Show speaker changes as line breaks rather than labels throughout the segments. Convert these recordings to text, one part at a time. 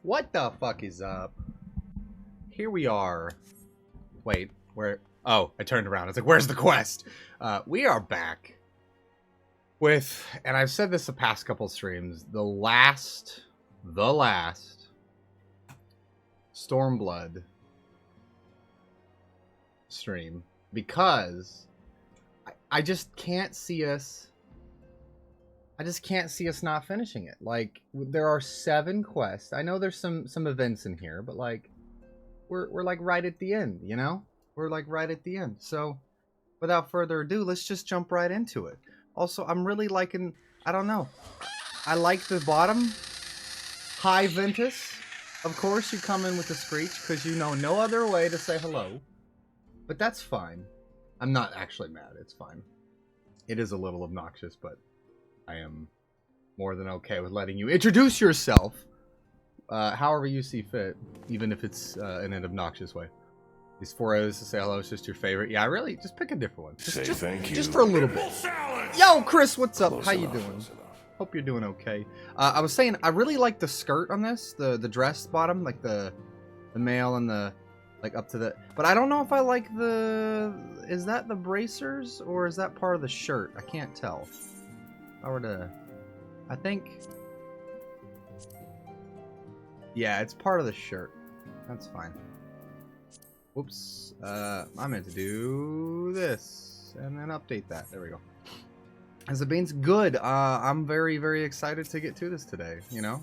What the fuck is up? Here we are. Wait, where? Oh, I turned around. I was like, where's the quest? We are back with, and I've said this the past couple streams, the last Stormblood stream, because I just can't see us. I just can't see us not finishing it. Like, there are 7 quests. I know there's some events in here, but like, we're like right at the end, you know? We're like right at the end. So, without further ado, let's just jump right into it. Also, I'm really liking, I don't know. I like the bottom. Hi, Ventus. Of course you come in with a screech, because you know no other way to say hello. But that's fine. I'm not actually mad. It's fine. It is a little obnoxious, but I am more than okay with letting you introduce yourself however you see fit, even if it's in an obnoxious way. These 4 O's to say hello is just your favorite. Yeah, really, just pick a different one. Just thank you. Just for a little bit. Yo, Chris, what's up? How you doing? Hope you're doing okay. I was saying, I really like the skirt on this, the dress bottom, like the male and the, like up to the, but I don't know if I like the, is that the bracers or is that part of the shirt? I can't tell. If I were to, I think, yeah, it's part of the shirt. That's fine. Whoops. I meant to do this and then update that. There we go. As the beans, good. I'm very, very excited to get to this today, you know?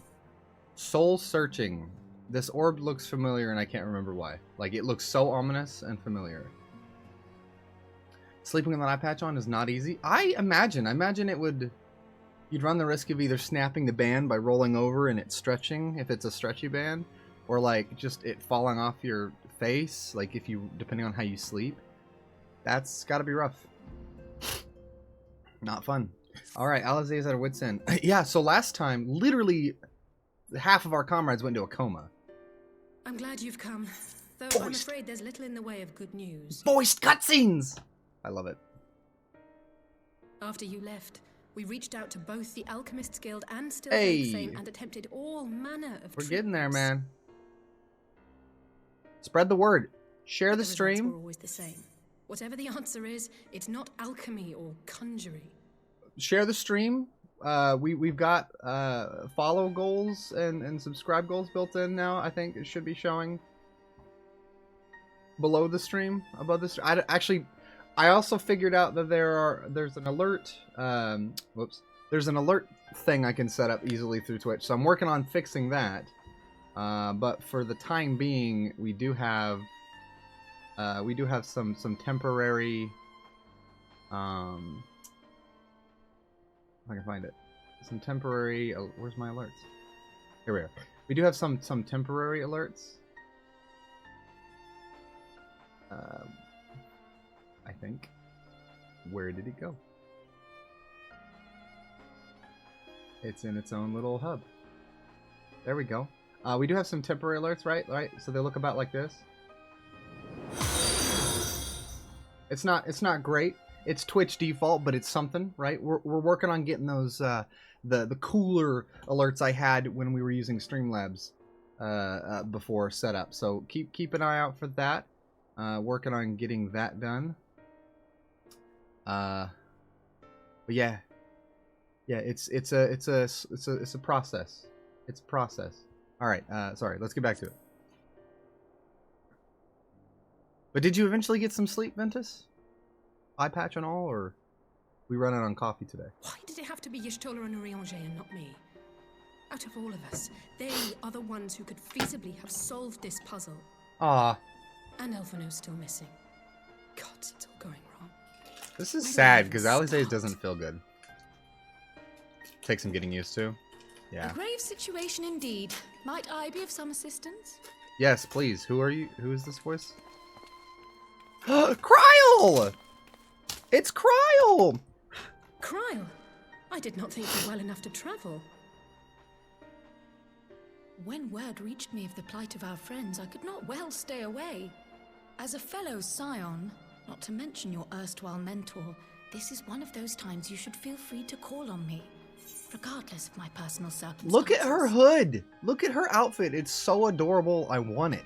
Soul searching. This orb looks familiar and I can't remember why. Like, it looks so ominous and familiar. Sleeping with an eye patch on is not easy. I imagine it would, you'd run the risk of either snapping the band by rolling over and it stretching, if it's a stretchy band, or like just it falling off your face, like if you, depending on how you sleep. That's gotta be rough. Not fun. Alright, Alizé is at her wit's end. Yeah, so last time, literally half of our comrades went into a coma.
I'm glad you've come, though I'm afraid there's little in the way of good news.
Voiced cutscenes! I love it.
After you left, we reached out to both the Alchemists Guild and Stormblood Fame and attempted all manner of
We're getting there, man. Spread the word. Share the stream.
Were always the same. Whatever the answer is, it's not alchemy or conjuring.
Share the stream. We've got follow goals and subscribe goals built in now. I think it should be showing below the stream, above the stream. I also figured out that there's an alert. There's an alert thing I can set up easily through Twitch. So I'm working on fixing that. But for the time being, we do have some temporary. If I can find it, some temporary. Where's my alerts? Here we are. We do have some temporary alerts. I think. Where did it go? It's in its own little hub. There we go. We do have some temporary alerts, right? So they look about like this. It's not great. It's Twitch default, but it's something, right? We're working on getting those the cooler alerts I had when we were using Streamlabs before setup. So keep an eye out for that. Working on getting that done. But yeah, it's a process. It's a process. All right. Sorry. Let's get back to it. But did you eventually get some sleep, Ventus? Eye patch and all, or we run out on coffee today?
Why did it have to be Y'shtola and Urianger and not me? Out of all of us, they are the ones who could feasibly have solved this puzzle.
Ah.
And Elfino's still missing. God, it's all going wrong.
This is sad because Alizé doesn't feel good. Takes some getting used to. Yeah.
A grave situation indeed. Might I be of some assistance?
Yes, please. Who are you? Who is this voice? Kryl! It's Kryl!
Kryl? I did not think you were well enough to travel.
When word reached me of the plight of our friends, I could not well stay away. As a fellow scion, not to mention your erstwhile mentor, this is one of those times you should feel free to call on me. regardless of my personal circumstances.
Look at her hood. Look at her outfit. It's so adorable. I want it.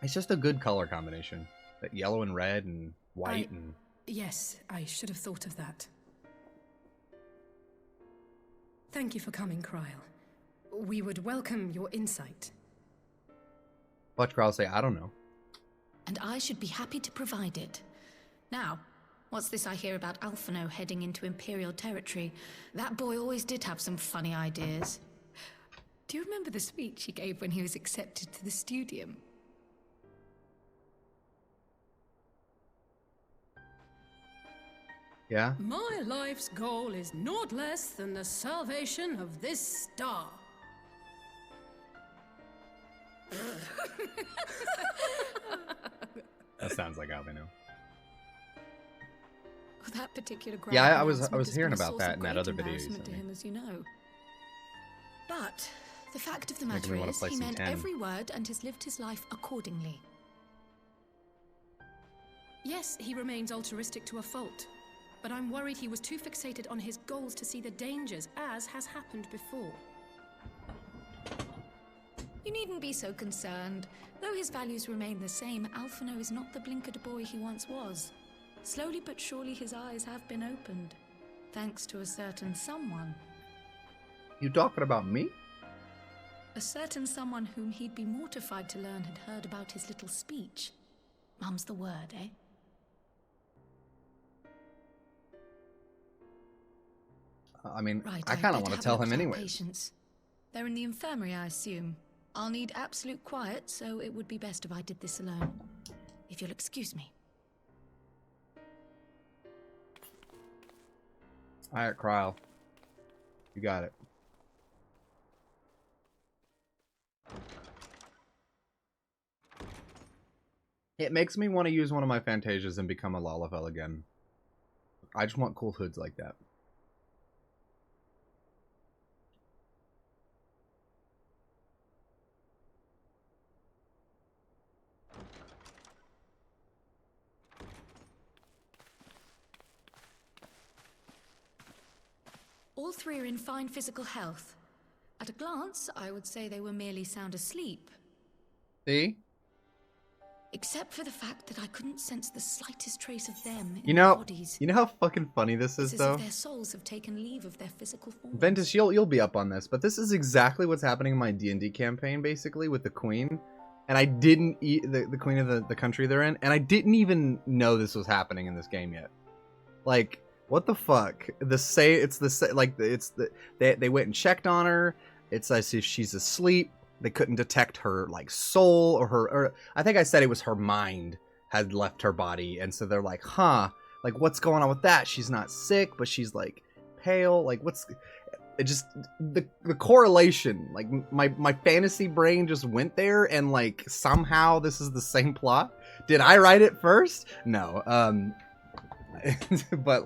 It's just a good color combination. That yellow and red and white and...
Yes, I should have thought of that. Thank you for coming, Kryl. We would welcome your insight.
Watch Kryl say, I don't know.
And I should be happy to provide it. Now, what's this I hear about Alphino heading into Imperial territory? That boy always did have some funny ideas. Do you remember the speech he gave when he was accepted to the Studium?
Yeah?
My life's goal is naught less than the salvation of this star.
That sounds like Alvino.
That particular
yeah, I was hearing about that in that other video you sent
to
me.
him, as you know. But the fact of the
Making
matter
me wanna
is,
play
he
some
meant
10.
every word and has lived his life accordingly.
Yes, he remains altruistic to a fault. But I'm worried he was too fixated on his goals to see the dangers, as has happened before.
You needn't be so concerned. Though his values remain the same, Alphino is not the blinkered boy he once was. Slowly but surely his eyes have been opened, thanks to a certain someone.
You talking about me?
A certain someone whom he'd be mortified to learn had heard about his little speech. Mum's the word, eh?
I mean,
Right,
I kind of want to tell him anyway.
Patients. They're in the infirmary, I assume. I'll need absolute quiet, so it would be best if I did this alone. If you'll excuse me.
Alright, Kryl. You got it. It makes me want to use one of my Fantasias and become a Lalafell again. I just want cool hoods like that.
All three are in fine physical health. At a glance, I would say they were merely sound asleep.
See?
Except for the fact that I couldn't sense the slightest trace of them in
You
their
know,
bodies.
you know how fucking funny this is,
It's as
though?
if their souls have taken leave of their physical forms.
Ventus, you'll be up on this, but this is exactly what's happening in my D&D campaign, basically, with the Queen. And I didn't eat the Queen of the country they're in, and I didn't even know this was happening in this game yet. Like, what the fuck? They went and checked on her. It's as if she's asleep. They couldn't detect her like soul or I think I said it was her mind had left her body, and so they're like, huh, like what's going on with that? She's not sick, but she's like pale. Like what's it? Just the correlation. Like my fantasy brain just went there, and like somehow this is the same plot. Did I write it first? No. But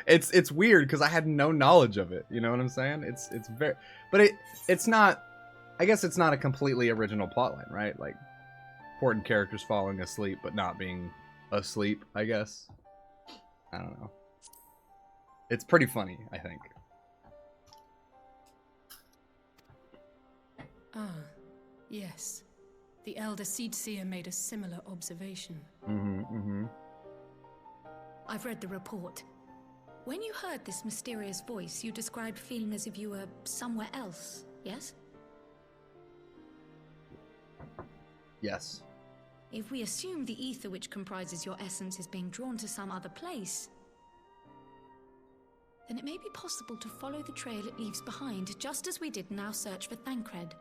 it's weird because I had no knowledge of it. You know what I'm saying? It's very, but it's not. I guess it's not a completely original plotline, right? Like important characters falling asleep but not being asleep. I guess. I don't know. It's pretty funny, I think.
Ah, yes. The Elder Seedseer made a similar observation.
I've read the report. When you heard this mysterious voice, you described feeling as if you were somewhere else, yes?
Yes.
If we assume the ether which comprises your essence is being drawn to some other place, then it may be possible to follow the trail it leaves behind, just as we did in our search for Thancred.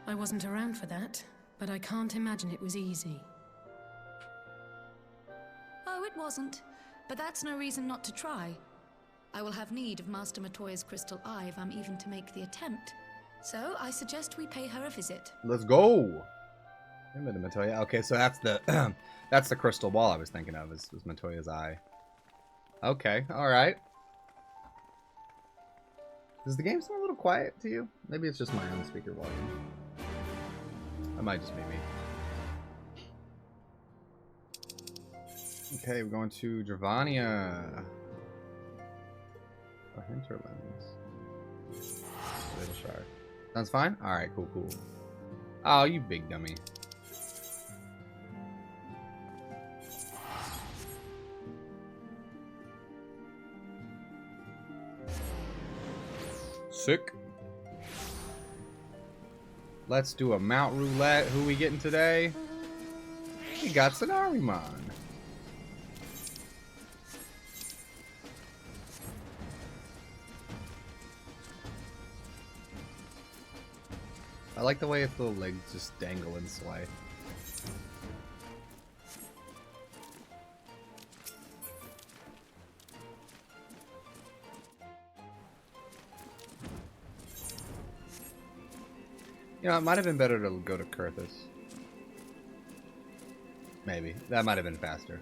I wasn't around for that, but I can't imagine it was easy.
Oh, it wasn't. But that's no reason not to try. I will have need of Master Matoya's crystal eye if I'm even to make the attempt. So, I suggest we pay her a visit.
Let's go. Matoya. Okay, so that's the that's the crystal ball I was thinking of. Was Matoya's eye. Okay, all right. Does the game sound a little quiet to you? Maybe it's just my own speaker volume. That might just be me. Okay, we're going to Dravania. Or Hinterlands. Littleshire. Sounds fine? Alright, cool, cool. Oh, you big dummy. Sick. Let's do a mount roulette. Who we getting today? We got Sanarimon. I like the way its little legs just dangle and sway. You know, it might have been better to go to Kurthus. Maybe. That might have been faster.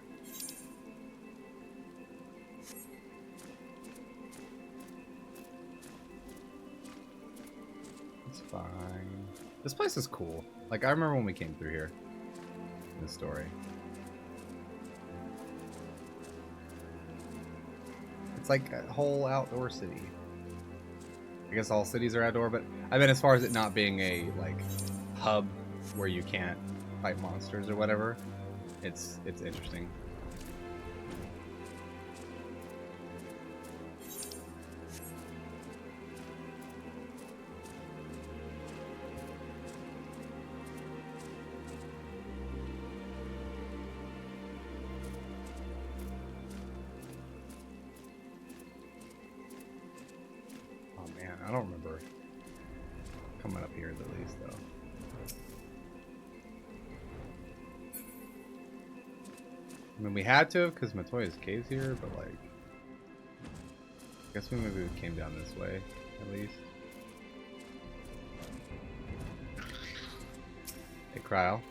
It's fine. This place is cool. Like, I remember when we came through here. In the story. It's like a whole outdoor city. I guess all cities are outdoor, but I mean, as far as it not being a, like, hub where you can't fight monsters or whatever, it's interesting. I don't remember coming up here at least, though. I mean, we had to because Matoya's cave's here, but like, I guess we maybe came down this way at least. Hey, Cryo.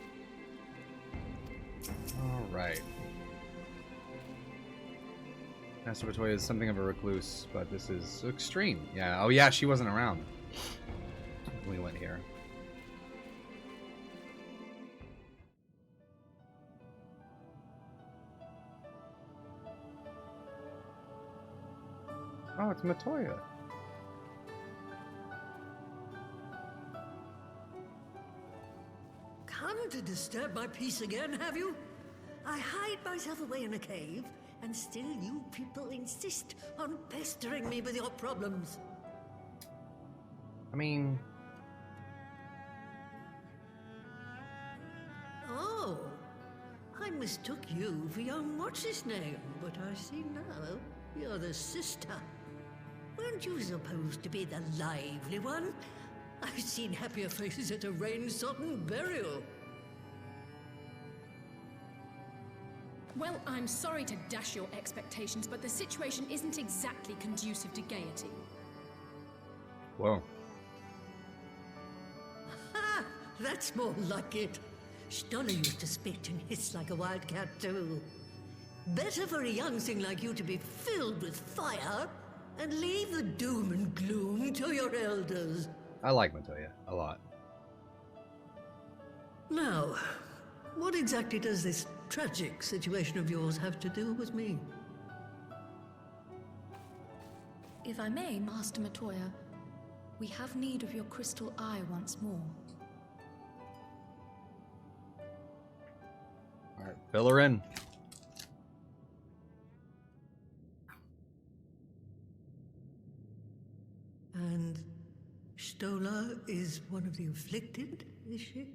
All right. Master Matoya is something of a recluse, but this is extreme. Yeah. Oh, yeah. She wasn't around when we went here. Oh, it's Matoya.
Come to disturb my peace again, have you? I hide myself away in a cave, and still you people insist on pestering me with your problems.
I mean...
Oh, I mistook you for young what's-his-name, but I see now you're the sister. Weren't you supposed to be the lively one? I've seen happier faces at a rain-sodden burial.
Well, I'm sorry to dash your expectations, but the situation isn't exactly conducive to gaiety.
Whoa.
Ha! That's more like it. Stoller used to spit and hiss like a wildcat too. Better for a young thing like you to be filled with fire and leave the doom and gloom to your elders.
I like Matoya a lot.
Now, what exactly does this tragic situation of yours have to do with me?
If I may, Master Matoya, we have need of your crystal eye once more.
Alright, fill her in.
And Stoller is one of the afflicted, is she?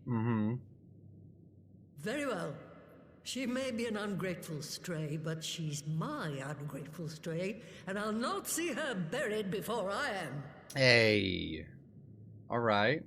Mm-hmm.
Very well. She may be an ungrateful stray, but she's my ungrateful stray, and I'll not see her buried before I am.
Hey. Alright.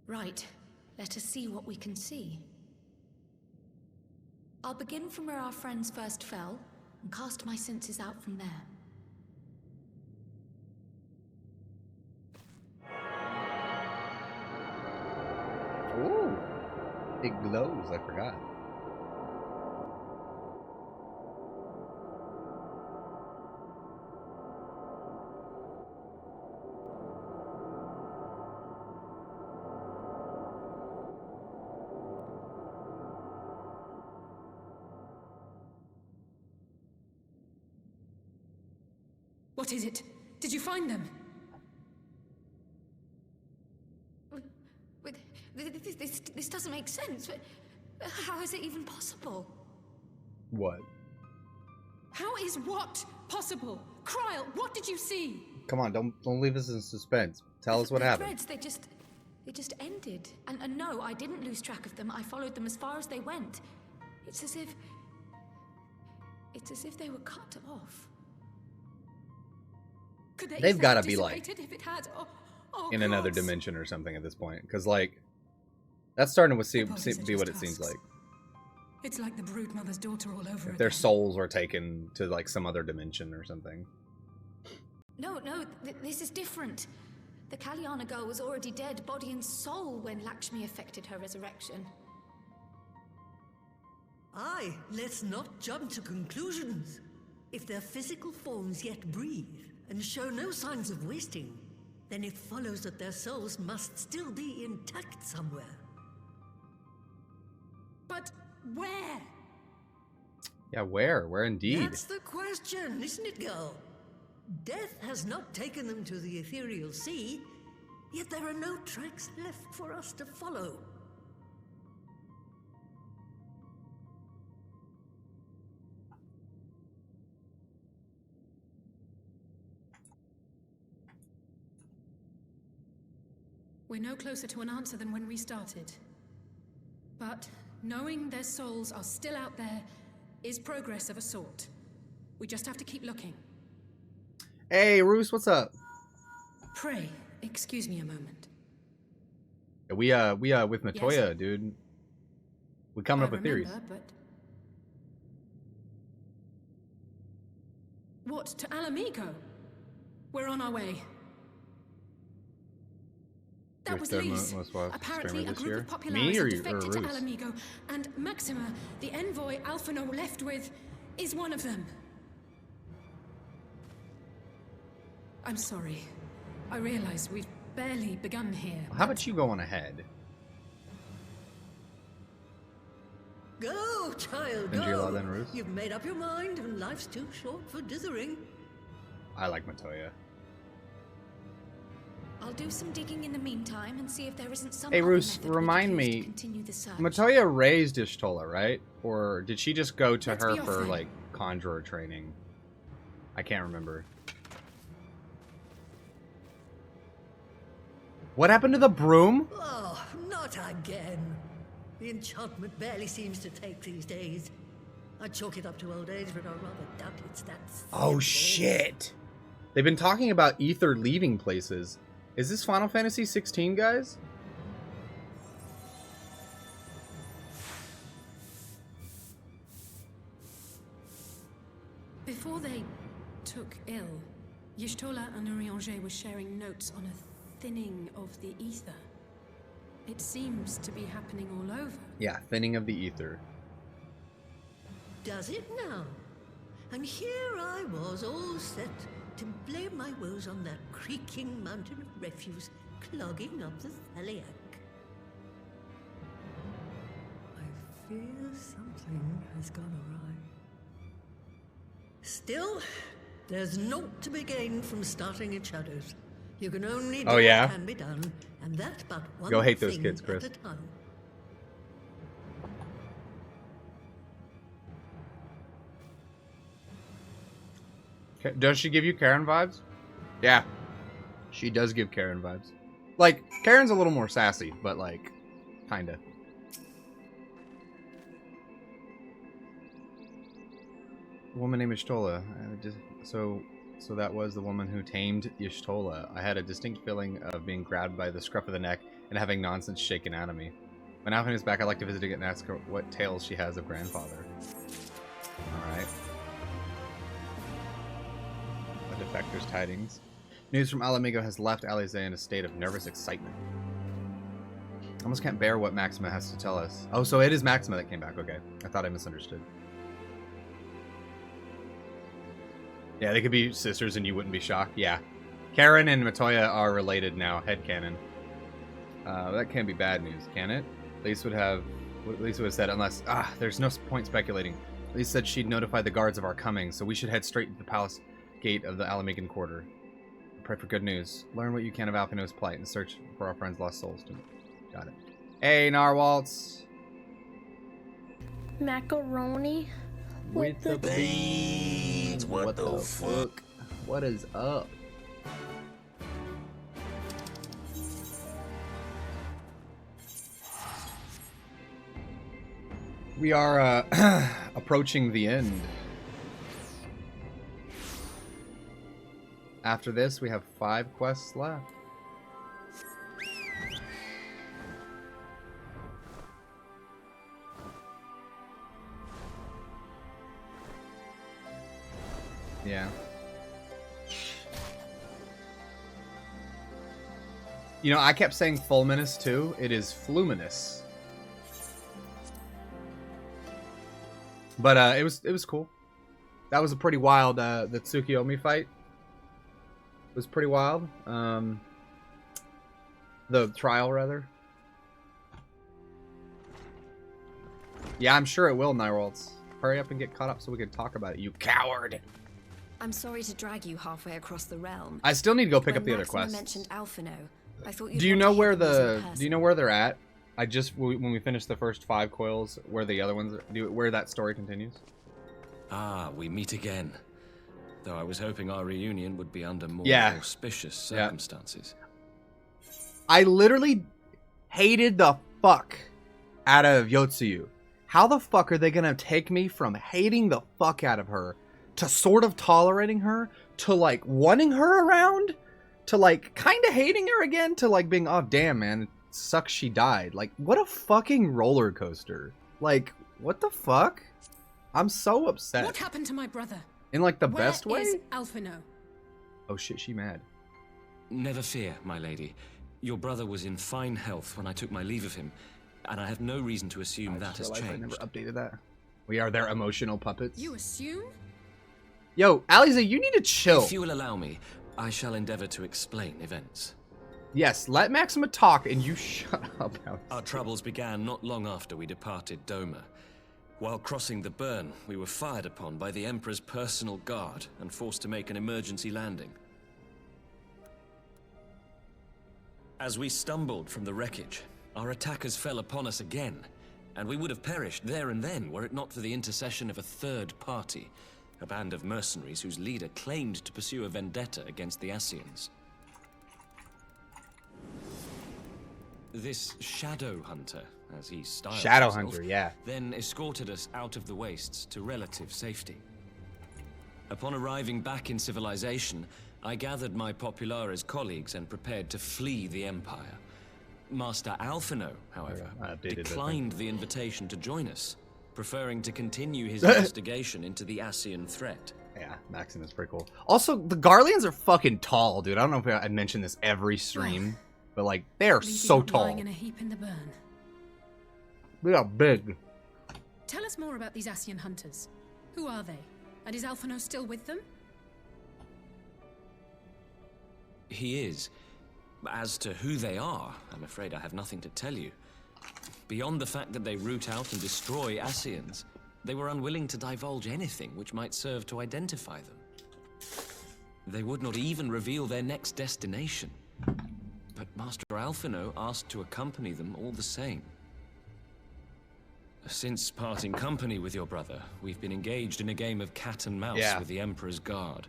Right. Let us see what we can see. I'll begin from where our friends first fell, and cast my senses out from there.
Ooh. It glows, I forgot.
What is it? Did you find them?
This doesn't make sense. How is it even possible?
What?
How is what possible? Kryl, what did you see?
Come on, don't leave us in suspense. Tell us what
The
happened.
threads, they just ended. And no, I didn't lose track of them. I followed them as far as they went. It's as if they were cut off.
Could they
They've
have
gotta be, like,
dissipated if it had?
In another
gods.
dimension or something at this point, because like that's starting to
Apologies are
be what it
just
seems
husks.
like.
It's like the Broodmother's daughter all over
If
again.
their souls were taken to like some other dimension or something.
No, this is different. The Kalyana girl was already dead, body and soul, when Lakshmi effected her resurrection.
Aye, let's not jump to conclusions. If their physical forms yet breathe and show no signs of wasting, then it follows that their souls must still be intact somewhere.
But where?
Yeah, where? Where indeed?
That's the question, isn't it, girl? Death has not taken them to the ethereal sea, yet there are no tracks left for us to follow.
We're no closer to an answer than when we started. But knowing their souls are still out there is progress of a sort. We just have to keep looking.
Hey, Roos, what's up?
Pray, excuse me a moment.
We with Matoya, dude. We coming up with theories.
But... What, to Alamigo? We're on our way. That was Lee's. Apparently, a group of populares have defected to Alamigo, and Maxima, the envoy Alphino left with, is one of them. I'm sorry. I realize we've barely begun here.
How about you go on ahead?
Go, child,
Benji,
go!
then, Roos?
You've made up your mind, and life's too short for dithering.
I like Matoya.
I'll do some digging in the meantime and see if there isn't some
Hey,
other
Roos,
method we
remind
could use
me,
to continue the search.
Matoya raised Ishtola, right? Or did she just go to
Let's
her
be off
for,
then.
like, conjurer training? I can't remember. What happened to the broom?
Oh, not again. The enchantment barely seems to take these days. I chalk it up to old age, but I rather doubt it's that
Oh,
simple.
shit. They've been talking about ether leaving places. Is this Final Fantasy XIV, guys?
Before they took ill, Y'shtola and Urianger were sharing notes on a thinning of the ether. It seems to be happening all over.
Yeah, thinning of the ether.
Does it now? And here I was, all set to blame my woes on that creaking mountain of refuse clogging up the Thaliac. I fear something has gone awry. Still, there's naught to be gained from starting in shadows. You can only do
Oh, yeah?
what can be done, and that but one
Go hate those
thing
kids, Chris.
at a time.
Does she give you Karen vibes? Yeah. She does give Karen vibes. Like, Karen's a little more sassy, but like, kinda. Woman named Y'shtola. So that was the woman who tamed Y'shtola. I had a distinct feeling of being grabbed by the scruff of the neck and having nonsense shaken out of me. When Alvin is back, I'd like to visit again and ask her what tales she has of grandfather. Alright. A defector's tidings. News from Alamigo has left Alize in a state of nervous excitement. I almost can't bear what Maxima has to tell us. Oh, so it is Maxima that came back. Okay. I thought I misunderstood. Yeah, they could be sisters and you wouldn't be shocked. Yeah. Karen and Matoya are related now. Headcanon. That can't be bad news, can it? Lisa would have said, unless... there's no point speculating. Lisa said she'd notify the guards of our coming, so we should head straight to the palace gate of the Alamigan Quarter. Pray for good news. Learn what you can of Alphino's plight and search for our friend's lost souls. Got it. Hey, Narwhalts.
Macaroni
with the beans. What the fuck? What is up? We are approaching the end. After this, we have 5 quests left. Yeah. You know, I kept saying Fulminous too. It is Fluminous. But it was cool. That was a pretty wild the Tsukiyomi fight. It was pretty wild. The trial rather. Yeah, I'm sure it will, Nyrolds. Hurry up and get caught up so we can talk about it, you coward.
I'm sorry to drag you halfway across the realm.
I still need to go pick up the other
Maxima
quests.
mentioned Alphino. I thought
Do you know where they're at? I just when we finish the first 5 coils, where the other ones where that story continues.
Ah, we meet again. Though I was hoping our reunion would be under more auspicious circumstances.
I literally hated the fuck out of Yotsuyu. How the fuck are they gonna take me from hating the fuck out of her to sort of tolerating her to like wanting her around to like kind of hating her again to like being, oh damn man, it sucks she died. Like what a fucking roller coaster. Like what the fuck? I'm so upset.
What happened to my brother?
In like the best way?
Where is Alphino?
Oh shit, she mad.
Never fear, my lady. Your brother was in fine health when I took my leave of him, and I have no reason to assume that has changed.
I never updated that. We are their emotional puppets.
You assume?
Yo, Aliza, you need to chill.
If you will allow me, I shall endeavor to explain events.
Yes, let Maxima talk and you shut up, Aliza.
Our troubles began not long after we departed Doma. While crossing the burn, we were fired upon by the Emperor's personal guard and forced to make an emergency landing. As we stumbled from the wreckage, our attackers fell upon us again, and we would have perished there and then were it not for the intercession of a third party, a band of mercenaries whose leader claimed to pursue a vendetta against the Ascians. This Shadow Hunter, as he styled himself, then escorted us out of the wastes to relative safety. Upon arriving back in civilization, I gathered my Populares colleagues and prepared to flee the Empire. Master Alphino, however, declined the invitation to join us, preferring to continue his investigation into the Ascian threat.
Yeah, Maximus is pretty cool. Also, the Garleans are fucking tall, dude. I don't know if I mentioned this every stream, but like, they are so tall.
Lying in a heap in the burn.
They are big.
Tell us more about these Ascian hunters. Who are they? And is Alphino still with them?
He is. As to who they are, I'm afraid I have nothing to tell you. Beyond the fact that they root out and destroy Ascians, they were unwilling to divulge anything which might serve to identify them. They would not even reveal their next destination. But Master Alphino asked to accompany them all the same. Since parting company with your brother, we've been engaged in a game of cat and mouse with the Emperor's guard.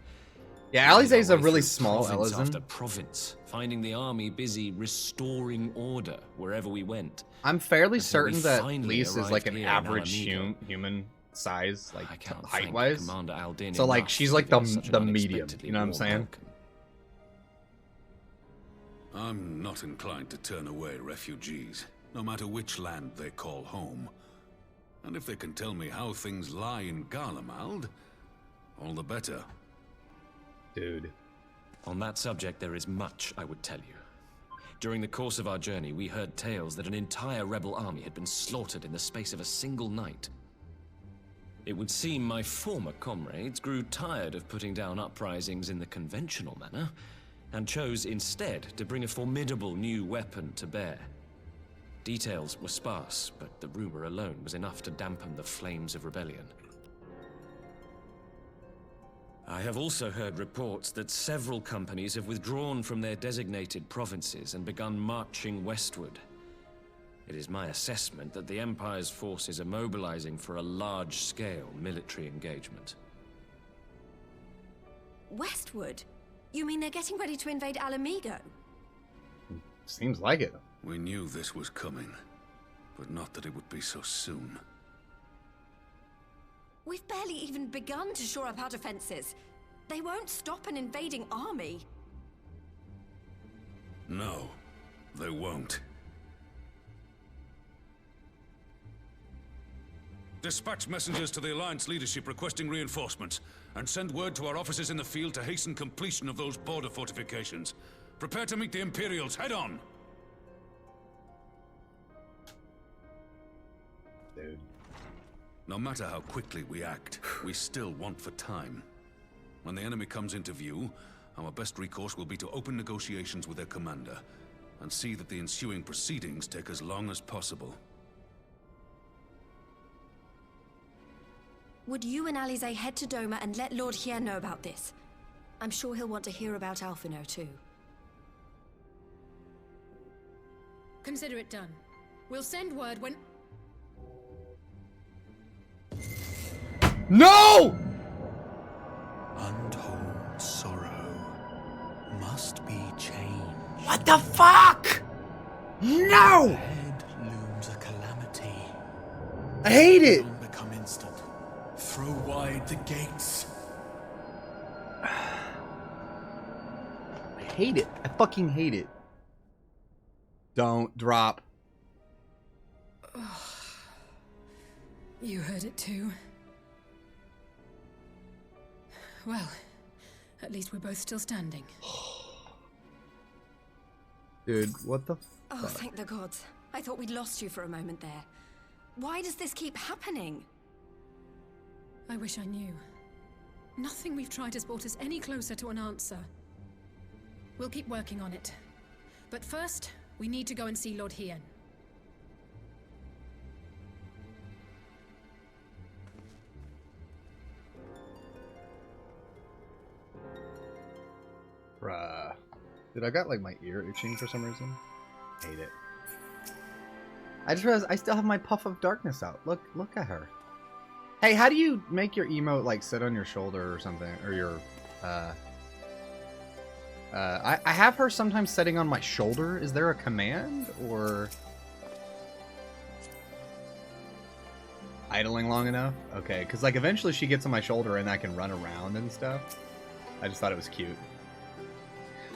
Yeah, Alize's a really small
province
Elizen.
after province, finding the army busy restoring order wherever we went.
I'm fairly certain that
finally
Lise is like an
arrived here in
average
Alameda.
human size, like
I can't
height-wise.
thank Commander Aldin
So like
enough
she's
for
like
giving us such
the
an
medium.
unexpectedly
You know what I'm
warm
saying?
welcome.
I'm not inclined to turn away refugees, no matter which land they call home. And if they can tell me how things lie in Garlemald, all the better.
Dude.
On that subject, there is much I would tell you. During the course of our journey, we heard tales that an entire rebel army had been slaughtered in the space of a single night. It would seem my former comrades grew tired of putting down uprisings in the conventional manner, and chose instead to bring a formidable new weapon to bear. Details were sparse, but the rumor alone was enough to dampen the flames of rebellion. I have also heard reports that several companies have withdrawn from their designated provinces and begun marching westward. It is my assessment that the Empire's forces are mobilizing for a large-scale military engagement.
Westward? You mean they're getting ready to invade Alamigo?
Seems like it.
We knew this was coming, but not that it would be so soon.
We've barely even begun to shore up our defenses. They won't stop an invading army.
No, they won't. Dispatch messengers to the Alliance leadership requesting reinforcements, and send word to our officers in the field to hasten completion of those border fortifications. Prepare to meet the Imperials head on!
Dude.
No matter how quickly we act, we still want for time. When the enemy comes into view, our best recourse will be to open negotiations with their commander, and see that the ensuing proceedings take as long as possible.
Would you and Alize head to Doma and let Lord Hien know about this? I'm sure he'll want to hear about Alphino too.
Consider it done. We'll send word when...
No!
Untold sorrow must be changed.
What the fuck? No!
Ahead looms a calamity.
I hate it.
Don't become instant. Throw wide the gates.
I hate it. I fucking hate it. Don't drop.
You heard it too. Well, at least we're both still standing.
Dude, what the
Oh, thank the gods. I thought we'd lost you for a moment there. Why does this keep happening?
I wish I knew. Nothing we've tried has brought us any closer to an answer. We'll keep working on it. But first, we need to go and see Lord Hien.
Bruh. Dude, I got like my ear itching for some reason. Hate it. I just realized I still have my Puff of Darkness out. Look at her. Hey, how do you make your emote like sit on your shoulder or something? Or your I have her sometimes setting on my shoulder. Is there a command or idling long enough? Okay, because like eventually she gets on my shoulder and I can run around and stuff. I just thought it was cute.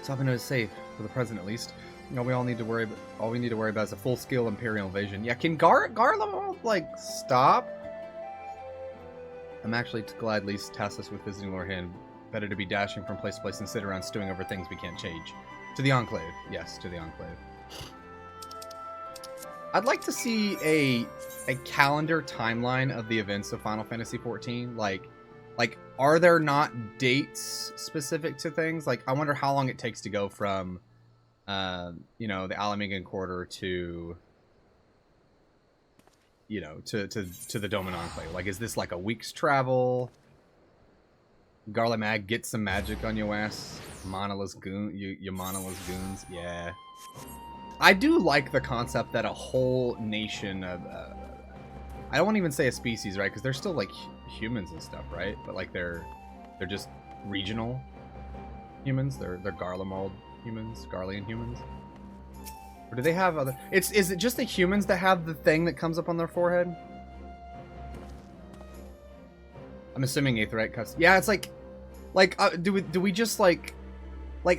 Something is safe for the present, at least. You know, we all need to worry. All we need to worry about is a full-scale Imperial invasion. Yeah, can Garlemald like stop? I'm actually glad at least tasked us with visiting Lord Hien. Better to be dashing from place to place than sit around stewing over things we can't change. To the Enclave, yes, to the Enclave. I'd like to see a calendar timeline of the events of Final Fantasy XIV. Like, are there not dates specific to things? Like, I wonder how long it takes to go from, you know, the Alamigan Quarter to, you know, to the Doman Enclave. Like, is this like a week's travel? Garlemag, get some magic on your ass. Monolith goon, you monolith goons. Yeah. I do like the concept that a whole nation of, I don't want to even say a species, right? Because they're still like humans and stuff, right? But like they're just regional humans. They're Garlemald humans, Garlean humans. Or do they have other? Is it just the humans that have the thing that comes up on their forehead? I'm assuming Aetheryte cuts. Yeah, it's like do we just like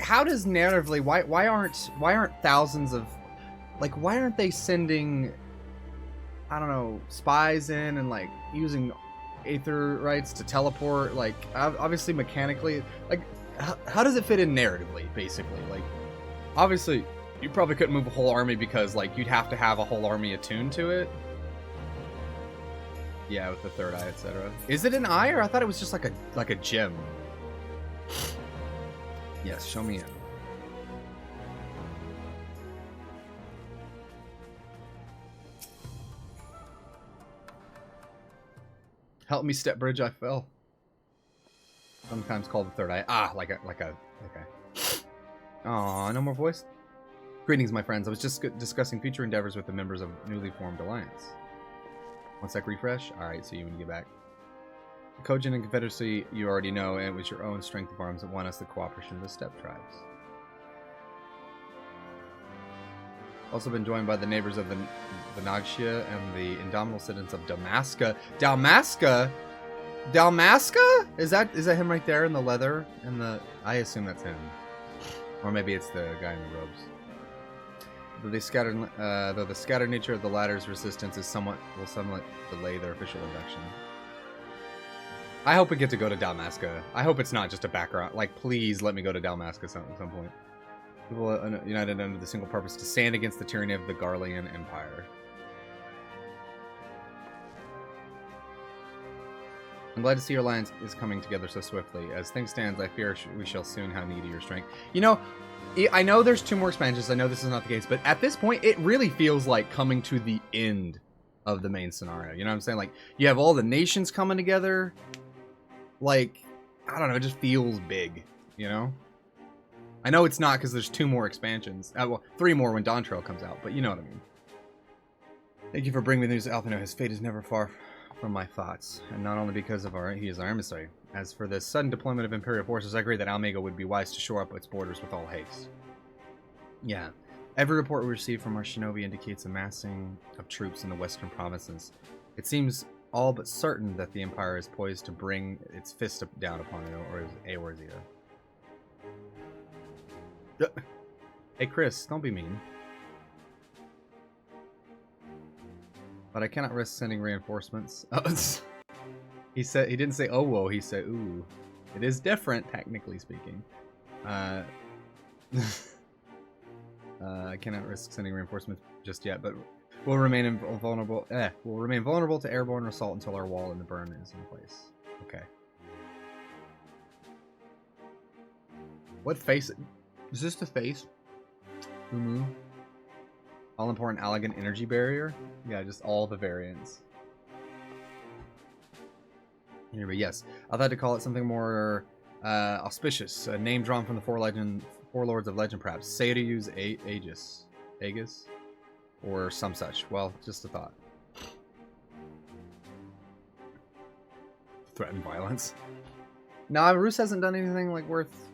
how does narratively why aren't thousands of why aren't they sending, I don't know, spies in and like using Aetherytes to teleport? Like obviously mechanically, like how does it fit in narratively? Basically, like obviously You probably couldn't move a whole army because, like, you'd have to have a whole army attuned to it. Yeah, with the third eye, etc. Is it an eye, or I thought it was just like a gem? Yes, show me it. Help me, step bridge, I fell. Sometimes called the third eye. Ah, okay. Aw, no more voice? Greetings, my friends. I was just discussing future endeavors with the members of newly formed alliance. One sec, refresh. Alright, see you when you get back. The Kojin and Confederacy you already know, and it was your own strength of arms that won us the cooperation of the steppe tribes. Also been joined by the neighbors of the Nagshia and the indomitable citizens of Dalmasca. Dalmasca? Dalmasca? Is that him right there in the leather? And I assume that's him. Or maybe it's the guy in the robes. Though the scattered nature of the latter's resistance will somewhat delay their official induction. I hope we get to go to Dalmasca. I hope it's not just a background. Like, please let me go to Dalmasca at some point. People are united under the single purpose to stand against the tyranny of the Garlean Empire. I'm glad to see your alliance is coming together so swiftly. As things stand, I fear we shall soon have need of your strength. You know, I know there's 2 more expansions. I know this is not the case, but at this point, it really feels like coming to the end of the main scenario. You know what I'm saying? Like, you have all the nations coming together. Like, I don't know, it just feels big, you know? I know it's not because there's 2 more expansions. Well, 3 more when Dawntrail comes out, but you know what I mean. Thank you for bringing me the news, Alphino. His fate is never far from my thoughts, and not only because of he is our emissary. As for the sudden deployment of Imperial forces, I agree that Almega would be wise to shore up its borders with all haste. Yeah. Every report we receive from our shinobi indicates a massing of troops in the western provinces. It seems all but certain that the Empire is poised to bring its fist down upon Eorzea. Hey Chris, don't be mean. But I cannot risk sending reinforcements. He didn't say oh whoa, he said ooh. It is different, technically speaking. I cannot risk sending reinforcements just yet, but we'll remain vulnerable. We'll remain vulnerable to airborne assault until our wall in the burn is in place. Okay. What face? Is this the face? Umu. All important elegant energy barrier. Yeah, just all the variants. Anyway, yes, I've had to call it something more auspicious. A name drawn from the four lords of legend, perhaps. Say to use Aegis, or some such. Well, just a thought. Threaten violence. No, Roos hasn't done anything like worth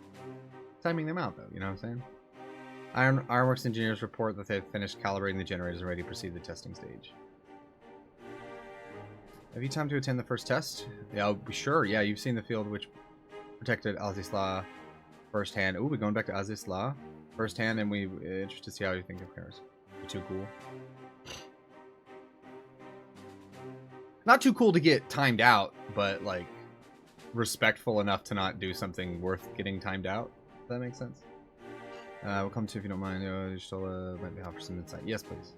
timing them out, though. You know what I'm saying? Ironworks engineers report that they've finished calibrating the generators and ready to proceed to the testing stage. Have you time to attend the first test? Yeah, I'll be sure. Yeah, you've seen the field which protected Azizla firsthand. Ooh, we're going back to Azizla firsthand, and we're interested to see how you think it compares. You're too cool. Not too cool to get timed out, but like respectful enough to not do something worth getting timed out. Does that make sense? We'll come to if you don't mind. You still might be offer some insight. Yes, please.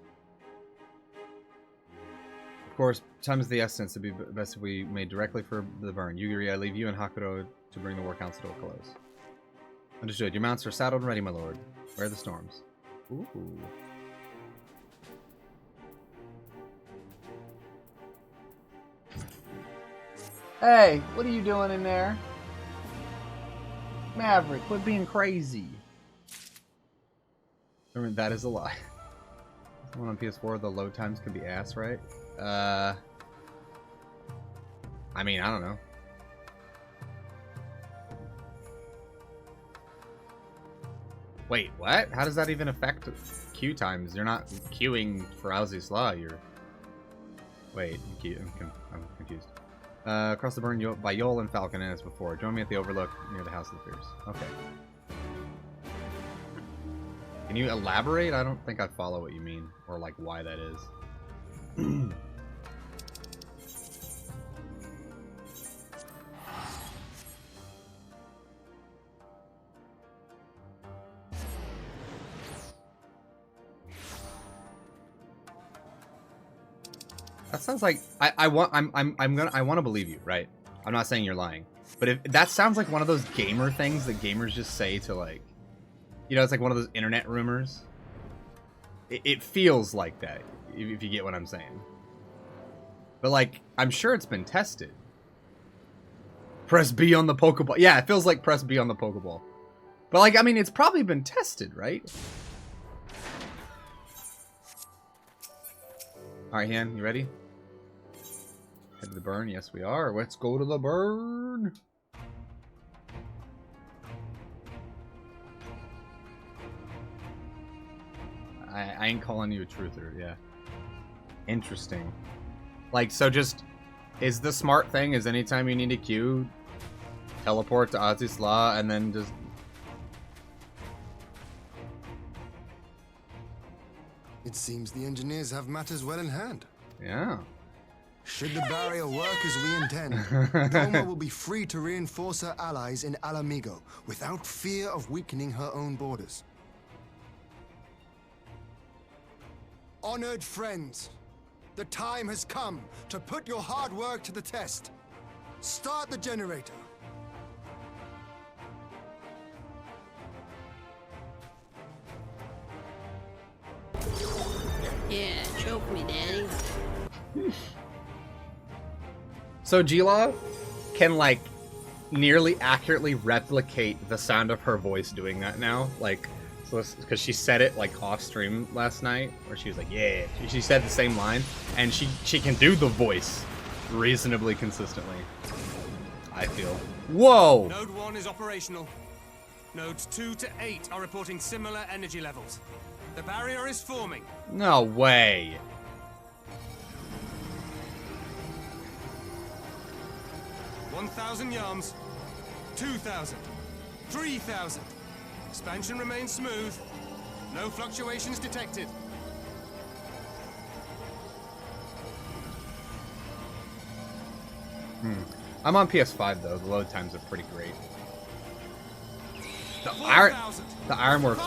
Of course, time is the essence. It'd be best if we made directly for the burn. Yugiri, I leave you and Hakuro to bring the war council to a close. Understood. Your mounts are saddled and ready, my lord. Where are the storms? Ooh. Hey, what are you doing in there? Maverick, quit being crazy. Remember, that is a lie. One on PS4, the load times could be ass, right? I mean, I don't know. Wait, what? How does that even affect queue times? You're not queuing for Azizla, you're... Wait, I'm confused. Across the burn by Yol and Falcon as before. Join me at the Overlook near the House of the Fierce. Okay. Can you elaborate? I don't think I follow what you mean, or like why that is. That sounds like I want to believe you, right? I'm not saying you're lying, but if that sounds like one of those gamer things that gamers just say to, like, you know, it's like one of those internet rumors. It feels like that, if you get what I'm saying. But, like, I'm sure it's been tested. Press B on the Pokeball. Yeah, it feels like press B on the Pokeball. But, like, I mean, it's probably been tested, right? Alright, Han, you ready? Head to the burn? Yes, we are. Let's go to the burn! I ain't calling you a truther, yeah. Interesting. Like, so just... Is the smart thing is anytime you need a queue, teleport to Azizla and then just...
It seems the engineers have matters well in hand.
Yeah.
Should the barrier work as we intend, Doma will be free to reinforce her allies in Alamigo without fear of weakening her own borders. Honored friends, the time has come to put your hard work to the test. Start the generator.
Yeah, choke me, Daddy.
So Gila can, like, nearly accurately replicate the sound of her voice doing that now. Like, so because she said it, like, off stream last night, where she was like, yeah. She said the same line, and she can do the voice reasonably consistently, I feel. Whoa!
Node 1 is operational. Nodes 2 to 8 are reporting similar energy levels. The barrier is forming.
No way.
1,000 yards, 2,000, 3,000. Expansion remains smooth. No fluctuations detected.
I'm on PS5 though. The load times are pretty great. The Ironworks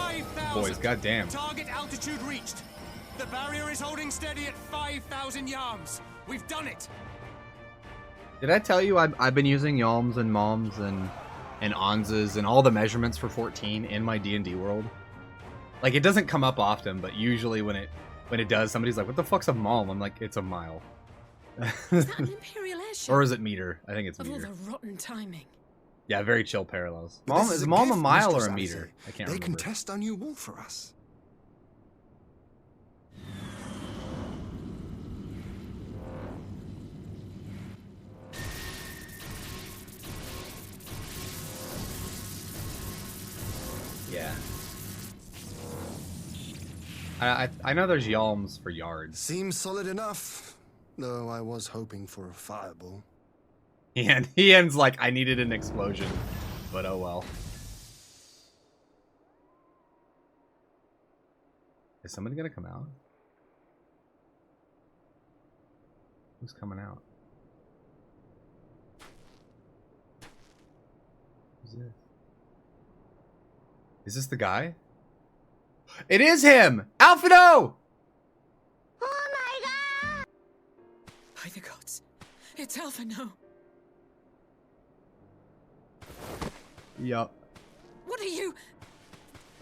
boys, goddamn.
Target altitude reached. The barrier is holding steady at 5,000 yards. We've done it.
Did I tell you I've been using Yalms and Moms and Onzas and all the measurements for 14 in my D&D world? Like, it doesn't come up often, but usually when it does, somebody's like, "What the fuck's a Mom?" I'm like, "It's a mile."
Is that an Imperial airship?
Or is it meter? I think it's
of
meter.
all the rotten timing.
Yeah, very chill parallels.
This
Is Mom a
gift,
mile or
Mistress
a
Alisaie.
meter? I can't
They
remember.
can test our new wall for us.
Yeah. I know there's Yalms for yards.
Seems solid enough, though I was hoping for a fireball.
He ends like, "I needed an explosion, but oh well." Is somebody gonna come out? Who's coming out? Who's this? Is this the guy? It is him! Alfredo!
Oh my god!
By the gods, it's Alphino.
Yup.
What are you?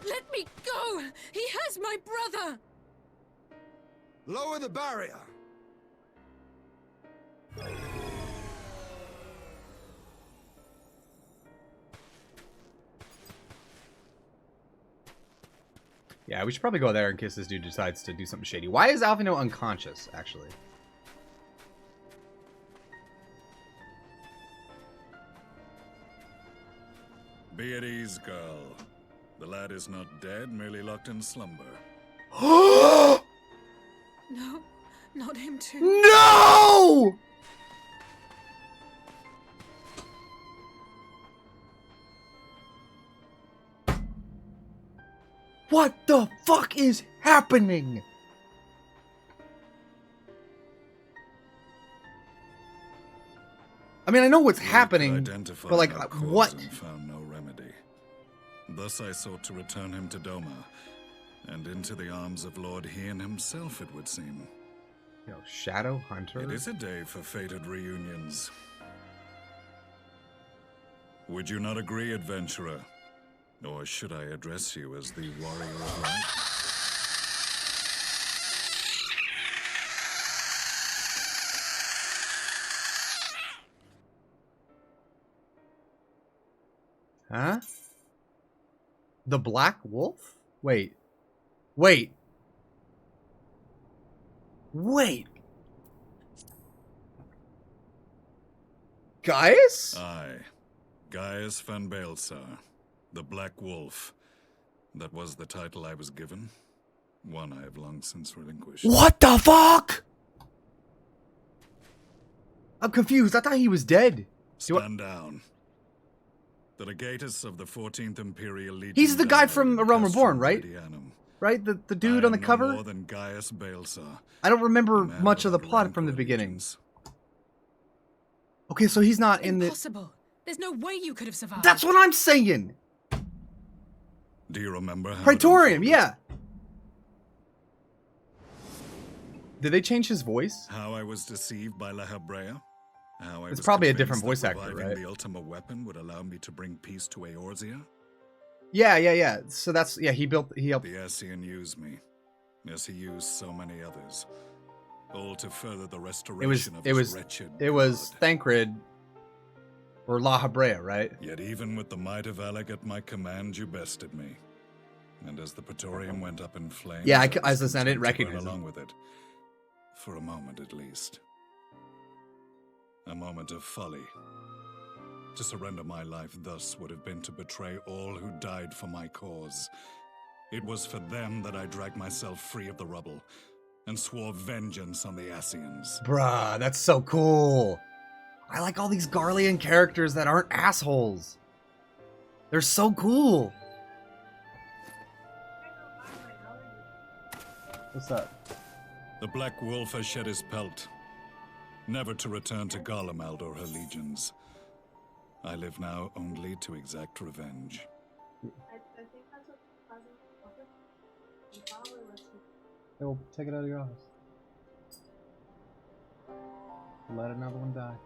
Let me go! He has my brother!
Lower the barrier!
Yeah, we should probably go there in case this dude decides to do something shady. Why is Alphino unconscious, actually?
Be at ease, girl. The lad is not dead, merely locked in slumber.
No, not him too.
No! What the fuck is happening? I mean, I know what's happening, but like, what?
And found no remedy. Thus I sought to return him to Doma, and into the arms of Lord Hien himself, it would seem.
You know, Shadow Hunter.
It is a day for fated reunions. Would you not agree, adventurer? Or should I address you as the warrior of light?
Huh? The Black Wolf? Wait. Wait. Wait. Gaius?
Aye. Gaius van Baelsar, the Black Wolf. That was the title I was given. One I have long since relinquished.
What the fuck? I'm confused. I thought he was dead.
Stand down. The legatus of the 14th Imperial Legion.
He's the guy from A Realm Reborn, right? Right? The dude on the cover?
More than Gaius Baelsar.
I don't remember much of the plot from the beginning. Okay, so he's not in the...
Impossible. There's no way you could have survived.
That's what I'm saying!
Do you remember how
Praetorium, yeah! Did they change his voice?
How I was deceived by La Habrea? How I
it's
was
probably a different
convinced
voice
that
actor,
reviving
right?
The ultimate weapon would allow me to bring peace to Eorzea?
Yeah. So that's... Yeah, he helped...
The Ascian used me, as he used so many others. All to further the restoration of his wretched
It was
god.
Thancred... Or La Habrea, right?
Yet even with the might of Alec at my command, you bested me. And as the Praetorium went up in flames...
Yeah, I didn't recognize
along
him.
with it. For a moment, at least. A moment of folly. To surrender my life thus would have been to betray all who died for my cause. It was for them that I dragged myself free of the rubble, and swore vengeance on the Ascians.
Bruh, that's so cool. I like all these Garlean characters that aren't assholes. They're so cool. What's up?
The Black Wolf has shed his pelt, never to return to Garlemald or her legions. I live now only to exact revenge.
Hey, we'll take it out of your office. Let another one die.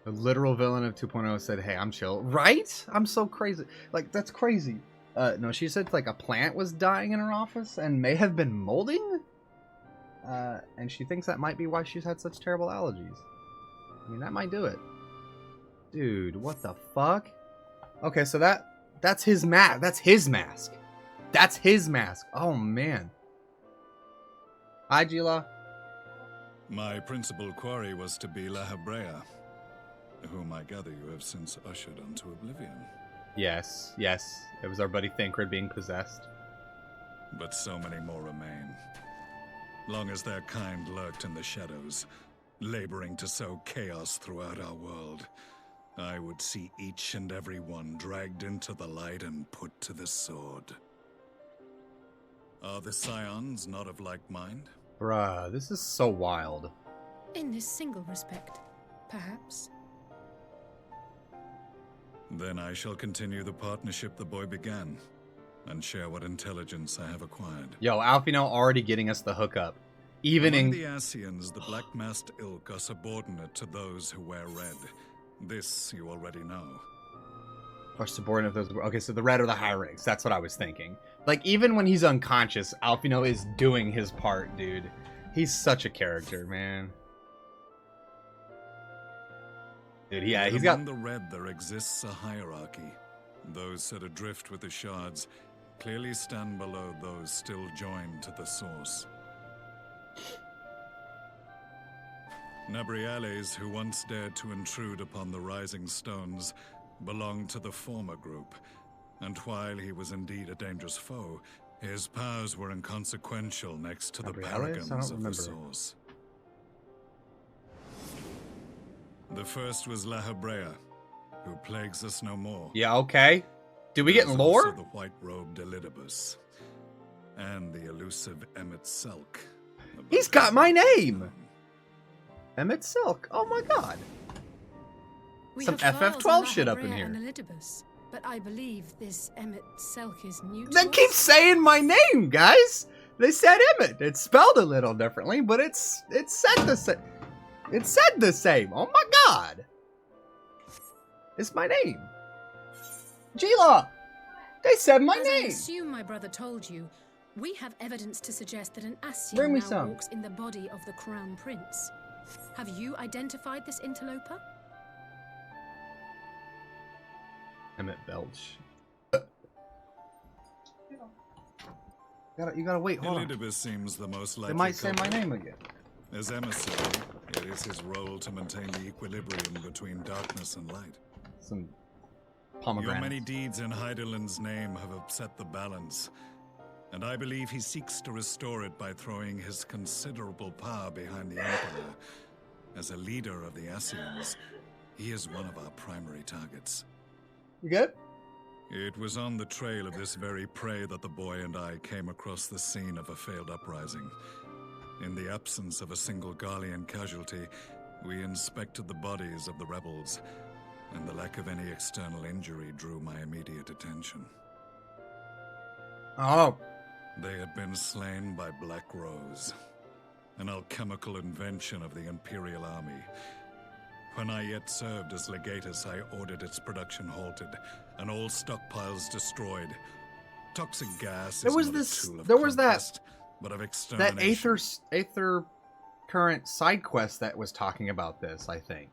The literal villain of 2.0 said, hey, I'm chill. Right? I'm so crazy. Like, that's crazy. No, she said, like, a plant was dying in her office and may have been molding? And she thinks that might be why she's had such terrible allergies. I mean, that might do it. Dude, what the fuck? Okay, so that's his mask. That's his mask. That's his mask. Oh, man. Hi, Gila.
My principal quarry was to be La Habrea, whom I gather you have since ushered onto oblivion.
Yes. It was our buddy Thancred being possessed.
But so many more remain. Long as their kind lurked in the shadows, laboring to sow chaos throughout our world, I would see each and every one dragged into the light and put to the sword. Are the Scions not of like mind?
Bruh, this is so wild.
In this single respect, perhaps.
Then I shall continue the partnership the boy began, and share what intelligence I have acquired.
Yo, Alfino already getting us the hookup. Even
Among
in...
the Ascians, the Black-masked ilk are subordinate to those who wear red. This you already know.
Or subordinate of those... Okay, so the red are the high ranks. That's what I was thinking. Like, even when he's unconscious, Alfino is doing his part, dude. He's such a character, man. Dude, yeah, he's got...
Among the red there exists a hierarchy. Those set adrift with the shards clearly stand below those still joined to the source. Nabriales, who once dared to intrude upon the Rising Stones, belonged to the former group, and while he was indeed a dangerous foe, his powers were inconsequential next to the paragons of the source. The first was La Habrea, who plagues us no more.
Yeah, okay. Do we get lore?
Also the white-robed Elidibus, and the elusive Emmett Selk.
He's got my name! Emmett Silk. Oh my god.
We
Some
have files
FF12
on
shit up
Lahabrea
in here.
and Elidibus. But I believe this Emmett Selk is new to
Then
us.
keep saying my name, guys. They said Emmett. It's spelled a little differently, but it's said the same. It said the same. Oh my god. It's my name. G-Law. They said my
As I
name.
assume my brother told you, we have evidence to suggest that an
Bring
Ascian
me
now
some.
walks in the body of the Crown Prince. Have you identified this interloper?
Emmett Belch. You gotta wait, hold on.
Elidibus seems the most likely.
They might say my
culprit.
name again.
As emissary, it is his role to maintain the equilibrium between darkness and light.
Some
Your
pomegranates.
many deeds in Hydaelyn's name have upset the balance, and I believe he seeks to restore it by throwing his considerable power behind the Emperor. As a leader of the Ascians, he is one of our primary targets.
You good?
It was on the trail of this very prey that the boy and I came across the scene of a failed uprising. In the absence of a single Garlean casualty, we inspected the bodies of the rebels, and the lack of any external injury drew my immediate attention.
Oh.
They had been slain by Black Rose, an alchemical invention of the Imperial Army. When I yet served as legatus, I ordered its production halted and all stockpiles destroyed. Toxic gas
There
is
was
not a
this.
tool of
There was that.
conquest, but of extermination.
That Aether current side quest that was talking about this. I think.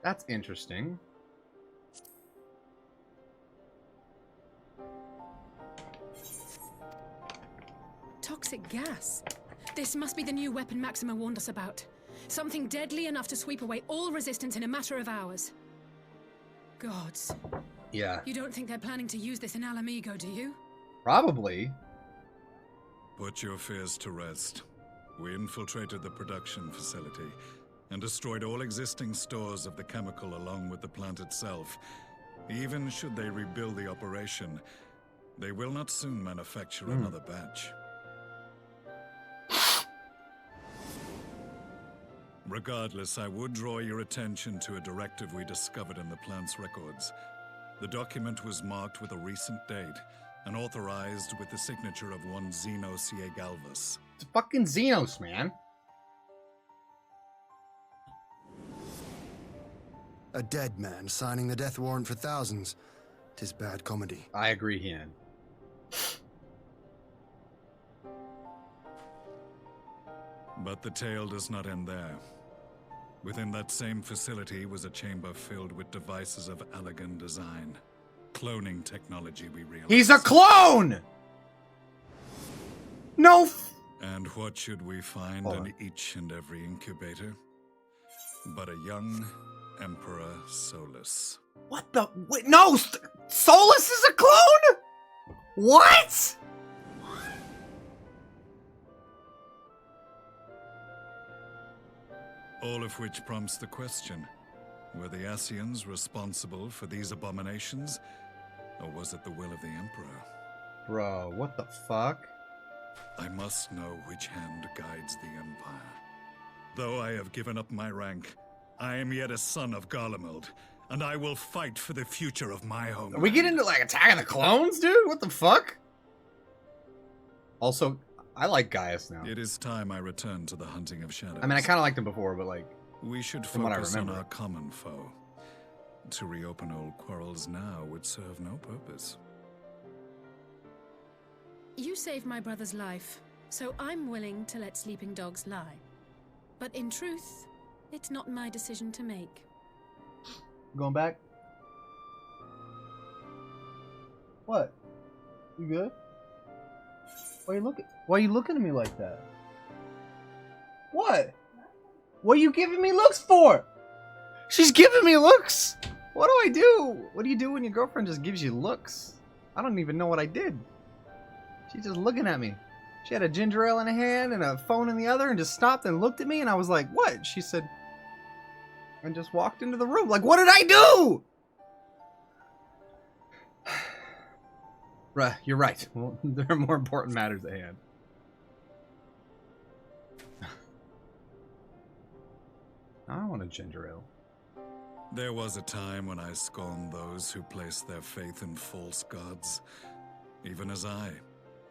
That's interesting.
Toxic gas. This must be the new weapon Maxima warned us about. Something deadly enough to sweep away all resistance in a matter of hours. Gods.
Yeah.
You don't think they're planning to use this in Alamigo, do you?
Probably.
Put your fears to rest. We infiltrated the production facility and destroyed all existing stores of the chemical along with the plant itself. Even should they rebuild the operation, they will not soon manufacture another batch. Regardless, I would draw your attention to a directive we discovered in the plant's records. The document was marked with a recent date and authorized with the signature of one Zeno Galvus.
It's fucking Xenos, man.
A dead man signing the death warrant for thousands. 'Tis bad comedy.
I agree, Hian.
But the tale does not end there. Within that same facility was a chamber filled with devices of elegant design. Cloning technology, we realized.
He's a clone! No
And what should we find in each and every incubator? But a young Emperor Solus.
What the? Wait, no! Solus is a clone? What?
All of which prompts the question, were the Ascians responsible for these abominations? Or was it the will of the Emperor?
Bro, what the fuck?
I must know which hand guides the Empire. Though I have given up my rank, I am yet a son of Garlemald, and I will fight for the future of my home.
Are we getting into like Attack of the Clones, dude? What the fuck? Also, I like Gaius now.
It is time I return to the hunting of shadows.
I mean, I kind of liked him before, but like,
we should
from what I
focus on
remember.
our common foe. To reopen old quarrels now would serve no purpose.
You saved my brother's life, so I'm willing to let sleeping dogs lie. But in truth, it's not my decision to make.
Going back? What? You good? Why are you looking at me like that? What? What are you giving me looks for? She's giving me looks. What do I do? What do you do when your girlfriend just gives you looks? I don't even know what I did. She's just looking at me. She had a ginger ale in a hand and a phone in the other and just stopped and looked at me and I was like, what? She said, and just walked into the room. Like, what did I do? Right, you're right. Well, there are more important matters at hand. I don't want a ginger ale.
There was a time when I scorned those who placed their faith in false gods, even as I,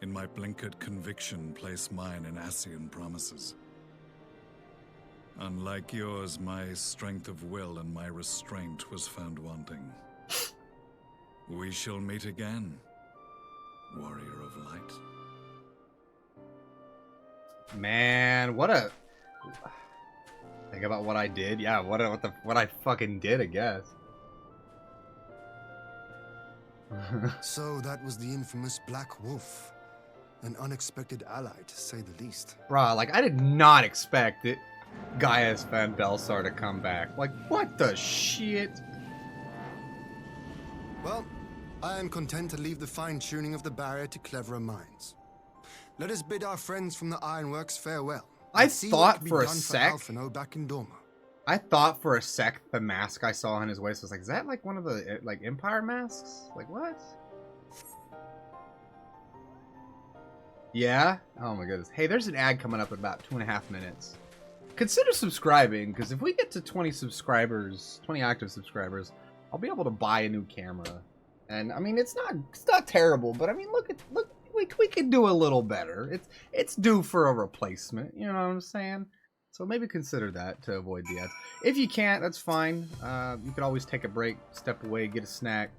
in my blinkered conviction, place mine in Ascian promises. Unlike yours, my strength of will and my restraint was found wanting. We shall meet again, warrior of light.
Man, what a... Think about what I did? Yeah, what I fucking did, I guess.
So that was the infamous Black Wolf. An unexpected ally, to say the least.
Bruh, like, I did not expect it. Gaius Van Belsar to come back. Like, what the shit?
Well, I am content to leave the fine-tuning of the barrier to cleverer minds. Let us bid our friends from the Ironworks farewell.
I thought for a sec...
back in Dorma.
I thought for a sec the mask I saw on his waist was like, is that like one of the like Empire masks? Like, what? Yeah? Oh my goodness. Hey, there's an ad coming up in about 2.5 minutes. Consider subscribing, because if we get to 20 subscribers, 20 active subscribers, I'll be able to buy a new camera. And I mean, it's not terrible, but I mean, look, we could do a little better. It's due for a replacement, you know what I'm saying? So maybe consider that to avoid the ads. If you can't, that's fine. You could always take a break, step away, get a snack.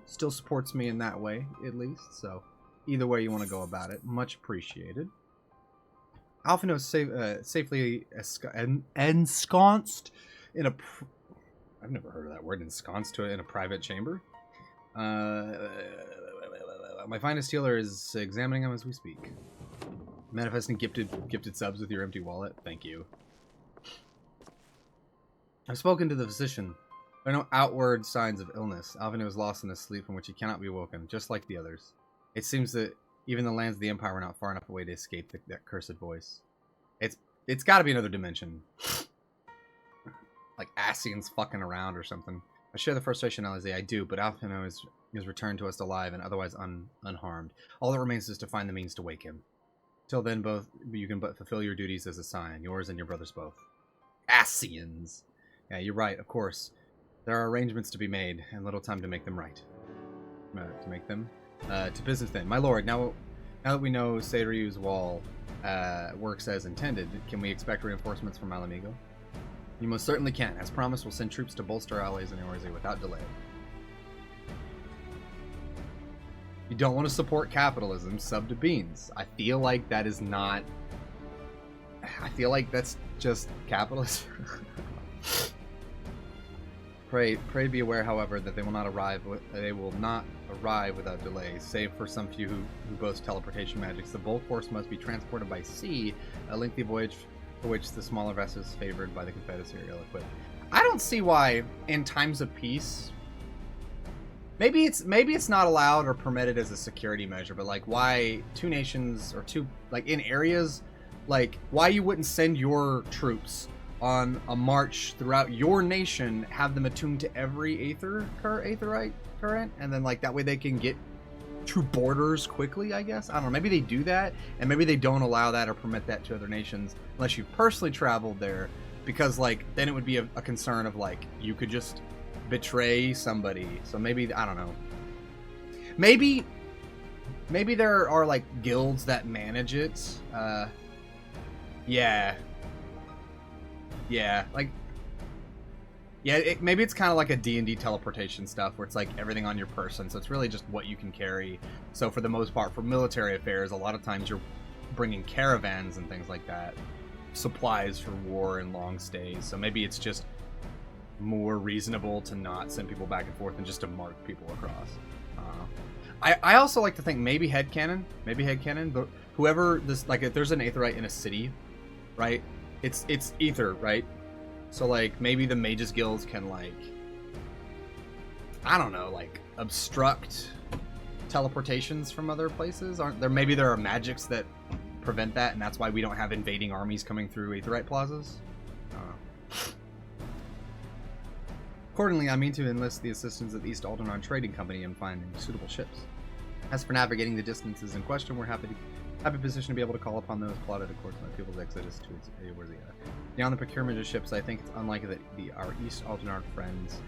Still supports me in that way, at least. So either way you want to go about it, much appreciated. Alphino is safely ensconced in a... I've never heard of that word, ensconced in a private chamber. My finest healer is examining him as we speak. Manifesting gifted subs with your empty wallet. Thank you. I've spoken to the physician. There are no outward signs of illness. Alphino is lost in a sleep from which he cannot be woken, just like the others. It seems that even the lands of the Empire were not far enough away to escape that cursed voice. It's got to be another dimension. Like Ascian's fucking around or something. I share the frustration, Alize. I do, but Alphino is returned to us alive and otherwise unharmed. All that remains is to find the means to wake him. Till then, you can but fulfill your duties as a scion, yours and your brother's both. Ascians. Yeah, you're right, of course. There are arrangements to be made, and little time to make them right. To business then. My lord, now that we know Seiryu's wall works as intended, can we expect reinforcements from Alamigo? You most certainly can. As promised, we'll send troops to bolster our allies in Eorzea without delay. You don't want to support capitalism, sub to beans. I feel like that is not... I feel like that's just capitalism. Pray be aware, however, that they will not arrive without delay, save for some few who boast teleportation magics. The bulk force must be transported by sea, a lengthy voyage for which the smaller vessels favored by the Confederacy are ill-equipped. I don't see why, in times of peace, maybe it's not allowed or permitted as a security measure, but like why two nations or two, like in areas, like why you wouldn't send your troops on a march throughout your nation, have them attuned to every aetherite current, and then like that way they can get to borders quickly, I guess. I don't know, maybe they do that, and maybe they don't allow that or permit that to other nations unless you've personally traveled there, because like then it would be a concern of like you could just betray somebody. So maybe, I don't know, maybe there are like guilds that manage it. Maybe it's kind of like a D&D teleportation stuff where it's like everything on your person, so it's really just what you can carry. So for the most part, for military affairs, a lot of times you're bringing caravans and things like that, supplies for war and long stays. So maybe it's just more reasonable to not send people back and forth and just to mark people across. I also like to think maybe headcanon, but whoever this, like if there's an aetherite in a city, right? It's ether, right? So like maybe the mages guilds can like, I don't know, like obstruct teleportations from other places. Aren't there? Maybe there are magics that prevent that, and that's why we don't have invading armies coming through aetherite plazas. Accordingly, I mean to enlist the assistance of the East Alderaan Trading Company in finding suitable ships. As for navigating the distances in question, we're happy position to be able to call upon those plotted according to my people's exodus to where they are. Beyond the procurement of ships, I think it's unlikely that our East Aldenard friends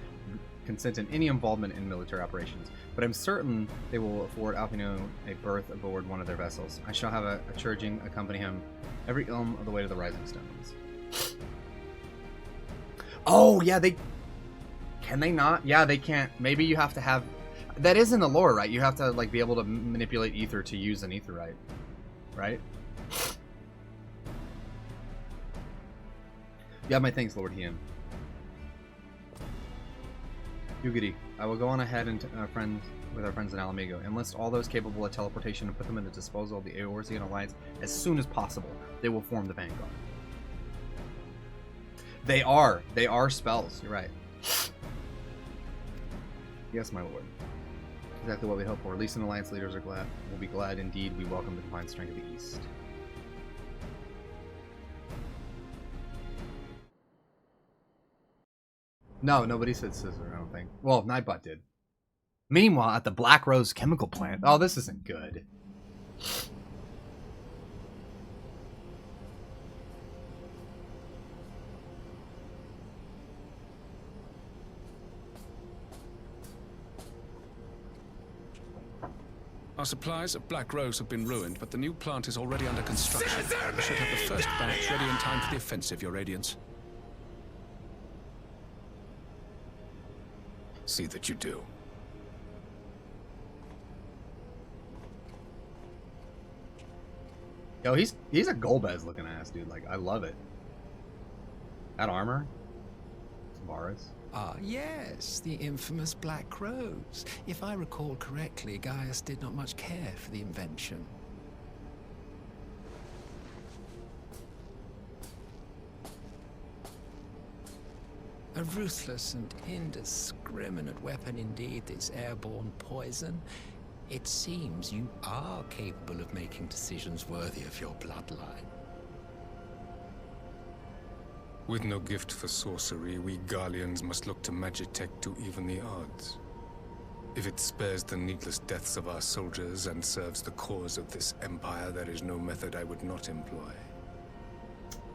consent in any involvement in military operations, but I'm certain they will afford Alfino a berth aboard one of their vessels. I shall have a Churging accompany him every ilm of the way to the Rising Stones. Oh, yeah, can they not? Yeah, they can't. Maybe you have to have... That is in the lore, right? You have to like be able to manipulate ether to use an aetherite, right? Yeah, my thanks, Lord Hien. Yugiri, I will go on ahead and with our friends in Alamigo. Enlist all those capable of teleportation and put them in the disposal of the Eorzean Alliance as soon as possible. They will form the vanguard. They are spells. You're right. Yes, my lord. Exactly what we hope for. At least Alliance leaders are glad. We'll be glad indeed. We welcome the combined strength of the East. No, nobody said scissor, I don't think. Well, Nightbot did. Meanwhile, at the Black Rose chemical plant... Oh, this isn't good.
Our supplies of Black Rose have been ruined, but the new plant is already under construction. We should have the first batch ready in time for the offensive, Your Radiance. See that you do.
Yo, he's a Golbez looking ass, dude. Like, I love it. That armor. Varus.
Ah, yes, the infamous Black Rose. If I recall correctly, Gaius did not much care for the invention. A ruthless and indiscriminate weapon indeed, this airborne poison. It seems you are capable of making decisions worthy of your bloodline.
With no gift for sorcery, we Garleans must look to Magitech to even the odds. If it spares the needless deaths of our soldiers and serves the cause of this empire, there is no method I would not employ.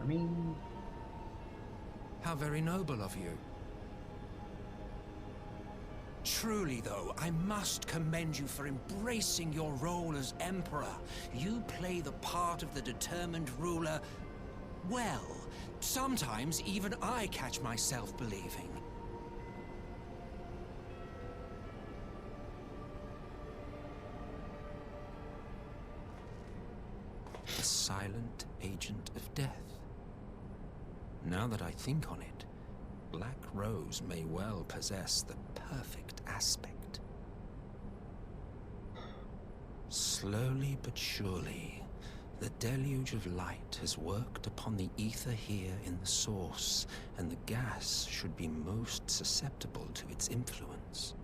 I mean...
How very noble of you.
Truly, though, I must commend you for embracing your role as Emperor. You play the part of the determined ruler well. Sometimes even I catch myself believing.
A silent agent of death. Now that I think on it, Black Rose may well possess the perfect aspect. Slowly but surely, the deluge of light has worked upon the ether here in the source, and the gas should be most susceptible to its influence.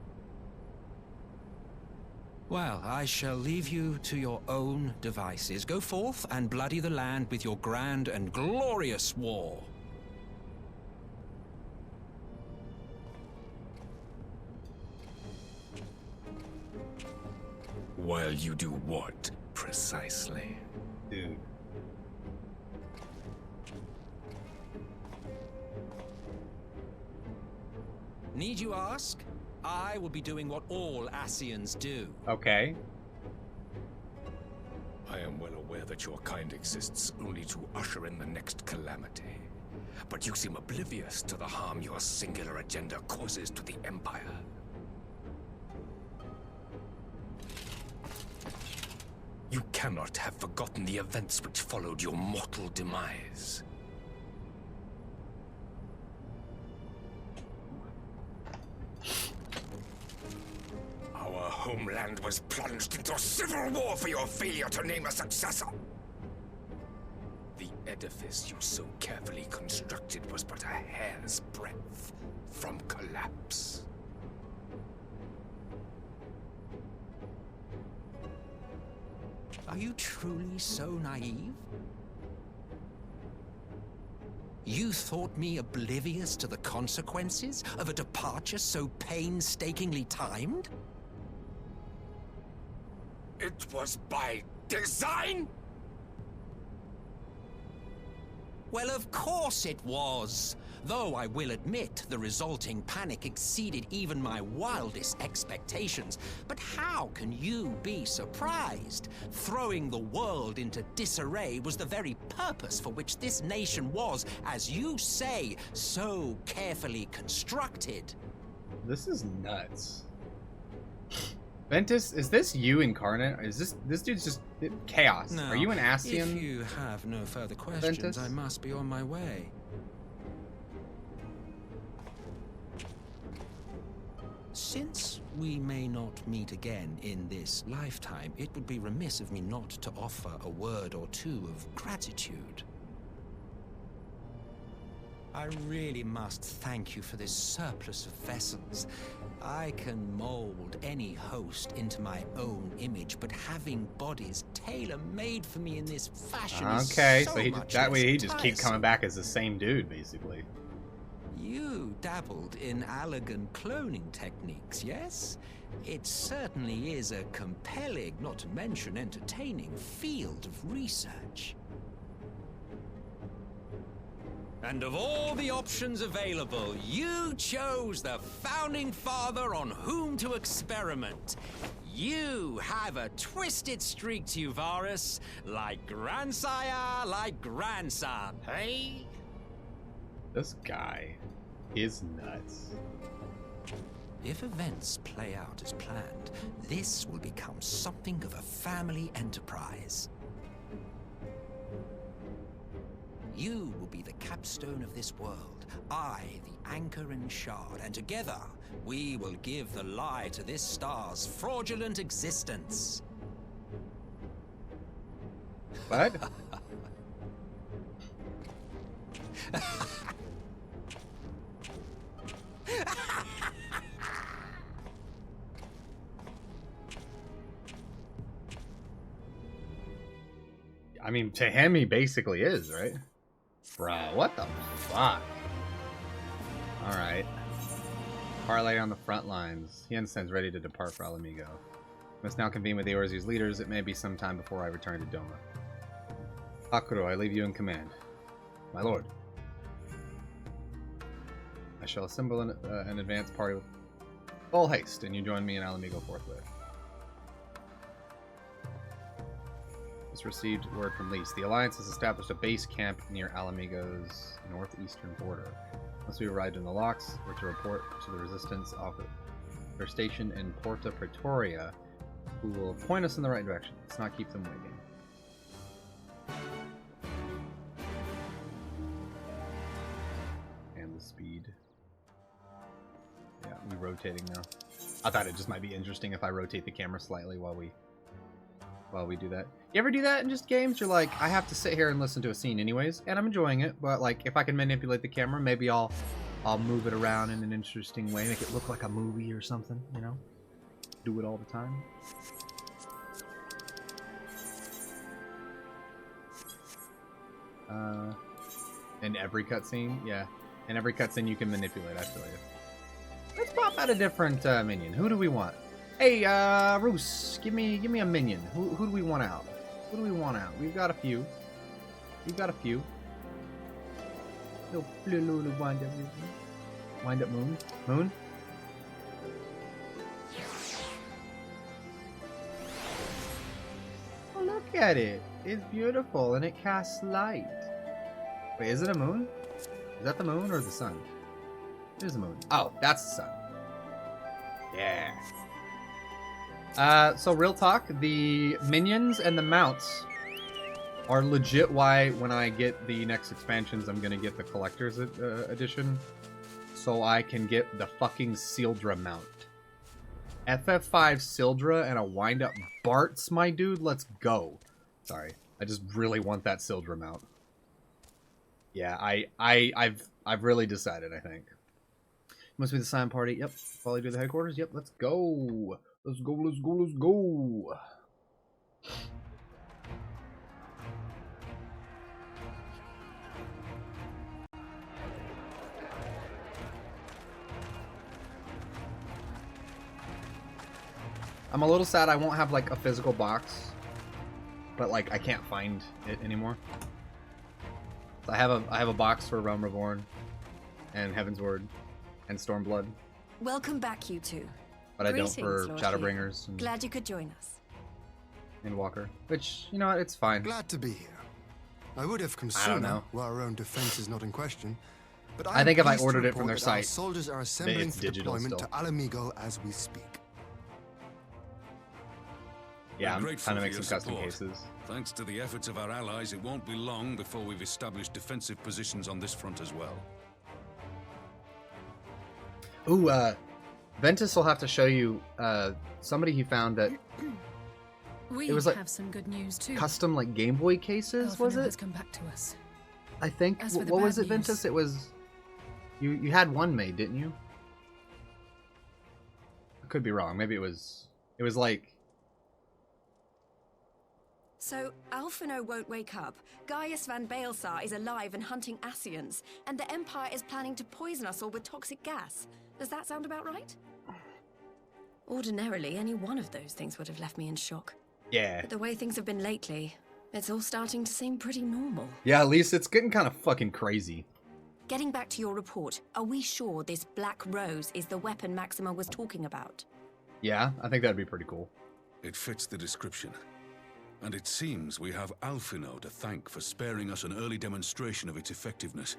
Well, I shall leave you to your own devices. Go forth and bloody the land with your grand and glorious war.
While you do what, precisely?
Dude.
Need you ask? I will be doing what all Ascians do.
Okay.
I am well aware that your kind exists only to usher in the next calamity. But you seem oblivious to the harm your singular agenda causes to the Empire. You cannot have forgotten the events which followed your mortal demise. Our homeland was plunged into civil war for your failure to name a successor. The edifice you so carefully constructed was but a hair's breadth from collapse.
Are you truly so naive? You thought me oblivious to the consequences of a departure so painstakingly timed?
It was by design?
Well, of course it was. Though I will admit the resulting panic exceeded even my wildest expectations. But how can you be surprised? Throwing the world into disarray was the very purpose for which this nation was, as you say, so carefully constructed.
This is nuts. Ventus, is this you incarnate? Is this dude's just chaos?
Now,
are you an Ascian?
If you have no further questions,
Ventus?
I must be on my way. Since we may not meet again in this lifetime, it would be remiss of me not to offer a word or two of gratitude. I really must thank you for this surplus of vessels. I can mold any host into my own image, but having bodies tailor-made for me in this fashion is so much
that way he
less
just keeps coming back as the same dude, basically.
You dabbled in elegant cloning techniques, yes? It certainly is a compelling, not to mention entertaining, field of research. And of all the options available, you chose the founding father on whom to experiment. You have a twisted streak to you, Varus, like grandsire, like grandson, hey?
This guy is nuts.
If events play out as planned, this will become something of a family enterprise. You will be the capstone of this world, I the anchor and shard, and together we will give the lie to this star's fraudulent existence.
What? I mean, to him, he basically is, right? Bro, what the fuck? Alright. Parlay on the front lines. He understands ready to depart for Alamigo. Must now convene with the Orzi's leaders. It may be some time before I return to Doma. Hakuro, I leave you in command. My lord. I shall assemble an advance party with all haste, and you join me in Alamigo forthwith. Just received word from Lise. The Alliance has established a base camp near Alamigo's northeastern border. Once we arrived in the locks, we're to report to the Resistance off their station in Porta Pretoria, who will point us in the right direction. Let's not keep them waiting. And the speed. Yeah, we rotating now. I thought it just might be interesting if I rotate the camera slightly while we do that. You ever do that in just games? You're like, I have to sit here and listen to a scene anyways, and I'm enjoying it, but like, if I can manipulate the camera, maybe I'll move it around in an interesting way, make it look like a movie or something, you know? Do it all the time. In every cutscene? Yeah. In every cutscene you can manipulate, I feel you. Let's pop out a different minion. Who do we want? Hey, Roos, give me a minion. Who do we want out? Who do we want out? We've got a few. Little wind up moon. Moon? Oh, look at it. It's beautiful and it casts light. Wait, is it a moon? Is that the moon or the sun? It is the moon. Oh, that's the sun. Yeah. So real talk, the minions and the mounts are legit why when I get the next expansions, I'm gonna get the collector's edition, so I can get the fucking Sildra mount. FF5 Sildra and a wind-up Bart's, my dude. Let's go. Sorry, I just really want that Sildra mount. Yeah, I've really decided. I think must be the sign party. Yep, follow to the headquarters. Yep, let's go. Let's go, let's go, let's go. I'm a little sad I won't have like a physical box, but like I can't find it anymore. So I have a box for Realm Reborn and Heaven's Word and Stormblood.
Welcome back, you two.
But
Greetings,
I don't for
Lord
Shadowbringers and
Glad you could join us.
Endwalker, which, you know, it's fine.
Glad to be here. I would have come
I don't
sooner,
know.
while our own defense is not in question. But
I think if I
pleased to
ordered it from
report
their
that our
site,
soldiers are assembling
it's
for
digital
deployment
still.
to Alamigo as we speak.
Yeah, I'm
grateful
trying to
for
make
your
some custom
support.
cases.
Thanks to the efforts of our allies, it won't be long before we've established defensive positions on this front as well.
Ooh, Ventus will have to show you somebody he found that
We
it was like
have some good news too.
custom like Game Boy cases, was
Elfino
it?
has come back to us.
I think.
As for the
What was
bad
it, Ventus?
news-
It was you had one made, didn't you? I could be wrong. Maybe it was like
So, Alphino won't wake up, Gaius van Baelsar is alive and hunting Ascians, and the Empire is planning to poison us all with toxic gas. Does that sound about right? Ordinarily, any one of those things would have left me in shock.
yeah.
But the way things have been lately, it's all starting to seem pretty normal.
Yeah, at least it's getting kind of fucking crazy.
Getting back to your report, are we sure this Black Rose is the weapon Maxima was talking about?
Yeah, I think that'd be pretty cool.
It fits the description. And it seems we have Alphino to thank for sparing us an early demonstration of its effectiveness.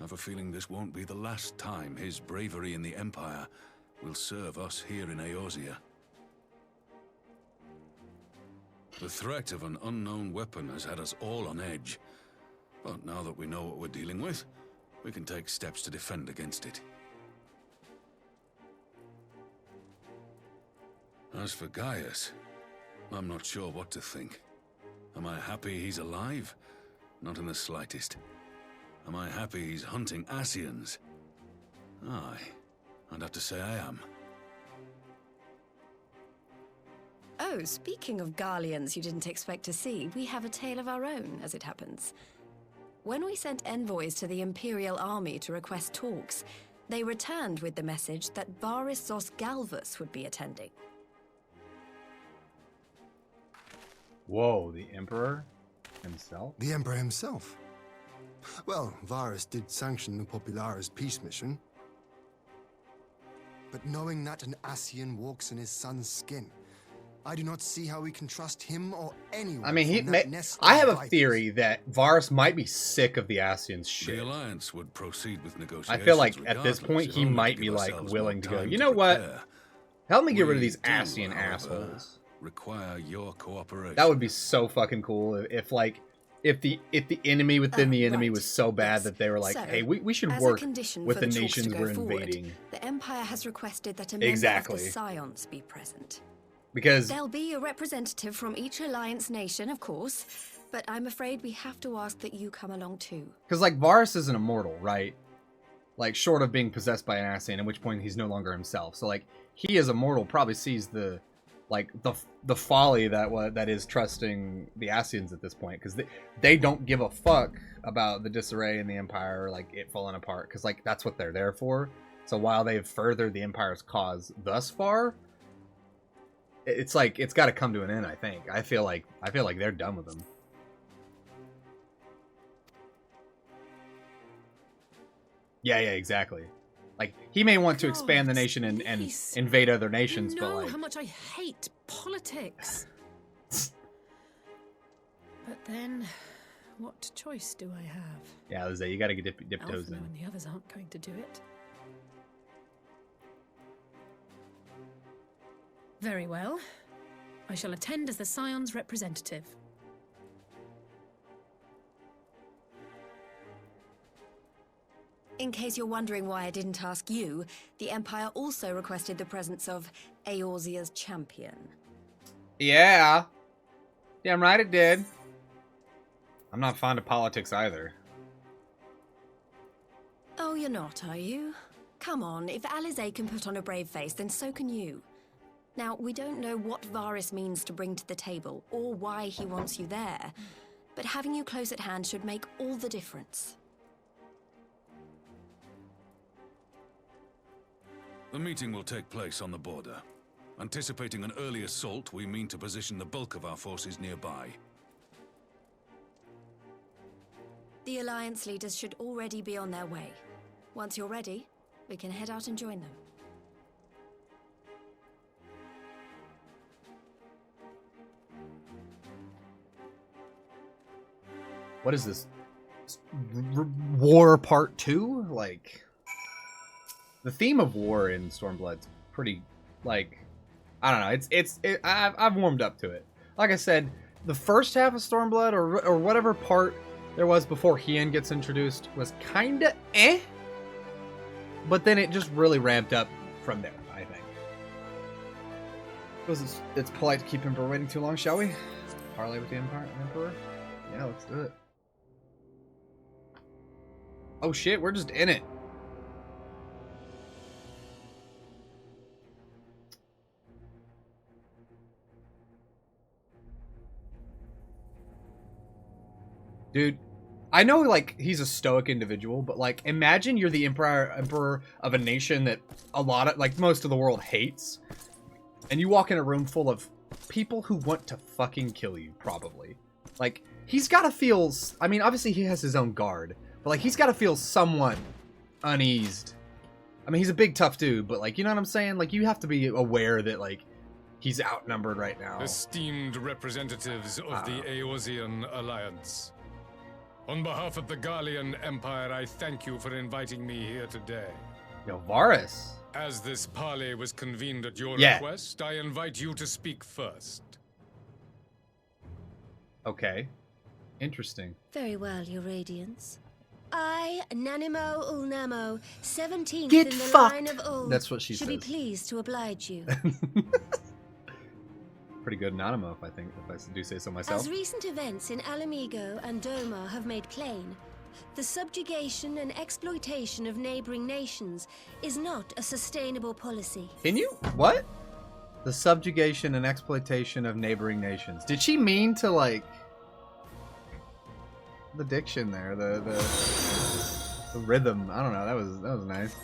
I have a feeling this won't be the last time his bravery in the Empire will serve us here in Eorzea. The threat of an unknown weapon has had us all on edge. But now that we know what we're dealing with, we can take steps to defend against it. As for Gaius, I'm not sure what to think. Am I happy he's alive? Not in the slightest. Am I happy he's hunting Ascians? Aye, I'd have to say I am.
Oh, speaking of Garleans you didn't expect to see, we have a tale of our own, as it happens. When we sent envoys to the Imperial Army to request talks, they returned with the message that Varys Zos Galvus would be attending.
Whoa, the Emperor himself?
The Emperor himself? Well, Varys did sanction the Popularis peace mission. But knowing that an Ascian walks in his son's skin, I do not see how we can trust him or anyone.
I mean,
from that nest of
I have a
vipers.
theory that Varys might be sick of the Ascians shit.
The Alliance would proceed with
I
negotiations.
feel like at this
regardless,
point
if
he
only to
might be
give
like
ourselves
willing
more
to go,
time
you
to
know what?
prepare.
Help me get rid of
We
these
do,
Ascian
however,
assholes.
Require your cooperation.
That would be so fucking cool if the enemy within the enemy
right.
was so bad
Yes.
that they were like,
So,
hey, we should
as
work
a condition
with
for
the
the talks to
nations
go
we're
forward,
invading.
The Empire has requested that a member
Exactly.
of the Scions be present.
Because
There'll be a representative from each Alliance nation, of course, but I'm afraid we have to ask that you come along too.
like Varys is an immortal, right? Like short of being possessed by an Ascian, at which point he's no longer himself. So like he as immortal probably sees the folly that is trusting the Ascians at this point, because they don't give a fuck about the disarray in the Empire, like it falling apart, because like that's what they're there for. So while they've furthered the Empire's cause thus far, it's like it's got to come to an end. I feel like they're done with them. Yeah, exactly. Like he may want to expand the nation and invade other nations,
You
but
know
like
how much I hate politics. But then, what choice do I have?
yeah, Lizzie, you got to get dip toes
Alphino
in.
and the others aren't going to do it. Very well. I shall attend as the Scion's representative.
In case you're wondering why I didn't ask you, the Empire also requested the presence of Eorzea's champion.
Yeah, damn right it did. I'm not fond of politics either.
Oh, you're not, are you? Come on, if Alizé can put on a brave face, then so can you. Now, we don't know what Varys means to bring to the table, or why he wants you there, but having you close at hand should make all the difference.
The meeting will take place on the border. Anticipating an early assault, we mean to position the bulk of our forces nearby.
The Alliance leaders should already be on their way. Once you're ready, we can head out and join them.
What is this? War Part 2? Like, the theme of war in Stormblood's pretty, like, I don't know. I've warmed up to it. Like I said, the first half of Stormblood, or whatever part there was before Hien gets introduced, was kinda eh. But then it just really ramped up from there, I think. It's polite to keep Emperor waiting too long, shall we? Parley with the Emperor? Yeah, let's do it. Oh shit, we're just in it. Dude, I know, like, he's a stoic individual, but, like, imagine you're the emperor of a nation that a lot of, like, most of the world hates, and you walk in a room full of people who want to fucking kill you, probably. Like, he's gotta feel, I mean, obviously he has his own guard, but, like, he's gotta feel somewhat uneased. I mean, he's a big, tough dude, but, like, you know what I'm saying? Like, you have to be aware that, like, he's outnumbered right now.
Esteemed representatives of the Eorzean Alliance. On behalf of the Garlean Empire, I thank you for inviting me here today.
Yo, Varus.
As this parley was convened at your request, I invite you to speak first.
Okay. Interesting.
Very well, Your Radiance. I, Nanimo Ulnamo, 17th
Get
in the
fucked.
line of Ul,
That's what she
should
says.
be pleased to oblige you.
Pretty good anonymous, if I do say so myself.
As recent events in Alamigo and Doma have made plain, the subjugation and exploitation of neighboring nations is not a sustainable policy.
Can you? What? The subjugation and exploitation of neighboring nations. Did she mean to, like, the diction there, the rhythm? I don't know. That was nice.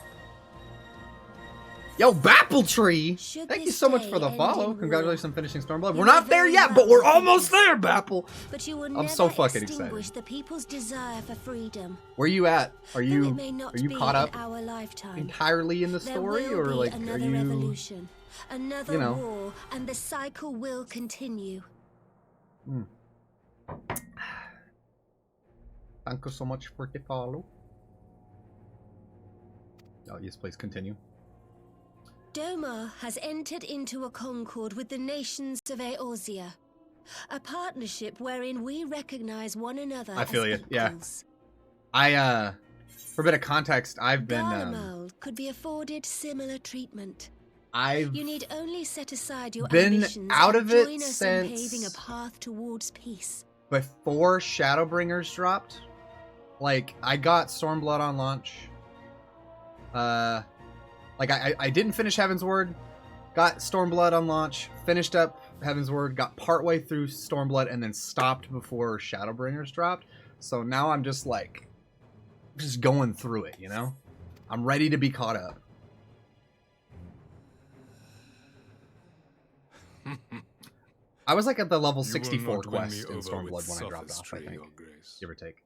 Yo, Bappletree! Thank you so much for the follow. Congratulations on finishing Stormblood. We're not there yet, but we're almost there, Bapple!
But you will
I'm so fucking
extinguish
excited.
the people's desire for freedom.
Where you at? Are
Though
you
it may not be
caught up
in our lifetime,
entirely in the
there
story,
will
or
be
like
another
are you?
revolution, another
you know.
war, and the cycle will continue.
Thank you so much for the follow. Oh yes, please continue.
Doma has entered into a concord with the nations of Eorzea, a partnership wherein we recognize one another
I feel
as
you. Yeah.
equals.
For a bit of context, I've been
Garlemald could be afforded similar treatment.
I've
You need only set aside your
been
ambitions
out
and
of it
join us
since-
in paving a path towards peace.
before Shadowbringers dropped. Like, I got Stormblood on launch. Like, I didn't finish Heaven's Word, got Stormblood on launch, finished up Heaven's Word, got partway through Stormblood, and then stopped before Shadowbringers dropped. So now I'm just, like, just going through it, you know? I'm ready to be caught up. I was, like, at the level 64 quest in Stormblood when I dropped off, I think. Give or take.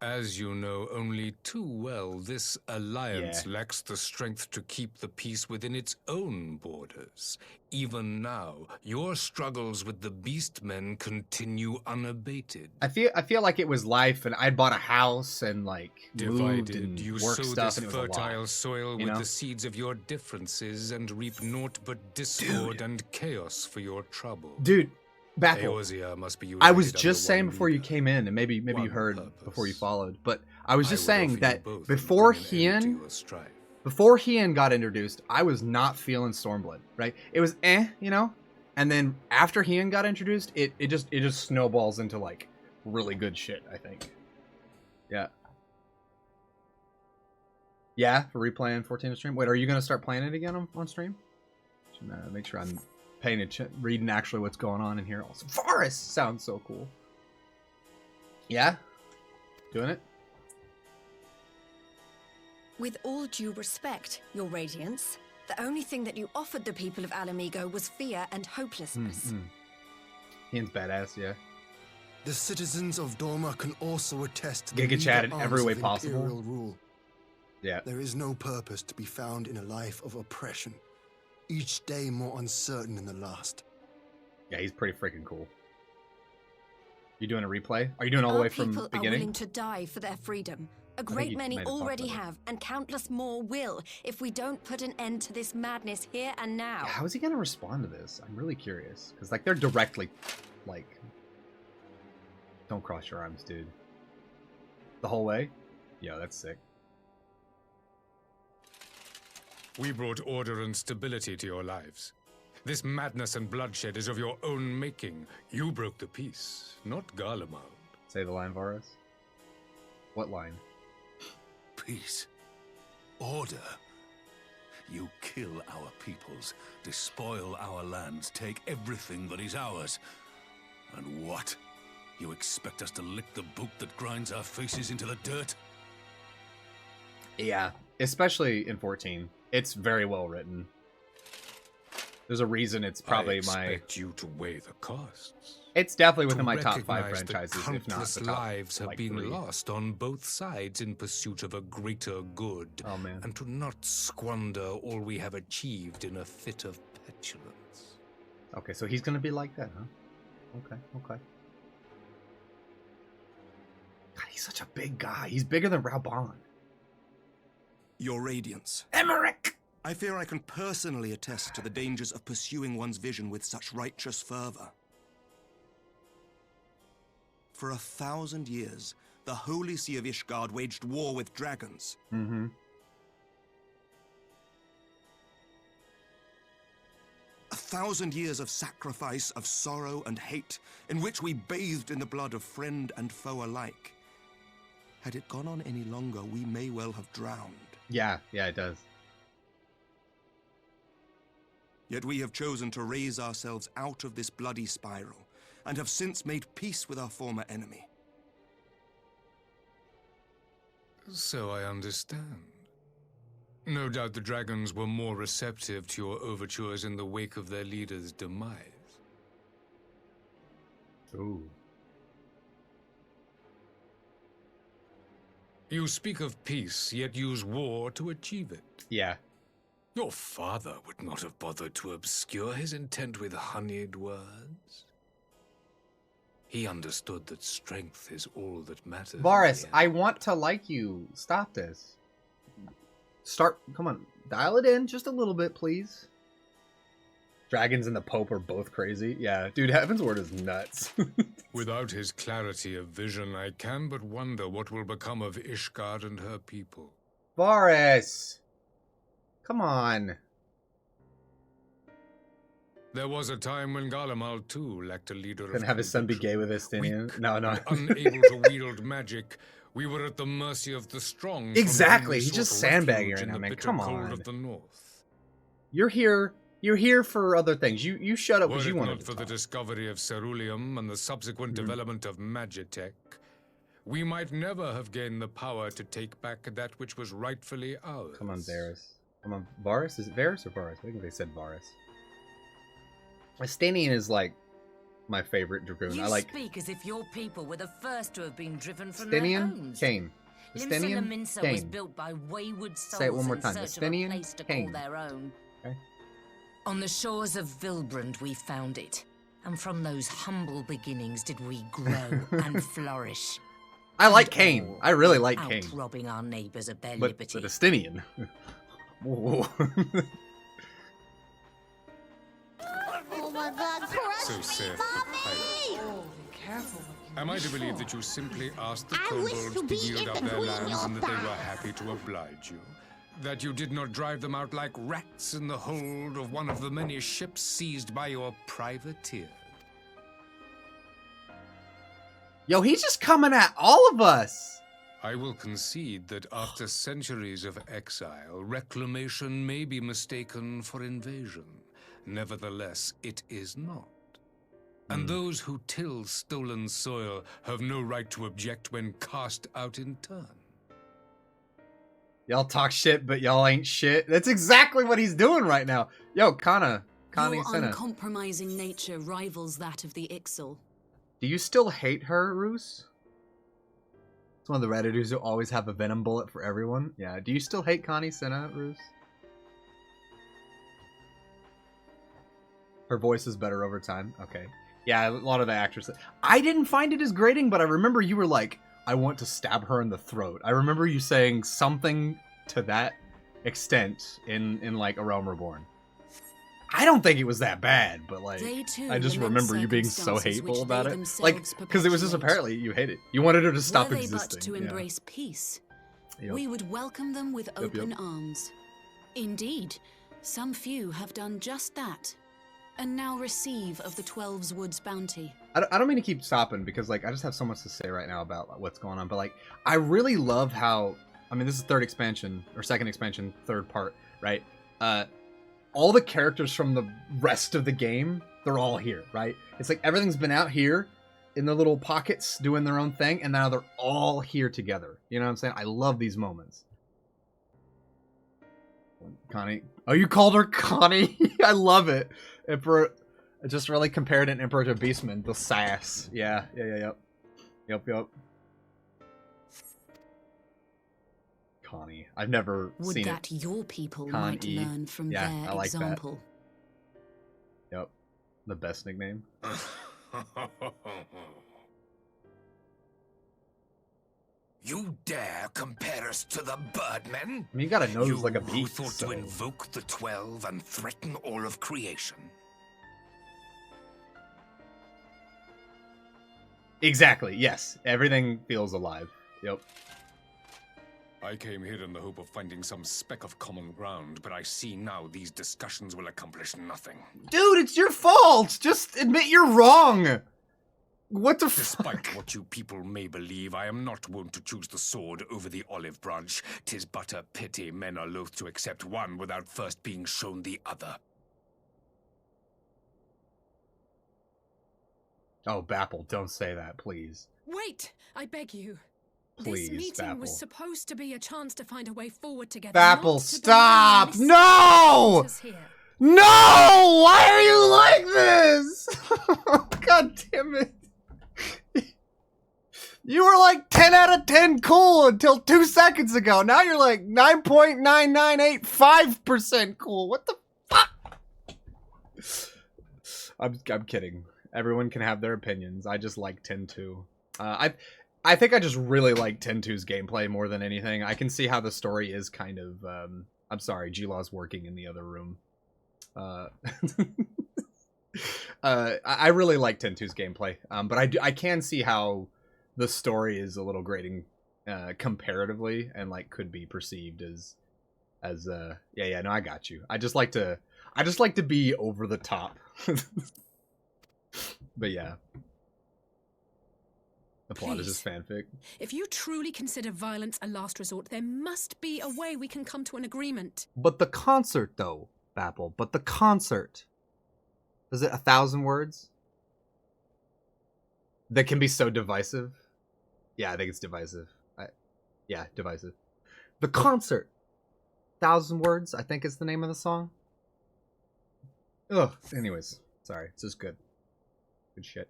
As you know only too well, this alliance lacks the strength to keep the peace within its own borders. Even now, your struggles with the Beastmen continue unabated.
I feel like it was life, and I'd bought a house and like moved
Divided,
and
you
work
sow
stuff,
this
and it was a
fertile
lot.
soil
You
with
know?
the seeds of your differences and reap naught but discord and chaos for your trouble.
Dude, Baffle.
Eorzea must be
I was
united
just
under
saying
one
before you came in, and maybe you heard before you followed, but I was just saying
offer you
that
both
before
and bring an end to
Hien,
your strife.
before Hien got introduced, I was not feeling Stormblood, right? It was you know, and then after Hien got introduced, it just snowballs into like really good shit, I think. Yeah. Yeah, for replaying 14 to stream. Wait, are you gonna start playing it again on stream? Should make sure I'm paying attention, reading actually what's going on in here. Also, Forest sounds so cool. Yeah, doing it.
With all due respect, Your Radiance, The only thing that you offered the people of Alamigo was fear and hopelessness.
Ian's badass, yeah.
The citizens of Dorma can also attest to
Giga Chad in every way
Imperial
possible.
Rule.
Yeah.
There is no purpose to be found in a life of oppression, each day more uncertain than the last.
Yeah, he's pretty freaking cool. You doing a replay? Are you doing all the way from
Our people
beginning?
are willing to die for their freedom. A great many already have, and countless more will, if we don't put an end to this madness here and now.
Yeah, how is he gonna respond to this? I'm really curious. Because, like, they're directly, like... Don't cross your arms, dude. The whole way? Yo, that's sick.
We brought order and stability to your lives. This madness and bloodshed is of your own making. You broke the peace, not Garlemald.
Say the line, Varus. What line?
Peace. Order. You kill our peoples, despoil our lands, take everything that is ours. And what? You expect us to lick the boot that grinds our faces into the dirt?
Yeah, especially in 14. It's very well written. There's a reason it's probably
I expect you to weigh the costs.
It's definitely within my
To
top 5
recognize that
franchises, if not
countless
the top,
lives have
like,
been
3.
lost on both sides in pursuit of a greater good.
Oh, man.
And to not squander all we have achieved in a fit of petulance.
Okay, so he's gonna be like that, huh? Okay, okay. God, he's such a big guy. He's bigger than Raubon.
Your Radiance.
Emmerich!
I fear I can personally attest to the dangers of pursuing one's vision with such righteous fervor. For 1,000 years, the Holy See of Ishgard waged war with dragons.
Mm-hmm.
A 1,000 years of sacrifice, of sorrow and hate, in which we bathed in the blood of friend and foe alike. Had it gone on any longer, we may well have drowned.
Yeah, it does.
Yet we have chosen to raise ourselves out of this bloody spiral, and have since made peace with our former enemy.
So I understand. No doubt the dragons were more receptive to your overtures in the wake of their leader's demise.
Ooh.
You speak of peace, yet use war to achieve it.
Yeah.
Your father would not have bothered to obscure his intent with honeyed words. He understood that strength is all that matters.
Varus, I want to like you. Stop this. Come on, dial it in just a little bit, please. Dragons and the Pope are both crazy. Yeah, dude, Heaven's Word is nuts.
Without his clarity of vision, I can but wonder what will become of Ishgard and her people.
Varus! Come on.
There was a time when Garlemald too lacked a leader.
Couldn't have his son be gay with Estinian. No.
Unable to wield magic, we were at the mercy of the strong.
Exactly. He's just sandbagging right now, man. Come on.
Of the north.
You're here for other things. You shut up because you wanted
to talk. For the discovery of Ceruleum and the subsequent development of Magitech, we might never have gained the power to take back that which was rightfully ours.
Come on, Varus. Come on, Varus? Is it Varus or Varus? I think they said Varus. Estinian is like my favorite dragoon.
You
I like.
Speak as if your people were the first to have been driven from
Estinian
their homes.
Kane. Estinian
Limsa
Kane.
was built by wayward souls
Say it one more
in
time.
search
Estinian
of a place to
Kane.
call their own.
Okay.
On the shores of Vilbrand we found it, and from those humble beginnings did we grow and flourish.
I like Kane. I really like Kane.
Robbing our neighbours of their
But
liberty.
Estinian. Whoa.
Oh my God,
So saith the pirate.
Oh, be careful.
Am I to believe that you simply asked the kobolds to yield up their lands and that they were happy to oblige you? That you did not drive them out like rats in the hold of one of the many ships seized by your privateer?
Yo, he's just coming at all of us.
I will concede that after centuries of exile, reclamation may be mistaken for invasion. Nevertheless, it is not. And those who till stolen soil have no right to object when cast out in turn.
Y'all talk shit, but y'all ain't shit. That's exactly what he's doing right now. Yo, Connie
Your
Senna.
uncompromising nature rivals that of the Ixal.
Do you still hate her, Roos? It's one of the Redditors who always have a venom bullet for everyone. Yeah, do you still hate Connie Senna, Roos? Her voice is better over time. Okay. Yeah, a lot of the actresses. I didn't find it as grating, but I remember you were like, I want to stab her in the throat. I remember you saying something to that extent in like A Realm Reborn. I don't think it was that bad, but like, I just remember you being so hateful about it. Like, because it was just apparently you hate it. You wanted her to stop existing.
Were they but to embrace peace, we would welcome them with open arms. Indeed, some few have done just that, and now receive of the 12's Woods bounty.
I don't mean to keep stopping because like I just have so much to say right now about what's going on, but like I really love how, I mean, this is third expansion or second expansion, third part, right? All the characters from the rest of the game, they're all here, right? It's like everything's been out here in the little pockets doing their own thing, and now they're all here together. You know what I'm saying? I love these moments. Connie. Oh, you called her Connie? I love it. Emperor, I just really compared an Emperor to Beastman. The sass. Yeah. Yep. Connie. I've never
Would
seen
that
it.
your people might learn from their
I like
example.
That. Yep. The best nickname.
You dare compare us to the Birdmen?
I mean, you got a nose like a
who
beast.
thought to invoke the 12 and threaten all of creation?
Exactly. Yes. Everything feels alive. Yep.
I came here in the hope of finding some speck of common ground, but I see now these discussions will accomplish nothing.
Dude, it's your fault! Just admit you're wrong! What the
Despite what you people may believe, I am not wont to choose the sword over the olive branch. 'Tis but a pity men are loath to accept one without first being shown the other.
Oh, Bapple, don't say that, please.
Wait! I beg you.
Please,
this meeting
Bapple.
was supposed to be a chance to find a way forward together.
Bapple, stop! No! No! Why are you like this? God damn it. You were like 10 out of 10 cool until 2 seconds ago. Now you're like 9.9985% cool. What the fuck? I'm kidding. Everyone can have their opinions. I just like 10-2. I think I just really like 10-2's gameplay more than anything. I can see how the story is kind of... I'm sorry, G-Law's working in the other room. I really like 10-2's gameplay, but I can see how the story is a little grating comparatively, and like could be perceived as no, I got you. I just like to be over the top. But yeah. The plot is just fanfic.
If you truly consider violence a last resort, there must be a way we can come to an agreement.
But the concert, though, Bapple. But the concert. Is it 1,000 words? That can be so divisive? Yeah, I think it's divisive. Yeah, divisive. The concert. 1,000 words, I think is the name of the song. Ugh. Anyways, sorry. It's just good. Good shit.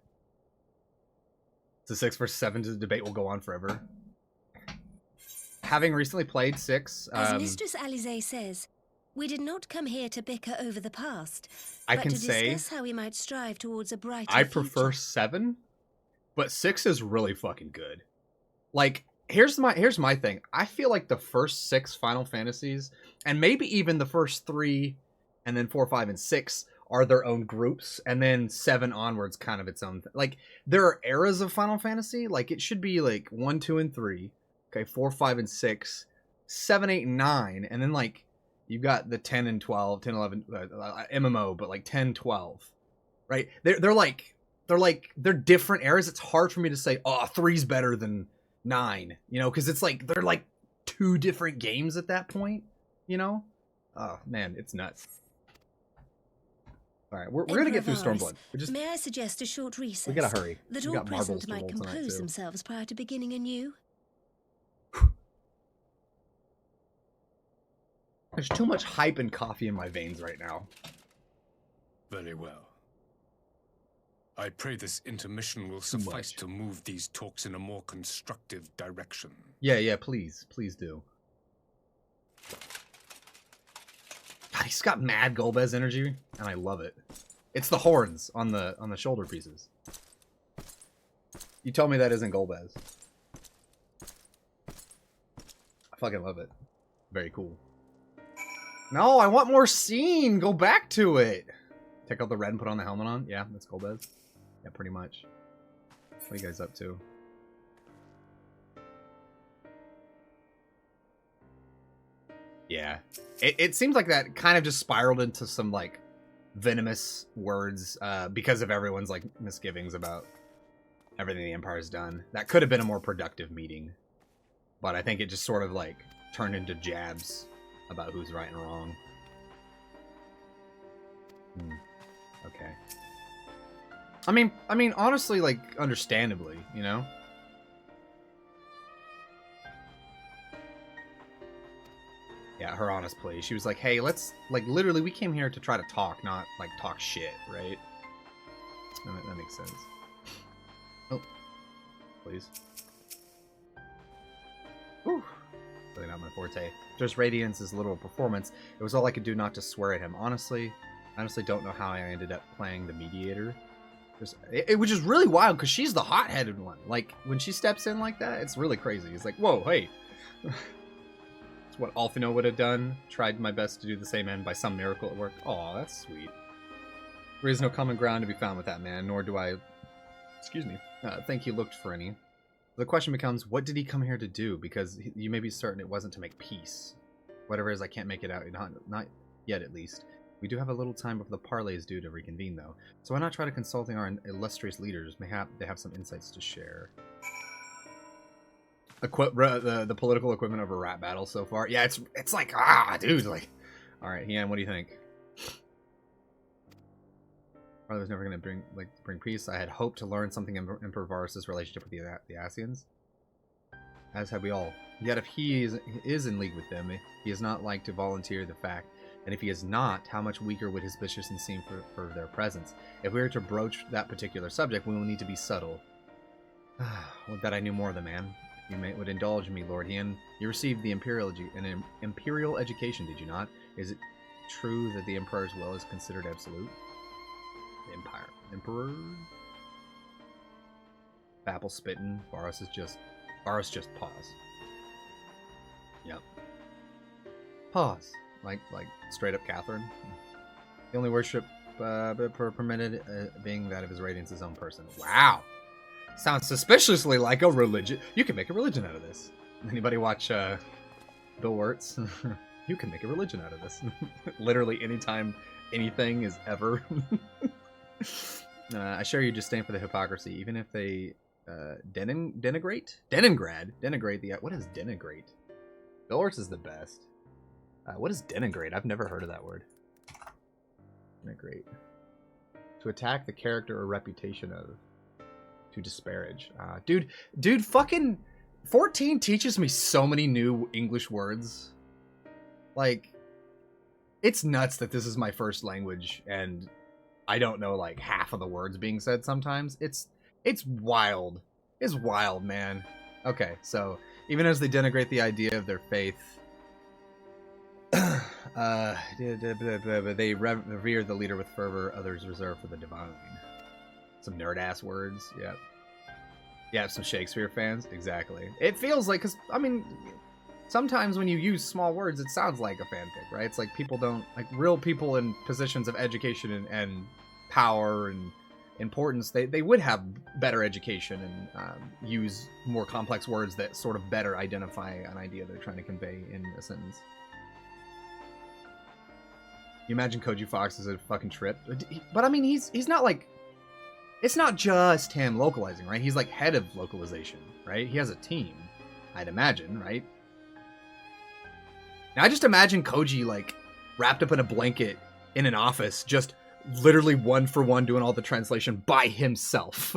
The 6 versus 7 debate will go on forever. Having recently played 6...
As Mistress Alize says, we did not come here to bicker over the past,
I
but
can
to
say
discuss how we might strive towards a brighter
I
future.
prefer 7, but 6 is really fucking good. Like, here's my thing. I feel like the first 6 Final Fantasies, and maybe even the first 3, and then 4, 5, and 6... are their own groups, and then 7 onwards kind of its own like there are eras of Final Fantasy, like it should be like 1, 2, and 3, okay, 4, 5, and 6, 7, 8, and 9, and then like you've got the 10 and 12, 10, 11 MMO, but like 10, 12, right? They're different eras. It's hard for me to say, oh, 3's better than 9, you know, because it's like they're like 2 different games at that point, you know. Oh man, it's nuts. All right, we're going to get through Stormblood.
May I suggest a short recess?
We gotta hurry.
That
We
all
got marbles
present
to
might
roll tonight,
compose
too.
themselves prior to beginning anew.
There's too much hype and coffee in my veins right now.
Very well. I pray this intermission will suffice to move these talks in a more constructive direction.
Yeah, please do. God, he's got mad Golbez energy, and I love it. It's the horns on the shoulder pieces. You tell me that isn't Golbez. I fucking love it. Very cool. No, I want more scene. Go back to it. Take out the red and put on the helmet on. Yeah, that's Golbez. Yeah, pretty much. What are you guys up to? Yeah. It seems like that kind of just spiraled into some, like, venomous words because of everyone's, like, misgivings about everything the Empire's done. That could have been a more productive meeting. But I think it just sort of, like, turned into jabs about who's right and wrong. Okay. I mean, honestly, like, understandably, you know? Yeah, her honest plea. She was like, hey, let's, like, literally, we came here to try to talk, not, like, talk shit, right? That makes sense. Oh. Please. Whew. Really not my forte. Just Radiance's little performance. It was all I could do not to swear at him. Honestly, I honestly don't know how I ended up playing the mediator. It was just really wild because she's the hot-headed one. Like, when she steps in like that, it's really crazy. It's like, whoa, hey. It's what Alphino would have done. Tried my best to do the same end. By some miracle it worked. Aw, that's sweet. There is no common ground to be found with that man, nor do I, excuse me, think he looked for any. The question becomes, what did he come here to do? Because you may be certain it wasn't to make peace. Whatever it is, I can't make it out. Not yet, at least. We do have a little time before the parley is due to reconvene, though. So why not try to consulting our illustrious leaders? Mayhap they have some insights to share. The political equipment of a rap battle so far. Yeah, it's like, dude, like... Alright, Hien, what do you think? I was never going to bring peace. I had hoped to learn something in Emperor Varus' relationship with the Asians. As had we all. Yet if he is in league with them, he is not like to volunteer the fact. And if he is not, how much weaker would his viciousness seem for their presence? If we were to broach that particular subject, we will need to be subtle. Would that I knew more of the man. You would indulge me, Lord Hien. You received the imperial education, did you not? Is it true that the Emperor's will is considered absolute? The Emperor? Babble spitting. Varus just pause. Yep. Pause. Like straight up Catherine. The only worship permitted being that of his radiance's own person. Wow. Sounds suspiciously like a religion. You can make a religion out of this. Anybody watch Bill Wirtz? You can make a religion out of this. Literally anytime anything is ever. I share your disdain for the hypocrisy, even if they denigrate the... What is denigrate? Bill Wirtz is the best. What is denigrate? I've never heard of that word. Denigrate. To attack the character or reputation of. To disparage. Dude, fucking 14 teaches me so many new English words. Like, it's nuts that this is my first language and I don't know like half of the words being said sometimes. It's wild. It's wild, man. Okay, so even as they denigrate the idea of their faith, they revere the leader with fervor, others reserve for the divine. Some nerd-ass words, yep. Yeah, some Shakespeare fans, exactly. It feels like, because, I mean, sometimes when you use small words, it sounds like a fanfic, right? It's like people don't, like real people in positions of education and power and importance, they would have better education and use more complex words that sort of better identify an idea they're trying to convey in a sentence. You imagine Koji Fox as a fucking trip, but I mean, he's not like, it's not just him localizing, right? He's like head of localization, right? He has a team, I'd imagine, right? Now I just imagine Koji like wrapped up in a blanket in an office, just literally one for one doing all the translation by himself.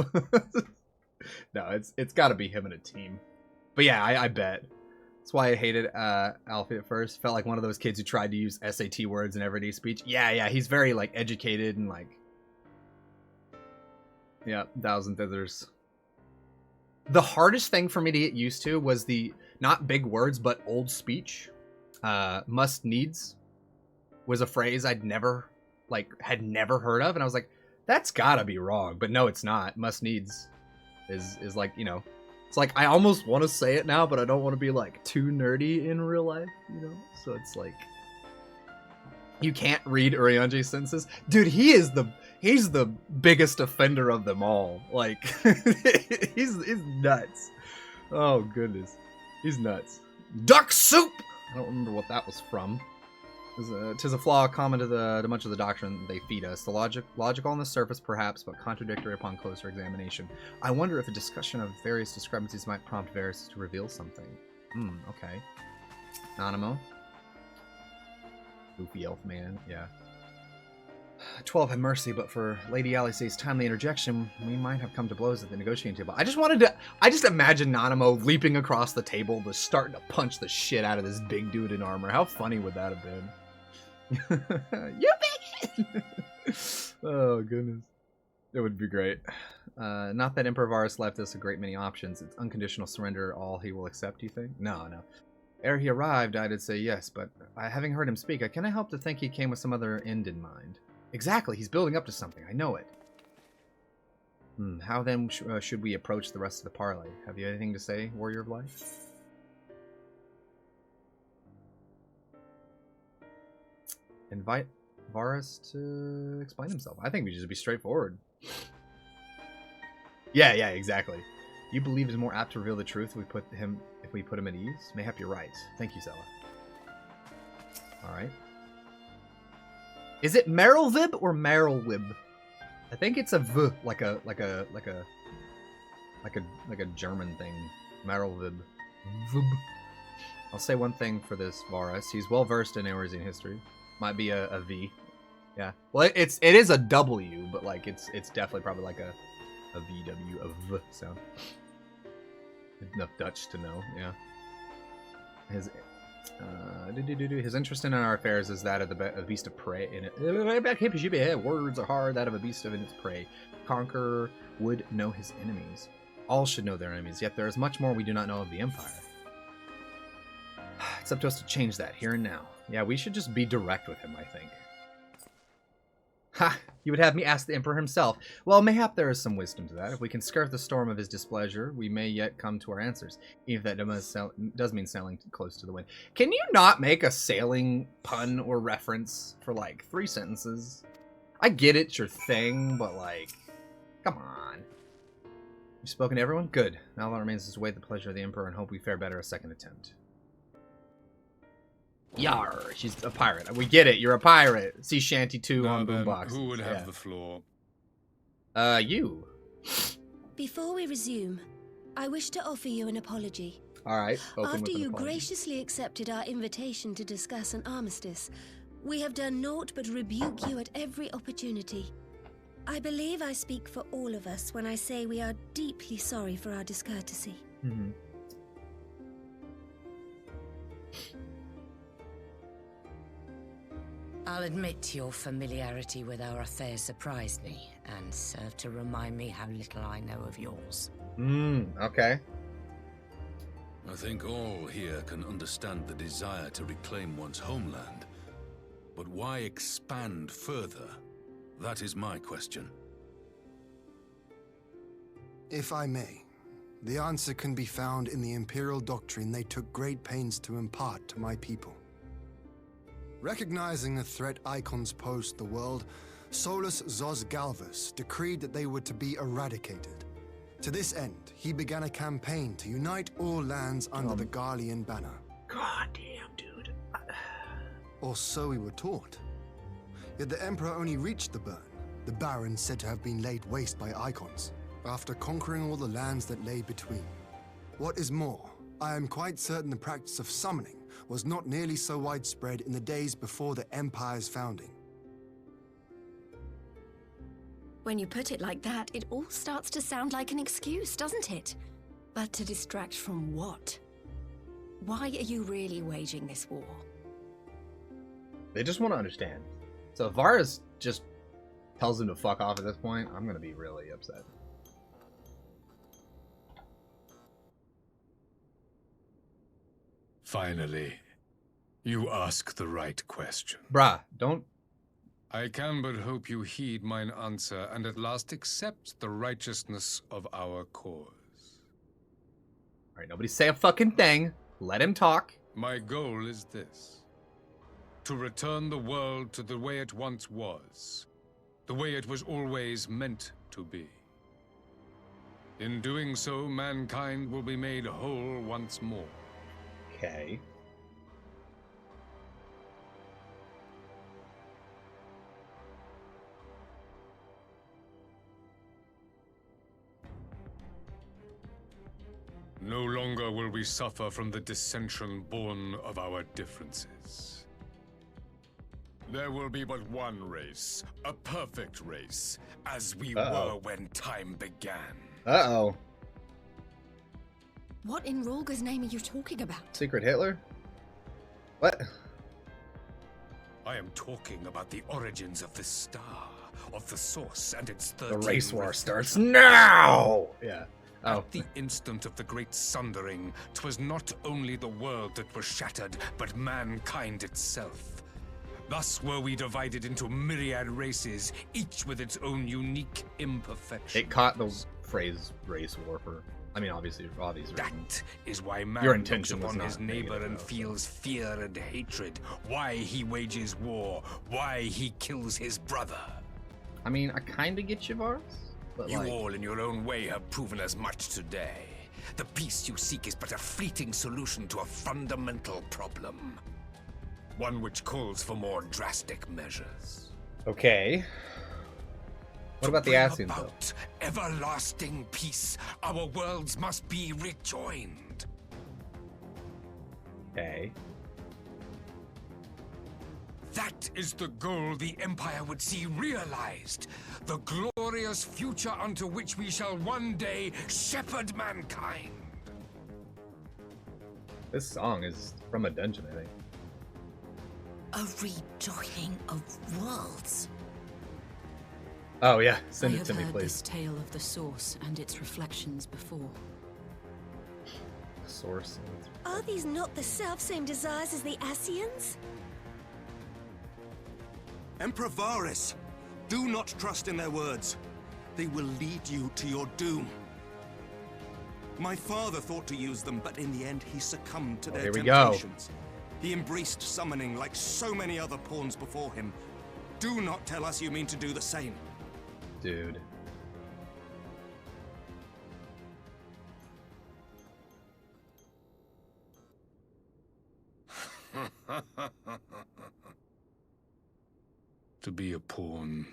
No, it's got to be him and a team. But yeah, I bet. That's why I hated Alfie at first. Felt like one of those kids who tried to use SAT words in everyday speech. Yeah, he's very, like, educated and, like... Yeah, thousand thithers. The hardest thing for me to get used to was the, not big words, but old speech. Must needs was a phrase I'd never, like, had never heard of. And I was like, that's gotta be wrong. But no, it's not. Must needs is like, you know... It's like, I almost want to say it now, but I don't want to be, like, too nerdy in real life, you know? So it's like... You can't read Urianger's sentences. Dude, he's the biggest offender of them all. Like, he's nuts. Oh, goodness. He's nuts. Duck soup! I don't remember what that was from. Tis a flaw common to much of the doctrine they feed us. The logical on the surface, perhaps, but contradictory upon closer examination. I wonder if a discussion of various discrepancies might prompt Varys to reveal something. Okay. Nanimo. Goofy elf man, yeah. 12 had mercy, but for Lady Alisaie's timely interjection, we might have come to blows at the negotiating table. I just imagine Nanimo leaping across the table, just starting to punch the shit out of this big dude in armor. How funny would that have been? You bigot! Oh, goodness. It would be great. Not that Emperor Varys left us a great many options. It's unconditional surrender, all he will accept, you think? No. Ere he arrived, I did say yes, but having heard him speak, I cannot help to think he came with some other end in mind. Exactly, he's building up to something, I know it. How then should we approach the rest of the parley? Have you anything to say, Warrior of Light? Invite Varys to explain himself. I think we should just be straightforward. Yeah, exactly. You believe is more apt to reveal the truth if we put him at ease? Mayhap you're right. Thank you, Zella. Alright. Is it Merylvib or Merylwib? I think it's a V, like a German thing. Merylvib. Vib. I'll say one thing for this Varys. He's well versed in Eorzean history. Might be a V. Yeah. Well, it is a W, but like it's definitely probably like a VW, a V sound. Enough Dutch to know, yeah. His interest in our affairs is that of a beast of prey. Words are hard, that of a beast of its prey. Conqueror would know his enemies. All should know their enemies, yet there is much more we do not know of the Empire. It's up to us to change that here and now. Yeah, we should just be direct with him, I think. Ha! You would have me ask the Emperor himself. Well, mayhap there is some wisdom to that. If we can skirt the storm of his displeasure, we may yet come to our answers, even if that does mean sailing close to the wind. Can you not make a sailing pun or reference for, like, 3 sentences? I get it's your thing, but, like, come on. You've spoken to everyone? Good. Now all that remains is to wait the pleasure of the Emperor and hope we fare better a second attempt. Yar, she's a pirate. We get it. You're a pirate. Sea Shanty 2 on Boombox.
Who would have the floor?
You.
Before we resume, I wish to offer you an apology.
All right.
After you graciously accepted our invitation to discuss an armistice, we have done naught but rebuke you at every opportunity. I believe I speak for all of us when I say we are deeply sorry for our discourtesy.
Mm-hmm.
I'll admit your familiarity with our affairs surprised me, and served to remind me how little I know of yours.
Okay.
I think all here can understand the desire to reclaim one's homeland. But why expand further? That is my question.
If I may, the answer can be found in the Imperial doctrine they took great pains to impart to my people. Recognizing the threat icons posed to the world, Solus Zos Galvus decreed that they were to be eradicated. To this end, he began a campaign to unite all lands under the Garlean banner.
God damn, dude.
Or so we were taught. Yet the Emperor only reached the burn, the Barrens said to have been laid waste by icons, after conquering all the lands that lay between. What is more, I am quite certain the practice of summoning was not nearly so widespread in the days before the Empire's founding.
When you put it like that, it all starts to sound like an excuse, doesn't it? But to distract from what? Why are you really waging this war?
They just want to understand. So if Varus just tells him to fuck off at this point, I'm going to be really upset.
Finally, you ask the right question.
Bruh, don't...
I can but hope you heed mine answer and at last accept the righteousness of our cause.
Alright, nobody say a fucking thing. Let him talk.
My goal is this. To return the world to the way it once was. The way it was always meant to be. In doing so, mankind will be made whole once more.
Okay.
No longer will we suffer from the dissension born of our differences. There will be but one race, a perfect race, as we were when time began.
Uh-oh.
What in Rolga's name are you talking about?
Secret Hitler? What?
I am talking about the origins of the star, of the source and its 13
The race war starts now! Yeah. Oh.
At the instant of the great sundering, 'twas not only the world that was shattered, but mankind itself. Thus were we divided into myriad races, each with its own unique imperfections.
It caught the phrase race war for, I mean, obviously, for obvious reasons.
That is why man
Your
looks
intention was
upon
not
his neighbor and feels fear and hatred, why he wages war, why he kills his brother.
I mean, I kind of get you, Varus. But
You
like...
all in your own way have proven as much today. The peace you seek is but a fleeting solution to a fundamental problem. One which calls for more drastic measures.
Okay. What about the Ascians, though?
Everlasting peace, our worlds must be rejoined.
Okay.
That is the goal the Empire would see realized. The glorious future unto which we shall one day shepherd mankind.
This song is from a dungeon, I think.
A rejoining of worlds.
Oh yeah, send
I
it to
have
me,
heard
please.
this tale of the source and its reflections before.
Source.
Are these not the self-same desires as the Ascians?
Emperor Varus, do not trust in their words. They will lead you to your doom. My father thought to use them, but in the end he succumbed to their
here we go.
temptations. He embraced summoning like so many other pawns before him. Do not tell us you mean to do the same.
Dude.
To be a pawn,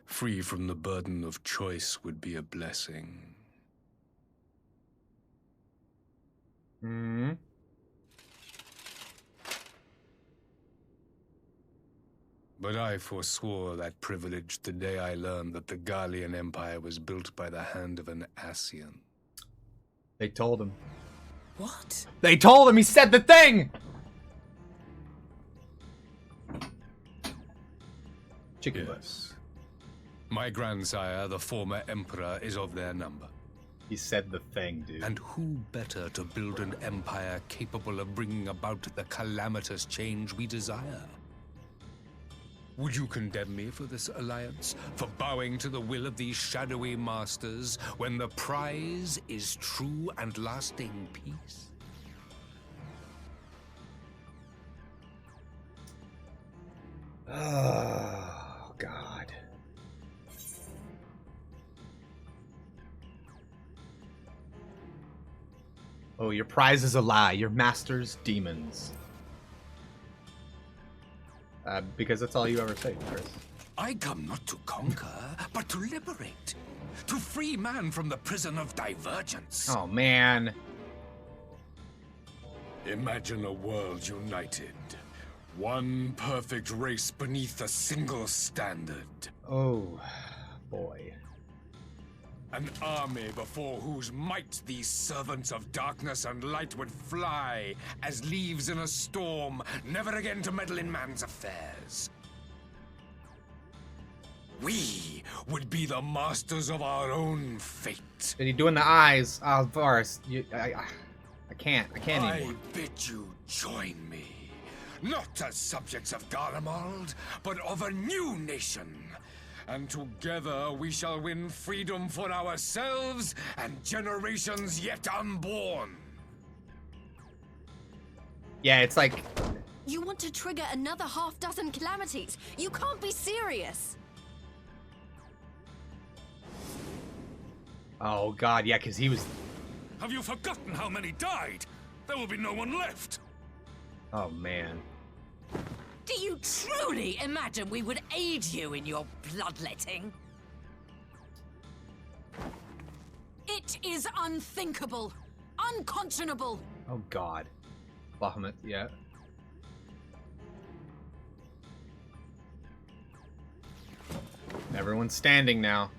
free from the burden of choice, would be a blessing.
Hmm.
But I forswore that privilege the day I learned that the Garlean Empire was built by the hand of an Ascian.
They told him.
What?
They told him! He said the thing! Chicken
yes. My grandsire, the former emperor, is of their number.
He said the thing, dude.
And who better to build an empire capable of bringing about the calamitous change we desire? Would you condemn me for this alliance? For bowing to the will of these shadowy masters, when the prize is true and lasting peace?
Oh, God. Oh, your prize is a lie. Your master's demons. Because that's all you ever say, Chris.
I come not to conquer, but to liberate. To free man from the prison of divergence.
Oh, man.
Imagine a world united. One perfect race beneath a single standard.
Oh, boy.
An army before whose might these servants of darkness and light would fly as leaves in a storm, never again to meddle in man's affairs. We would be the masters of our own fate.
Are you doing the eyes? Oh, Varus, I can't anymore.
I bid you join me, not as subjects of Garlemald, but of a new nation. And together we shall win freedom for ourselves and generations yet unborn.
Yeah, it's like...
You want to trigger another half-dozen calamities? You can't be serious!
Oh god, yeah, because he was...
Have you forgotten how many died? There will be no one left.
Oh, man.
Do you truly imagine we would aid you in your bloodletting?
It is unthinkable. Unconscionable.
Oh god. Bahamut, yeah. Everyone's standing now.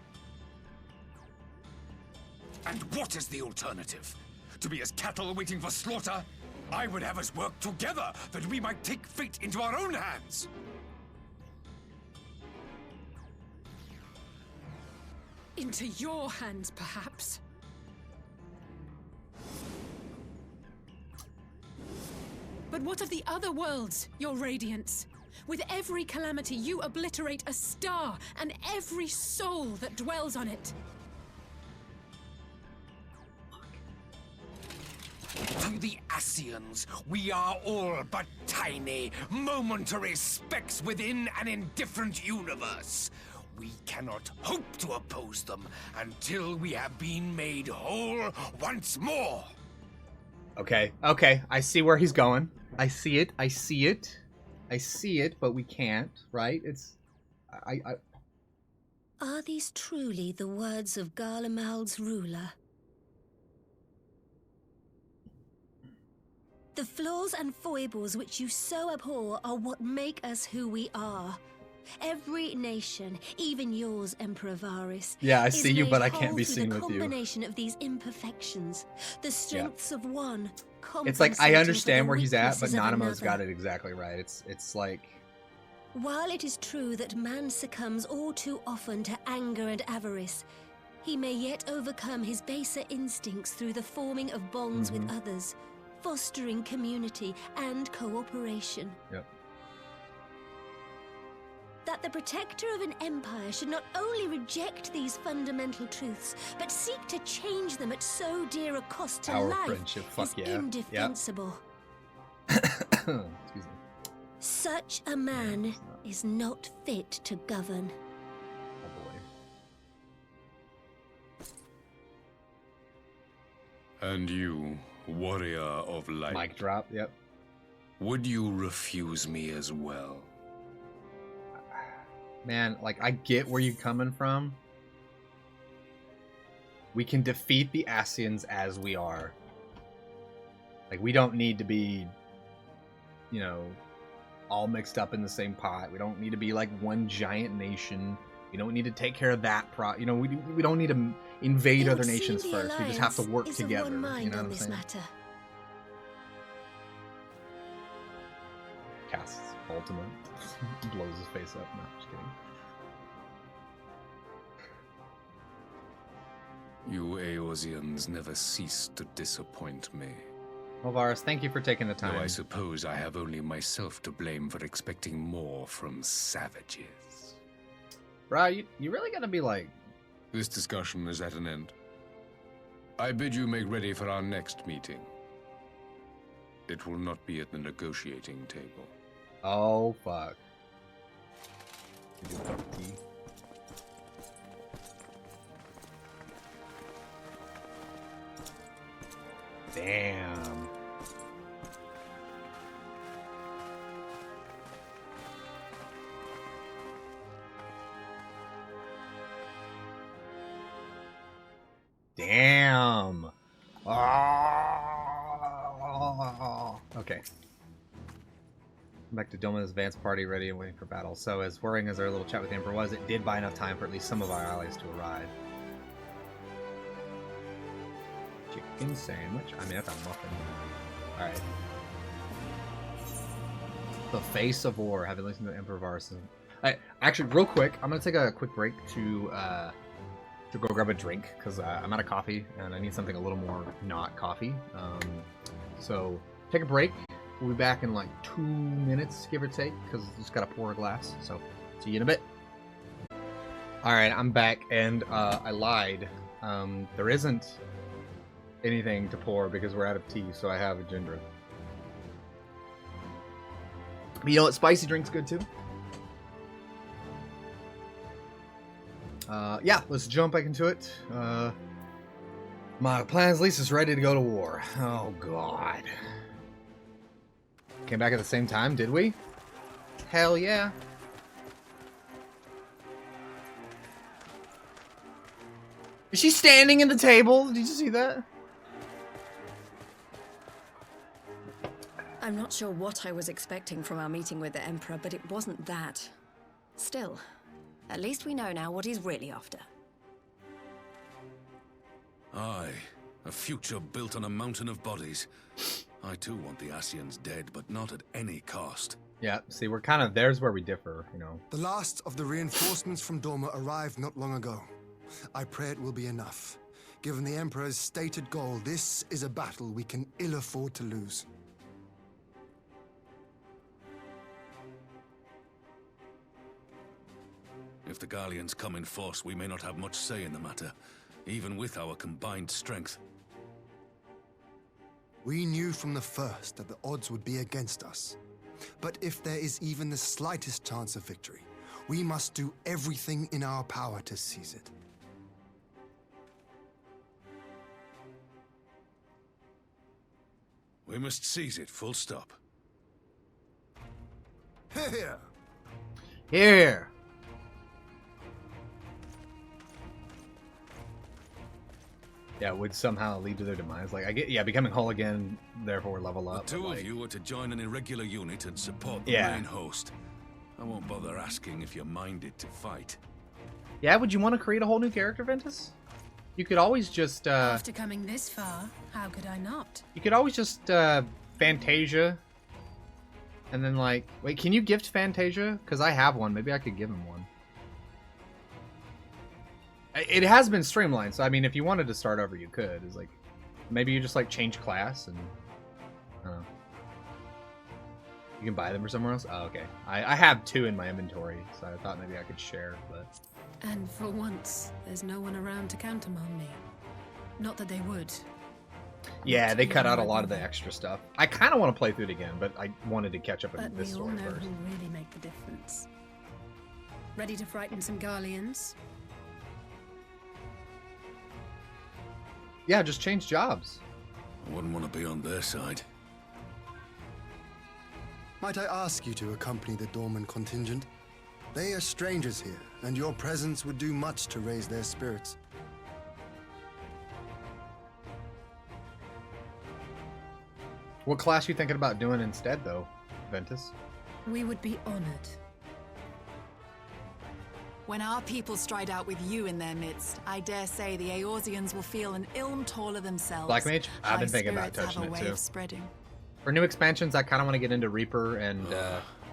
And what is the alternative? To be as cattle waiting for slaughter? I would have us work together, that we might take fate into our own hands.
Into your hands, perhaps. But what of the other worlds, your radiance? With every calamity, you obliterate a star and every soul that dwells on it.
To the Ascians, we are all but tiny, momentary specks within an indifferent universe. We cannot hope to oppose them until we have been made whole once more.
Okay, okay, I see where he's going. I see it, I see it. I see it, but we can't, right? It's...
Are these truly the words of Garlemald's ruler? The flaws and foibles which you so abhor are what make us who we are. Every nation, even yours, Emperor Varys,
yeah, I see you, but I can't be seen with you.
The combination of these imperfections, the strengths of one.
It's like I understand where he's at, but Nanamo's got it exactly right. It's like...
While it is true that man succumbs all too often to anger and avarice, he may yet overcome his baser instincts through the forming of bonds with others, fostering community and cooperation.
Yep.
That the protector of an empire should not only reject these fundamental truths, but seek to change them at so dear a cost to
Our
life
friendship, fuck
is
yeah.
indefensible.
Excuse me.
Such a man is not fit to govern.
Oh boy.
And you, warrior of light.
Mic drop, yep.
Would you refuse me as well?
Man, like, I get where you're coming from. We can defeat the Ascians as we are. Like, we don't need to be, you know, all mixed up in the same pot. We don't need to be like one giant nation. We don't need to take care of that you know, we don't need to invade other nations first. We just have to work together. You know what I'm saying? Casts ultimate. Blows his face up. No, just kidding.
You Eorzeans never cease to disappoint me.
Well, Varus, thank you for taking the time.
Though I suppose I have only myself to blame for expecting more from savages.
Bro, you really gotta be like...
This discussion is at an end. I bid you make ready for our next meeting. It will not be at the negotiating table.
Oh, fuck. Damn. Damn. Oh. Okay. Back to Doma's advance party, ready and waiting for battle. So, as worrying as our little chat with the Emperor was, it did buy enough time for at least some of our allies to arrive. chicken sandwich. I mean, that's a muffin. All right. The face of war. Having listened to the Emperor of Arson. Actually, real quick, I'm gonna take a quick break to go grab a drink because I'm out of coffee and I need something a little more not coffee. So take a break. We'll be back in like 2 minutes, give or take, because just gotta pour a glass. So see you in a bit. All right, I'm back, and I lied. There isn't anything to pour because we're out of tea, so I have a ginger. But you know what? Spicy drink's good too. Yeah, let's jump back into it. My plans lease is ready to go to war. Oh, God. Came back at the same time, did we? Hell yeah. Is she standing in the table? Did you see that?
I'm not sure what I was expecting from our meeting with the Emperor, but it wasn't that. Still, at least we know now what he's really after.
Aye, a future built on a mountain of bodies. I too want the Ascians dead, but not at any cost.
Yeah, see, we're kind of, there's where we differ, you know.
The last of the reinforcements from Dorma arrived not long ago. I pray it will be enough. Given the Emperor's stated goal, this is a battle we can ill afford to lose.
If the Garleans come in force, we may not have much say in the matter, even with our combined strength.
We knew from the first that the odds would be against us. But if there is even the slightest chance of victory, we must do everything in our power to seize it.
We must seize it, full stop.
Here!
Here! Yeah, would somehow lead to their demise. Like, I get, yeah, becoming whole again, therefore level up.
The two of you are to join an irregular unit and support the main host. I won't bother asking if you're minded to fight.
Yeah, would you want to create a whole new character, Ventus? You could always just,
After coming this far, how could I not?
You could always just, Fantasia. And then, like, wait, can you gift Fantasia? Because I have one. Maybe I could give him one. It has been streamlined, so I mean, if you wanted to start over, you could. It's like, maybe you just like change class and I don't know. You can buy them for somewhere else. Oh, okay. I have 2 in my inventory, so I thought maybe I could share. But
and for once, there's no one around to countermand me. Not that they would.
Yeah, they cut out a lot of the extra stuff. I kind of want to play through it again, but I wanted to catch up in this story first.
But we all know who really make the difference. Ready to frighten some Garleans?
Yeah, just change jobs.
I wouldn't want to be on their side.
Might I ask you to accompany the Dorman contingent? They are strangers here, and your presence would do much to raise their spirits.
What class you thinking about doing instead, though, Ventus?
We would be honored.
When our people stride out with you in their midst, I dare say the Eorzeans will feel an ilm taller themselves.
Black Mage? I've been thinking about touching it too.
Spreading.
For new expansions, I kind of want to get into Reaper and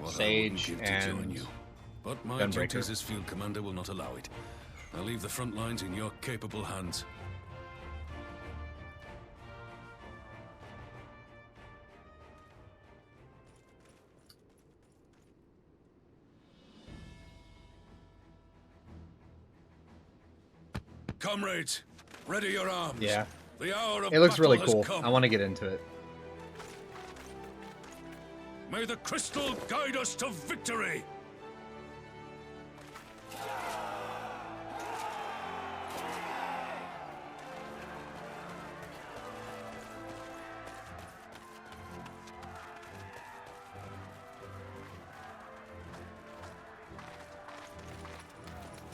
Sage and
you. But my duties as field commander will not allow it. I'll leave the front lines in your capable hands. Comrades, ready your arms.
Yeah.
The hour of
it looks really
battle
cool.
has come.
I want to get into it.
May the crystal guide us to victory.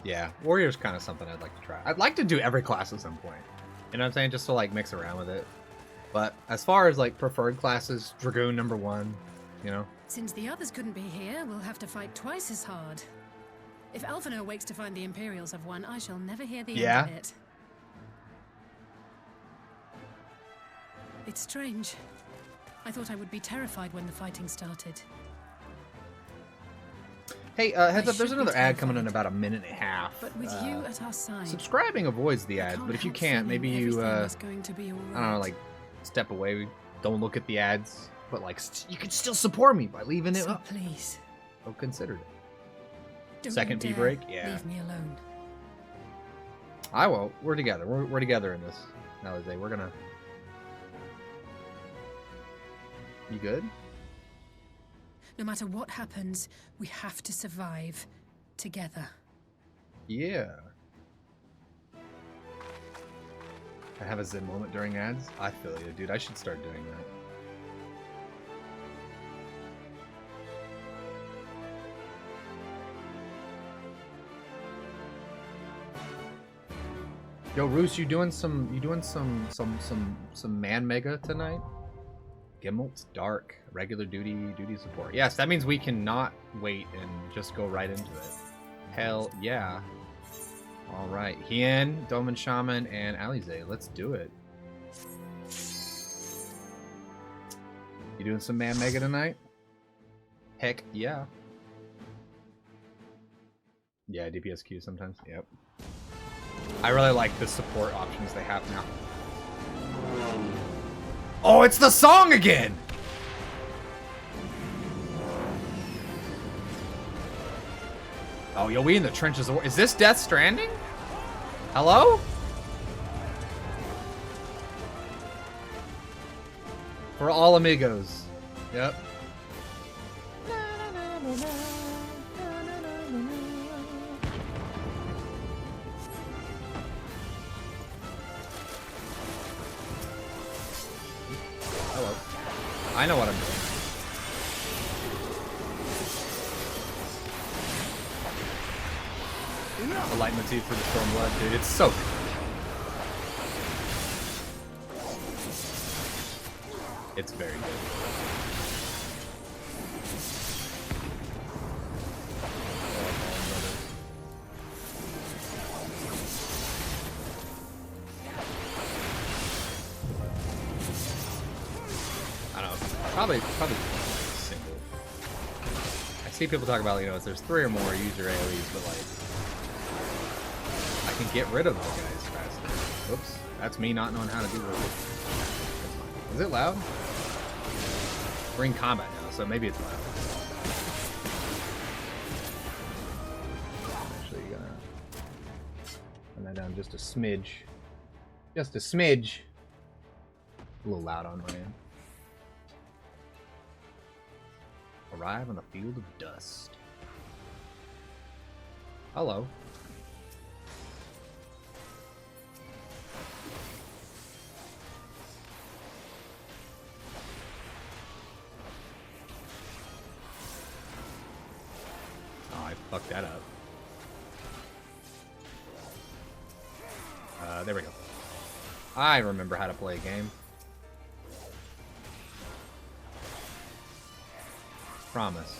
Yeah, Warrior's kind of something I'd like to try. I'd like to do every class at some point. You know what I'm saying? Just to like mix around with it. But as far as like preferred classes, Dragoon #1, you know?
Since the others couldn't be here, we'll have to fight twice as hard. If Alphinaud wakes to find the Imperials have won, I shall never hear the end of it. It's strange. I thought I would be terrified when the fighting started.
Hey, heads up, there's another ad coming in about a minute and a half.
But with you at our side,
subscribing avoids the ads, but if you can't, maybe you, I don't know, like, step away, don't look at the ads, but, like, you can still support me by leaving it up.
Please.
So consider it.
Don't
Second
you
pee
dare
break? Yeah.
Leave me alone.
I won't. We're together. We're together in this. Nowadays, we're gonna... You good?
No matter what happens, we have to survive together.
Yeah. I have a zen moment during ads. I feel you, dude. I should start doing that. Yo, Roos, you doing some man mega tonight? Gimmelt's dark, regular duty support. Yes, that means we cannot wait and just go right into it. Hell yeah. Alright, Hien, Doman Shaman, and Alize. Let's do it. You doing some man mega tonight? Heck yeah. Yeah, DPSQ sometimes. Yep. I really like the support options they have now. Oh, it's the song again! Oh, yo, we in the trenches. Is this Death Stranding? Hello? For all amigos. Yep. Hello. I know what I'm doing. The leitmotif for the Stormblood, dude, it's so good. It's very good. I don't know, probably single. I see people talk about, you know, if there's 3 or more, use your AoEs, but like, I can get rid of those guys faster. Oops, that's me not knowing how to do it. Is it loud? We're in combat now, so maybe it's loud. Actually, gonna turn that down just a smidge. Just a smidge. A little loud on my end. Arrive on the field of dust. Hello. Oh, I fucked that up. There we go. I remember how to play a game. Promise.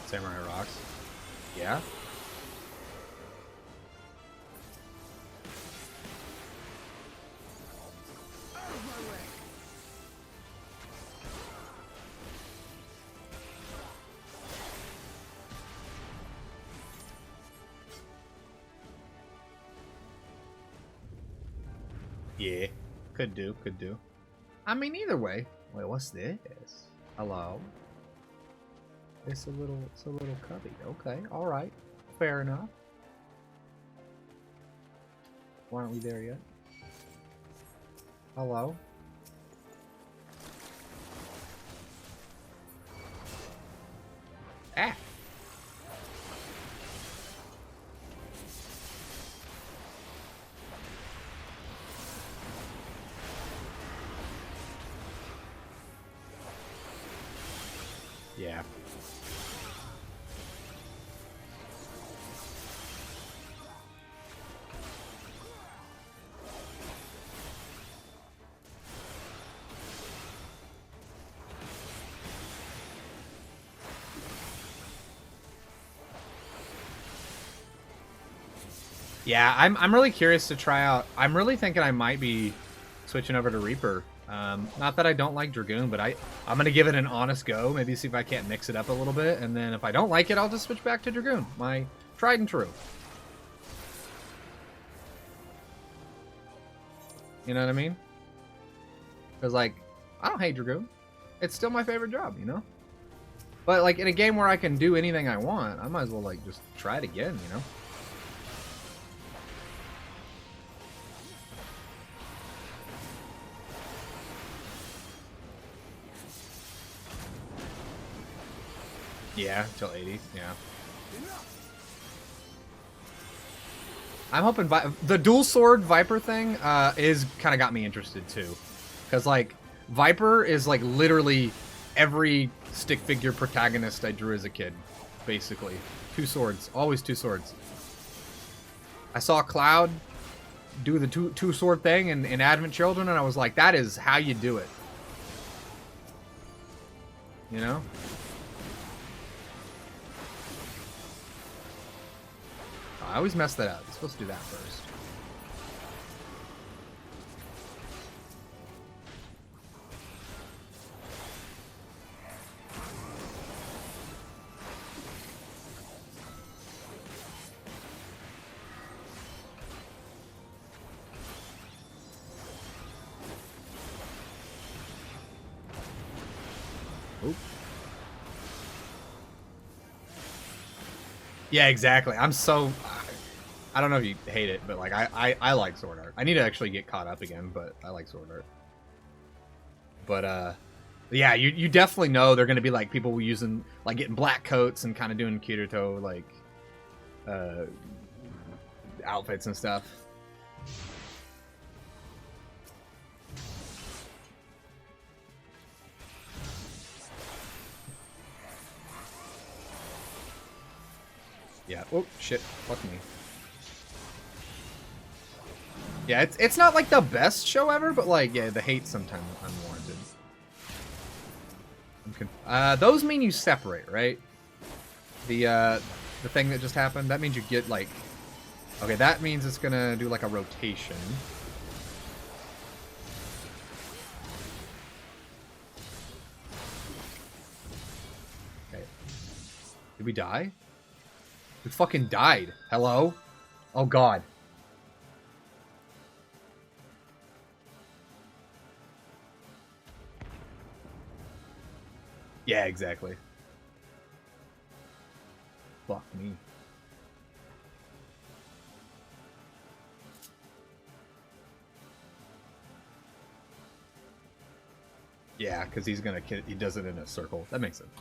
Samurai rocks. Yeah? Yeah. Could do, could do. I mean, either way. Wait, what's this? Hello? It's a little cubby. Okay, all right, fair enough. Why aren't we there yet? Hello. Ah. Yeah. Yeah, I'm really curious to try out. I'm really thinking I might be switching over to Reaper. Not that I don't like Dragoon, but I'm going to give it an honest go. Maybe see if I can't mix it up a little bit. And then if I don't like it, I'll just switch back to Dragoon. My tried and true. You know what I mean? Because, like, I don't hate Dragoon. It's still my favorite job, you know? But, like, in a game where I can do anything I want, I might as well, like, just try it again, you know? Yeah, till 80. Yeah. I'm hoping the dual sword Viper thing is kind of got me interested too, because like Viper is like literally every stick figure protagonist I drew as a kid, basically. 2 swords, always 2 swords. I saw Cloud do the two sword thing in Advent Children, and I was like, that is how you do it. You know? I always mess that up. I'm supposed to do that first. Oop. Yeah, exactly. I'm so... I don't know if you hate it, but like I like sword art. I need to actually get caught up again, but I like sword art. But yeah, you definitely know they're gonna be like people using like getting black coats and kind of doing Kirito like outfits and stuff. Yeah. Oh shit! Fuck me. Yeah, it's not like the best show ever, but like, yeah, the hate's sometimes unwarranted. Those mean you separate, right? The thing that just happened, that means you get like, okay, that means it's gonna do like a rotation. Okay. Did we die? We fucking died. Hello? Oh god. Yeah, exactly. Fuck me. Yeah, because he's gonna he does it in a circle. That makes sense.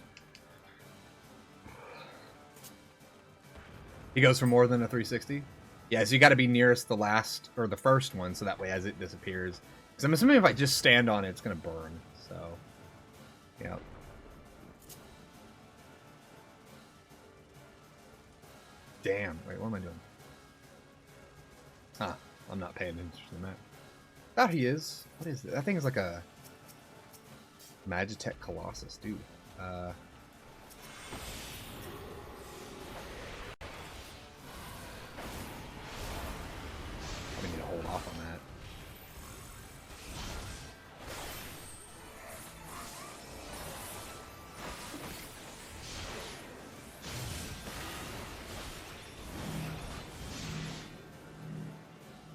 He goes for more than a 360. Yeah, so you got to be nearest the last or the first one, so that way as it disappears. Because I'm assuming if I just stand on it, it's gonna burn. So, yeah. Damn. Wait, what am I doing? Huh. I'm not paying attention to that. Oh, he is. What is it? That thing is like a Magitech Colossus, dude. I need to hold off on that.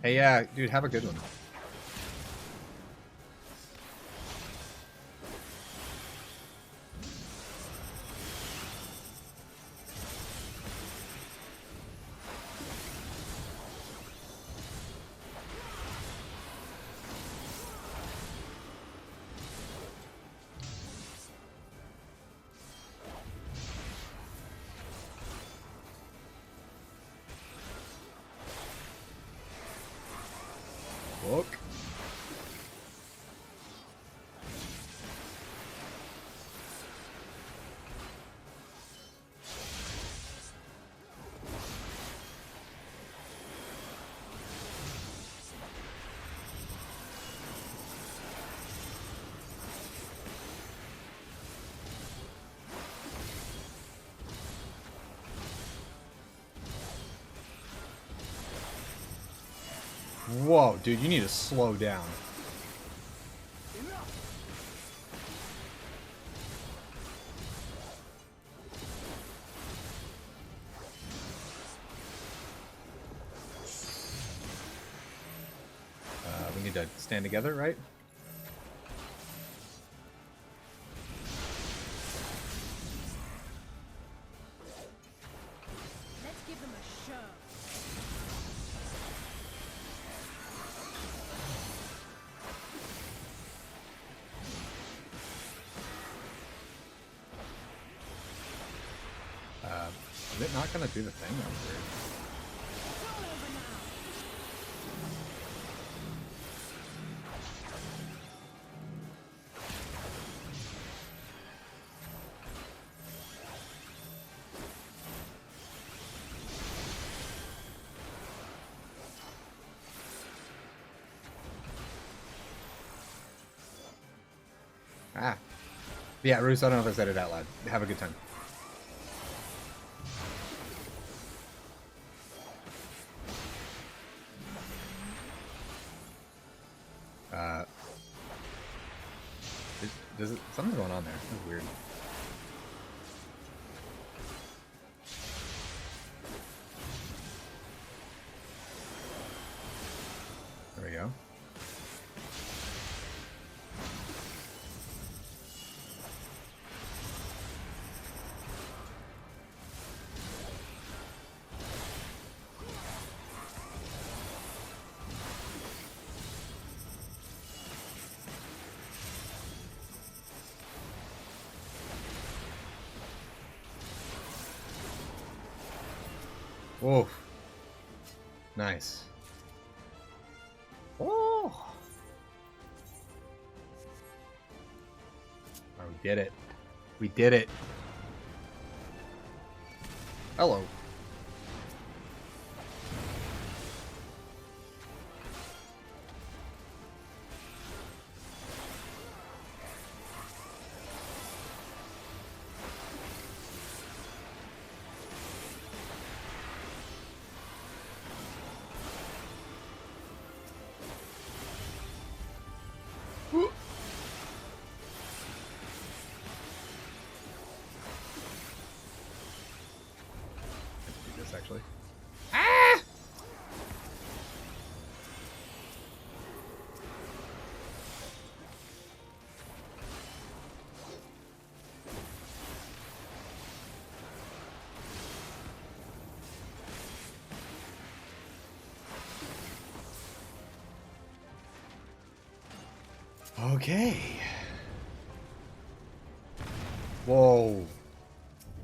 Hey, yeah, dude, have a good one. Whoop. Dude, you need to slow down. We need to stand together, right?
Let's give them a show.
Is it not gonna do the thing? That was weird. Ah. Yeah, Roos, I don't know if I said it out loud. Have a good time. Something's going on there. This is weird. There we go. Whoa. Nice. Oh. Oh, we did it. We did it. Hello. Actually. Ah! Okay. Whoa.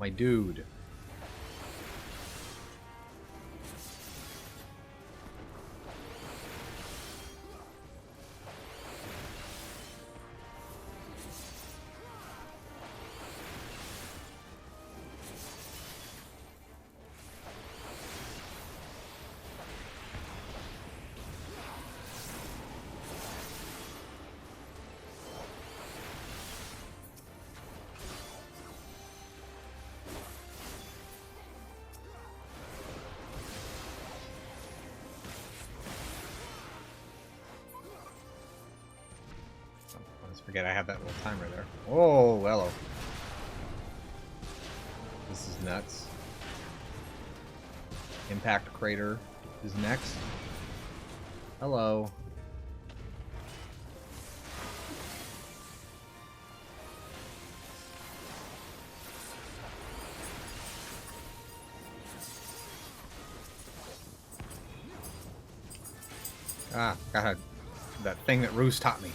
My dude. Forget I have that little timer there. Oh, hello. This is nuts. Impact Crater is next. Hello. Ah, got that thing that Roos taught me.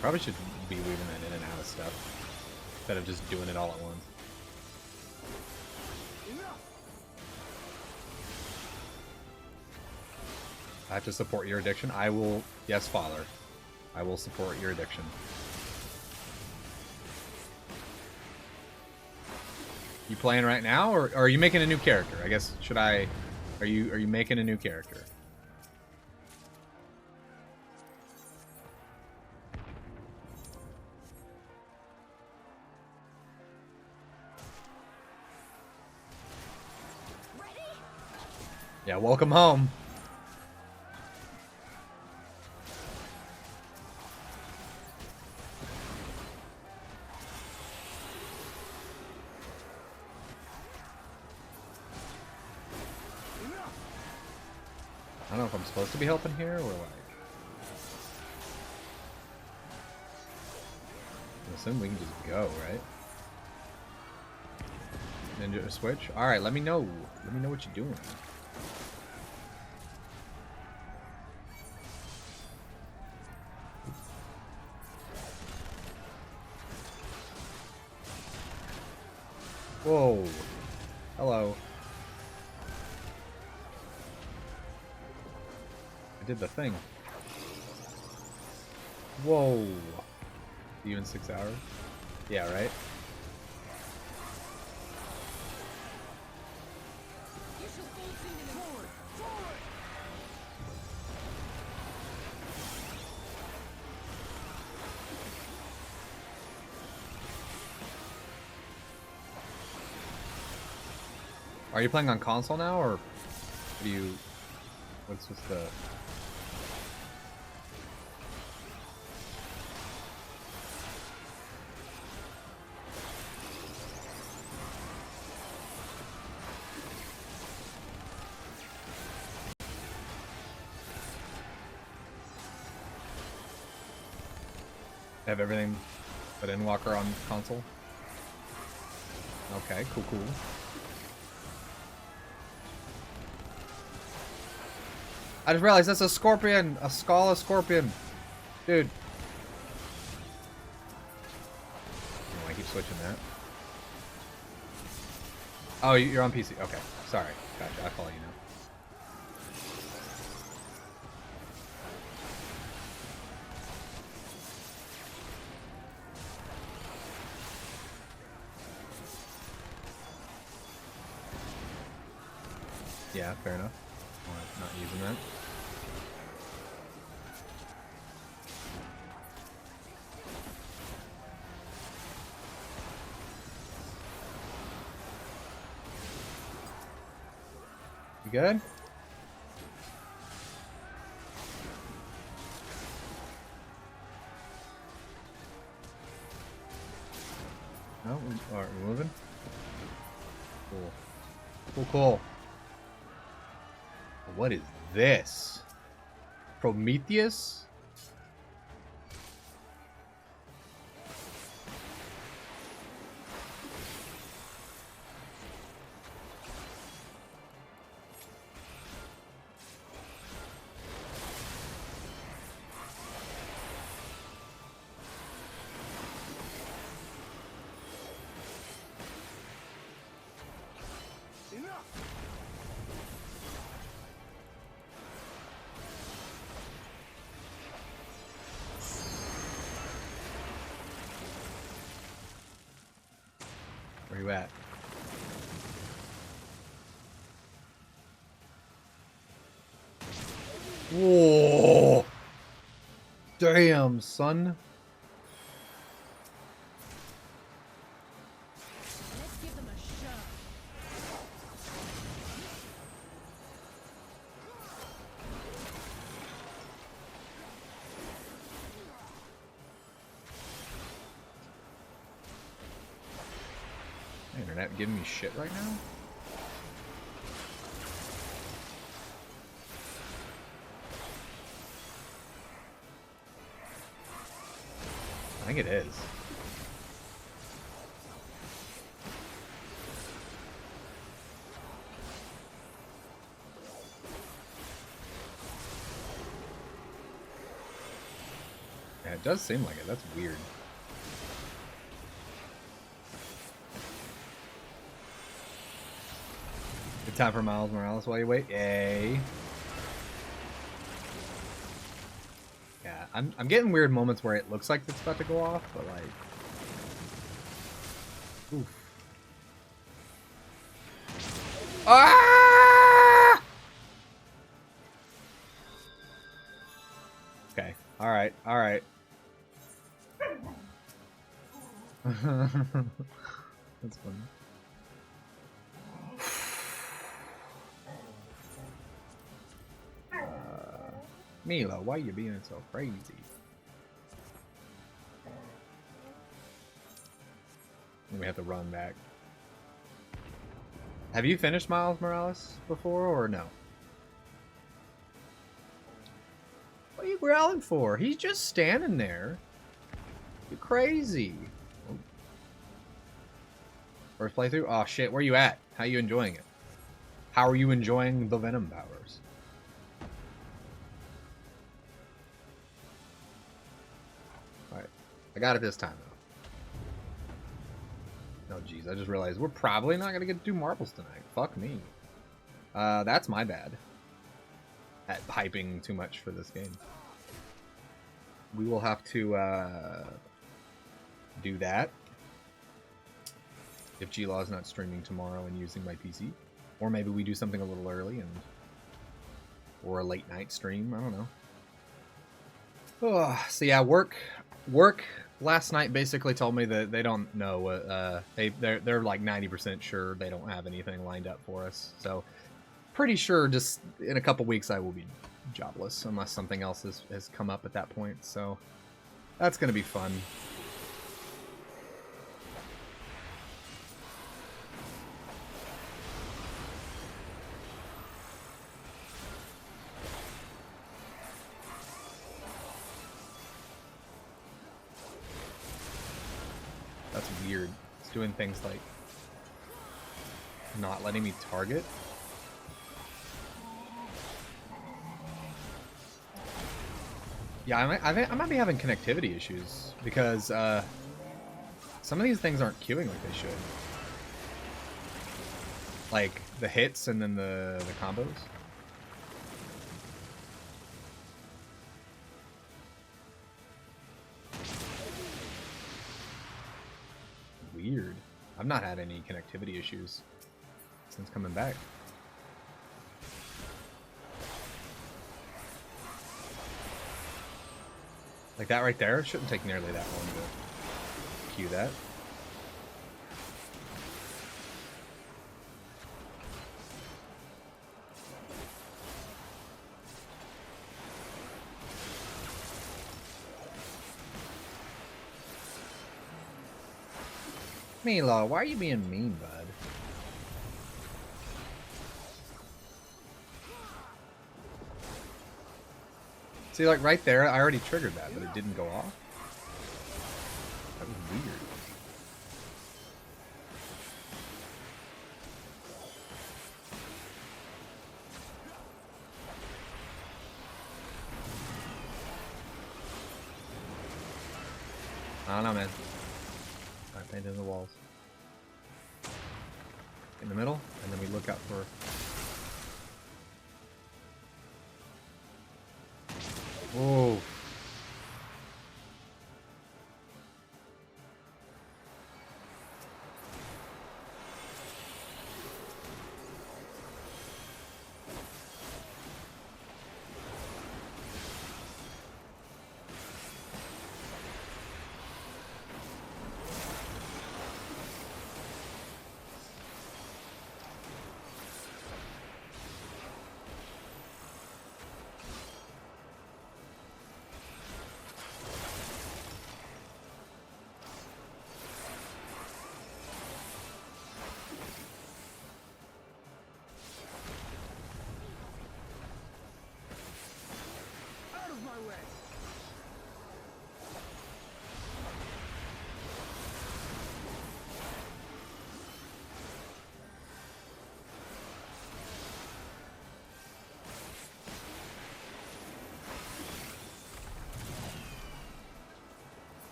Probably should be weaving that in and out of stuff instead of just doing it all at once. I have to support your addiction. I will, yes, Father. I will support your addiction. You playing right now, or are you making a new character? I guess, should I Are you making a new character? Yeah, welcome home. I don't know if I'm supposed to be helping here or like. I assume we can just go, right? Ninja switch? Alright, let me know. Let me know what you're doing. Whoa. Hello. I did the thing. Whoa. Even 6 hours? Yeah, right? Are you playing on console now, or do you? What's just the? Have everything but Endwalker on console? Okay, cool. I just realized that's a scorpion! A Scala scorpion! Dude. Oh, I keep switching that. Oh, you're on PC. Okay. Sorry. Gotcha. I follow you now. Yeah, fair enough. Not using that. You good? No, we're moving. Cool. What is this? Prometheus? Where you at? Whoa! Damn, son. Internet giving me shit right now? I think it is. Yeah, it does seem like it. That's weird. Good time for Miles Morales while you wait. Yay. Yeah, I'm getting weird moments where it looks like it's about to go off, but like, oof. Ah! All right. All right. That's funny. Mila, why you being so crazy? And we have to run back. Have you finished Miles Morales before or no? What are you growling for? He's just standing there. You're crazy. First playthrough? Oh shit, where you at? How you enjoying it? How are you enjoying the Venom powers? Alright. I got it this time though. Oh jeez, I just realized we're probably not gonna get to do marbles tonight. Fuck me. That's my bad. At hyping too much for this game. We will have to do that if G-Law's not streaming tomorrow and using my PC. Or maybe we do something a little early or a late night stream. I don't know. Oh, so yeah, work last night basically told me that they don't know what they're like 90% sure they don't have anything lined up for us. So pretty sure just in a couple weeks I will be jobless unless something else has come up at that point. So that's gonna be fun. That's weird. It's doing things like not letting me target. Yeah, I might be having connectivity issues because some of these things aren't queuing like they should. Like the hits and then the combos. Weird. I've not had any connectivity issues since coming back. Like that right there shouldn't take nearly that long to cue that. Mila, why are you being mean, bud? See, like right there, I already triggered that, but it didn't go off. That was weird. I don't know, man. Alright, paint in the walls. In the middle, and then we look out for... Whoa.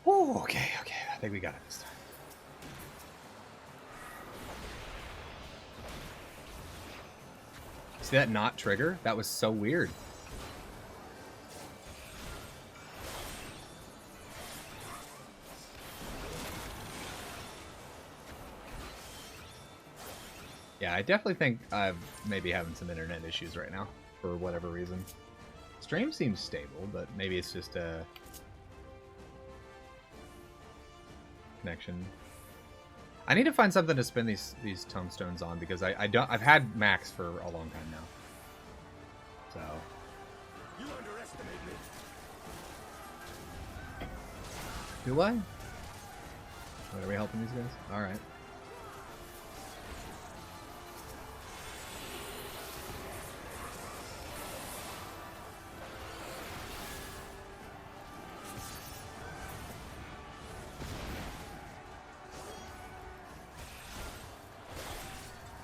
Oh, okay. I think we got it this time. See that not trigger? That was so weird. Yeah, I definitely think I'm maybe having some internet issues right now for whatever reason. Stream seems stable, but maybe it's just a connection. I need to find something to spin these tomestones on because I've had max for a long time now. So
You underestimate me.
do I? What, are we helping these guys? All right.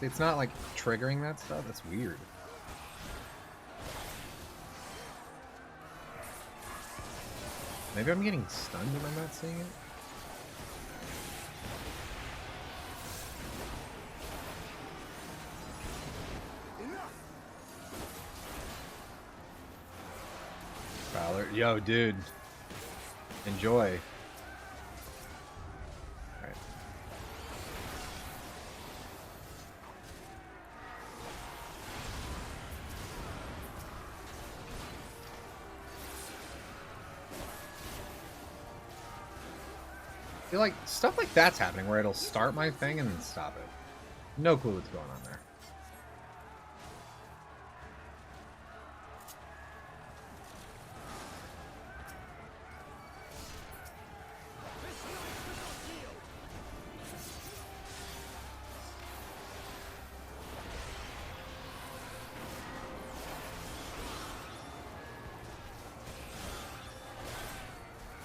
It's not like triggering that stuff. That's weird. Maybe I'm getting stunned and I'm not seeing it. Fowler, yo, dude, enjoy. I feel like stuff like that's happening where it'll start my thing and then stop it. No clue what's going on there.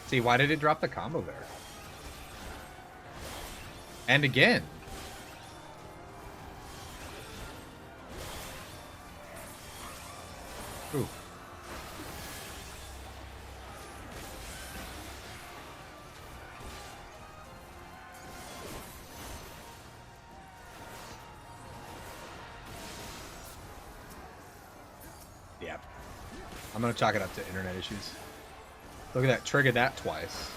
See, why did it drop the combo there? And again. Ooh. Yeah. I'm gonna chalk it up to internet issues. Look at that, triggered that twice.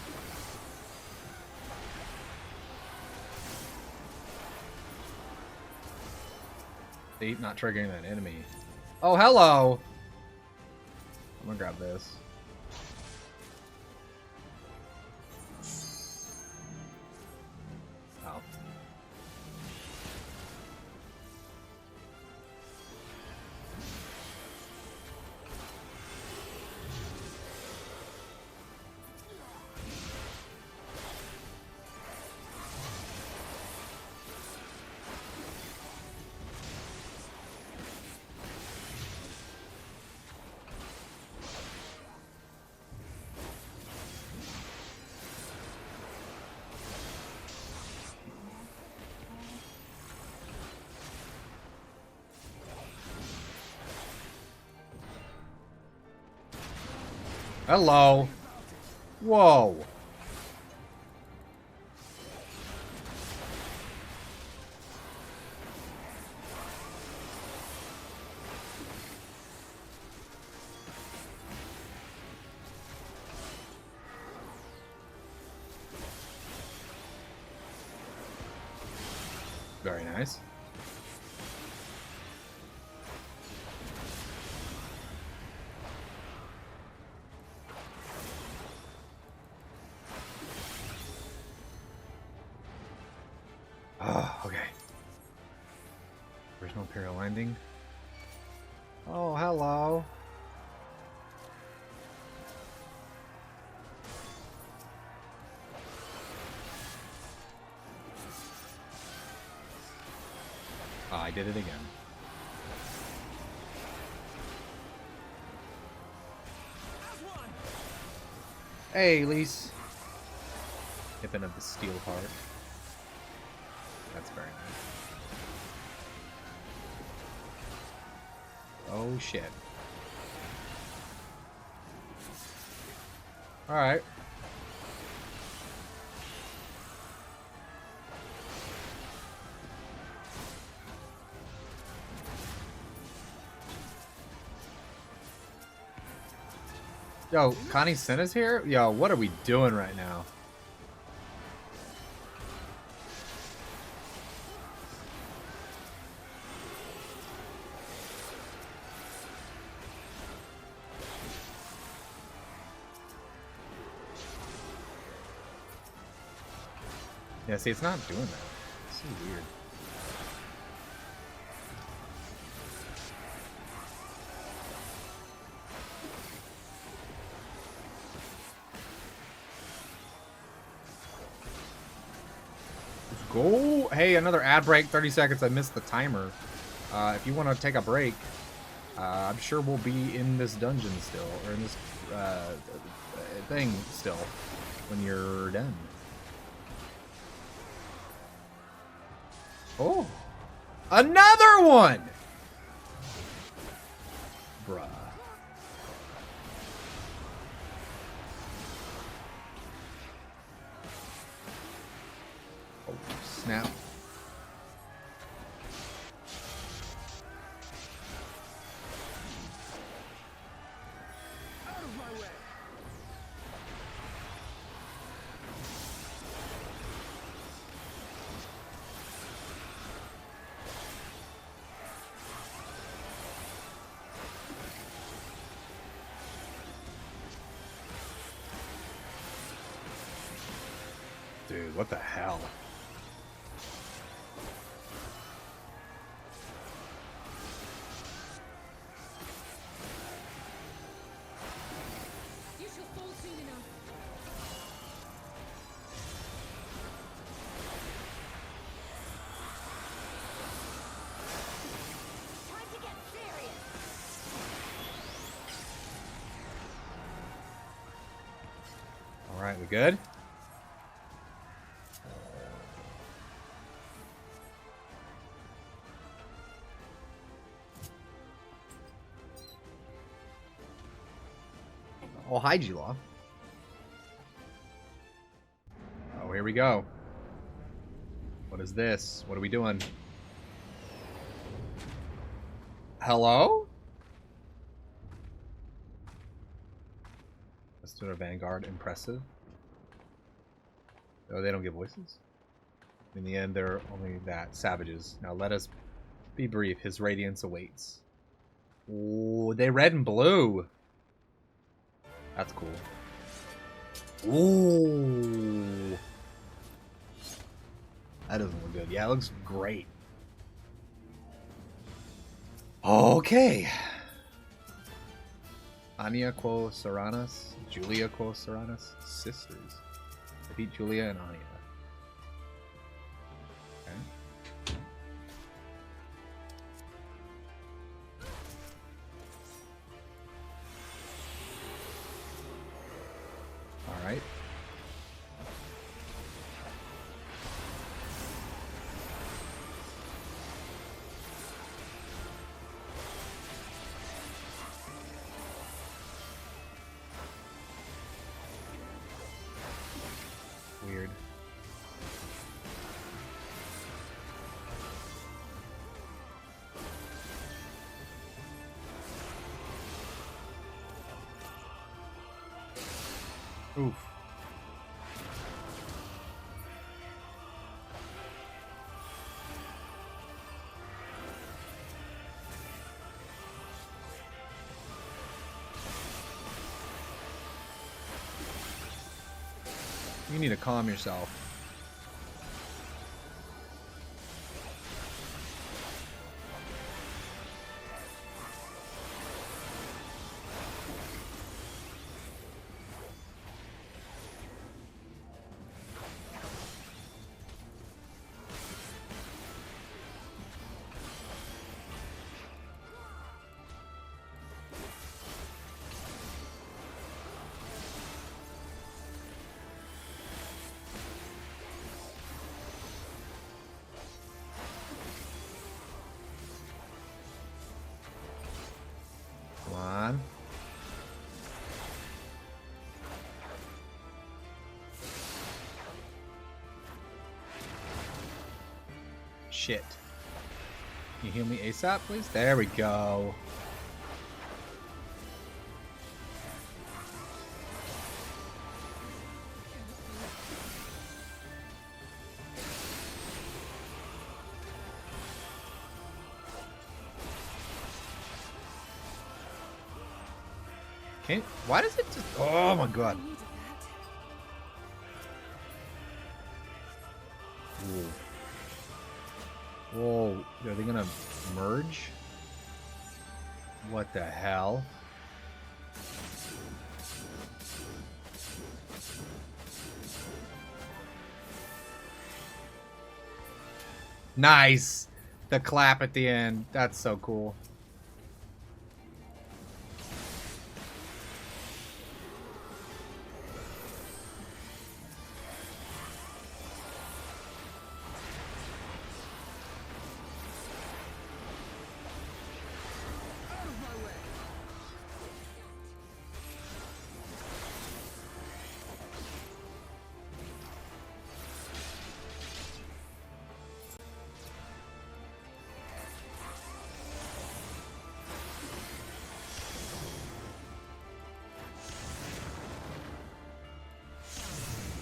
See, not triggering that enemy. Oh, hello! I'm gonna grab this. Oh. Hello. Whoa. Very nice. Oh, okay. Original Imperial Landing. Oh, hello. Oh, I did it again. Hey, Lise. Hipping of the steel part. That's very nice. Oh shit. Alright. Yo, Connie Senna's here? Yo, what are we doing right now? Yeah, see, it's not doing that. It's so weird. Let's go. Hey, another ad break. 30 seconds. I missed the timer. If you want to take a break, I'm sure we'll be in this dungeon still, or in this thing still, when you're done. Oh, another one! Bruh. Oh, snap. Dude, what the hell?
You shall fall soon enough.
Time to get serious.
All right, we good? Oh, hi, G-Law. Oh, here we go. What is this? What are we doing? Hello? Let's do our Vanguard. Impressive. Oh, they don't get voices? In the end, they're only that. Savages. Now let us be brief. His radiance awaits. Ooh, they red and blue. That's cool. Ooh. That doesn't look good. Yeah, it looks great. Okay. Anya quo Serranas, Julia quo Serranas, sisters. Defeat Julia and Anya. Okay. All right. Weird. Oof. You need to calm yourself. Come on. Shit. Can you heal me ASAP, please? There we go. Can't, why does it just... Oh my god. Ooh. Whoa, are they gonna merge? What the hell? Nice! The clap at the end. That's so cool.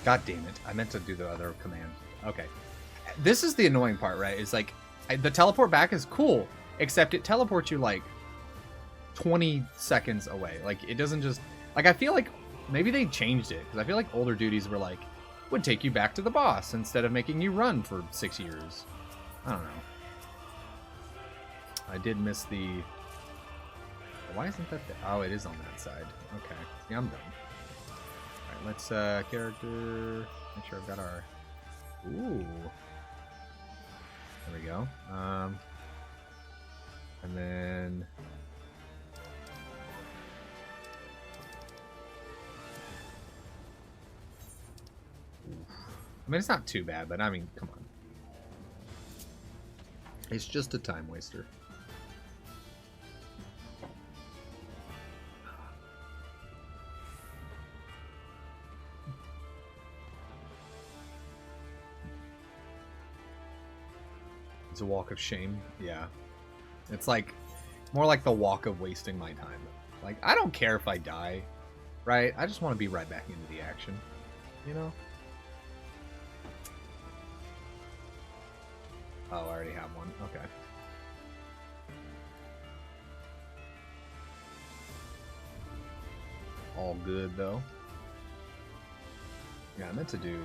God damn it. I meant to do the other command. Okay. This is the annoying part, right? It's like, the teleport back is cool, except it teleports you, like, 20 seconds away. Like, it doesn't just... Like, I feel like maybe they changed it, because I feel like older duties were like, would take you back to the boss instead of making you run for 6 years. I don't know. I did miss the... Why isn't that... Oh, it is on that side. Okay. Yeah, I'm done. Let's character, make sure I've got our, ooh, there we go, and then, oof. I mean, it's not too bad, but I mean, come on, it's just a time waster. A walk of shame. Yeah, it's like more like the walk of wasting my time. Like, I don't care if I die, right? I just want to be right back into the action, you know. Oh, I already have one. Okay. All good though. Yeah, I meant to do...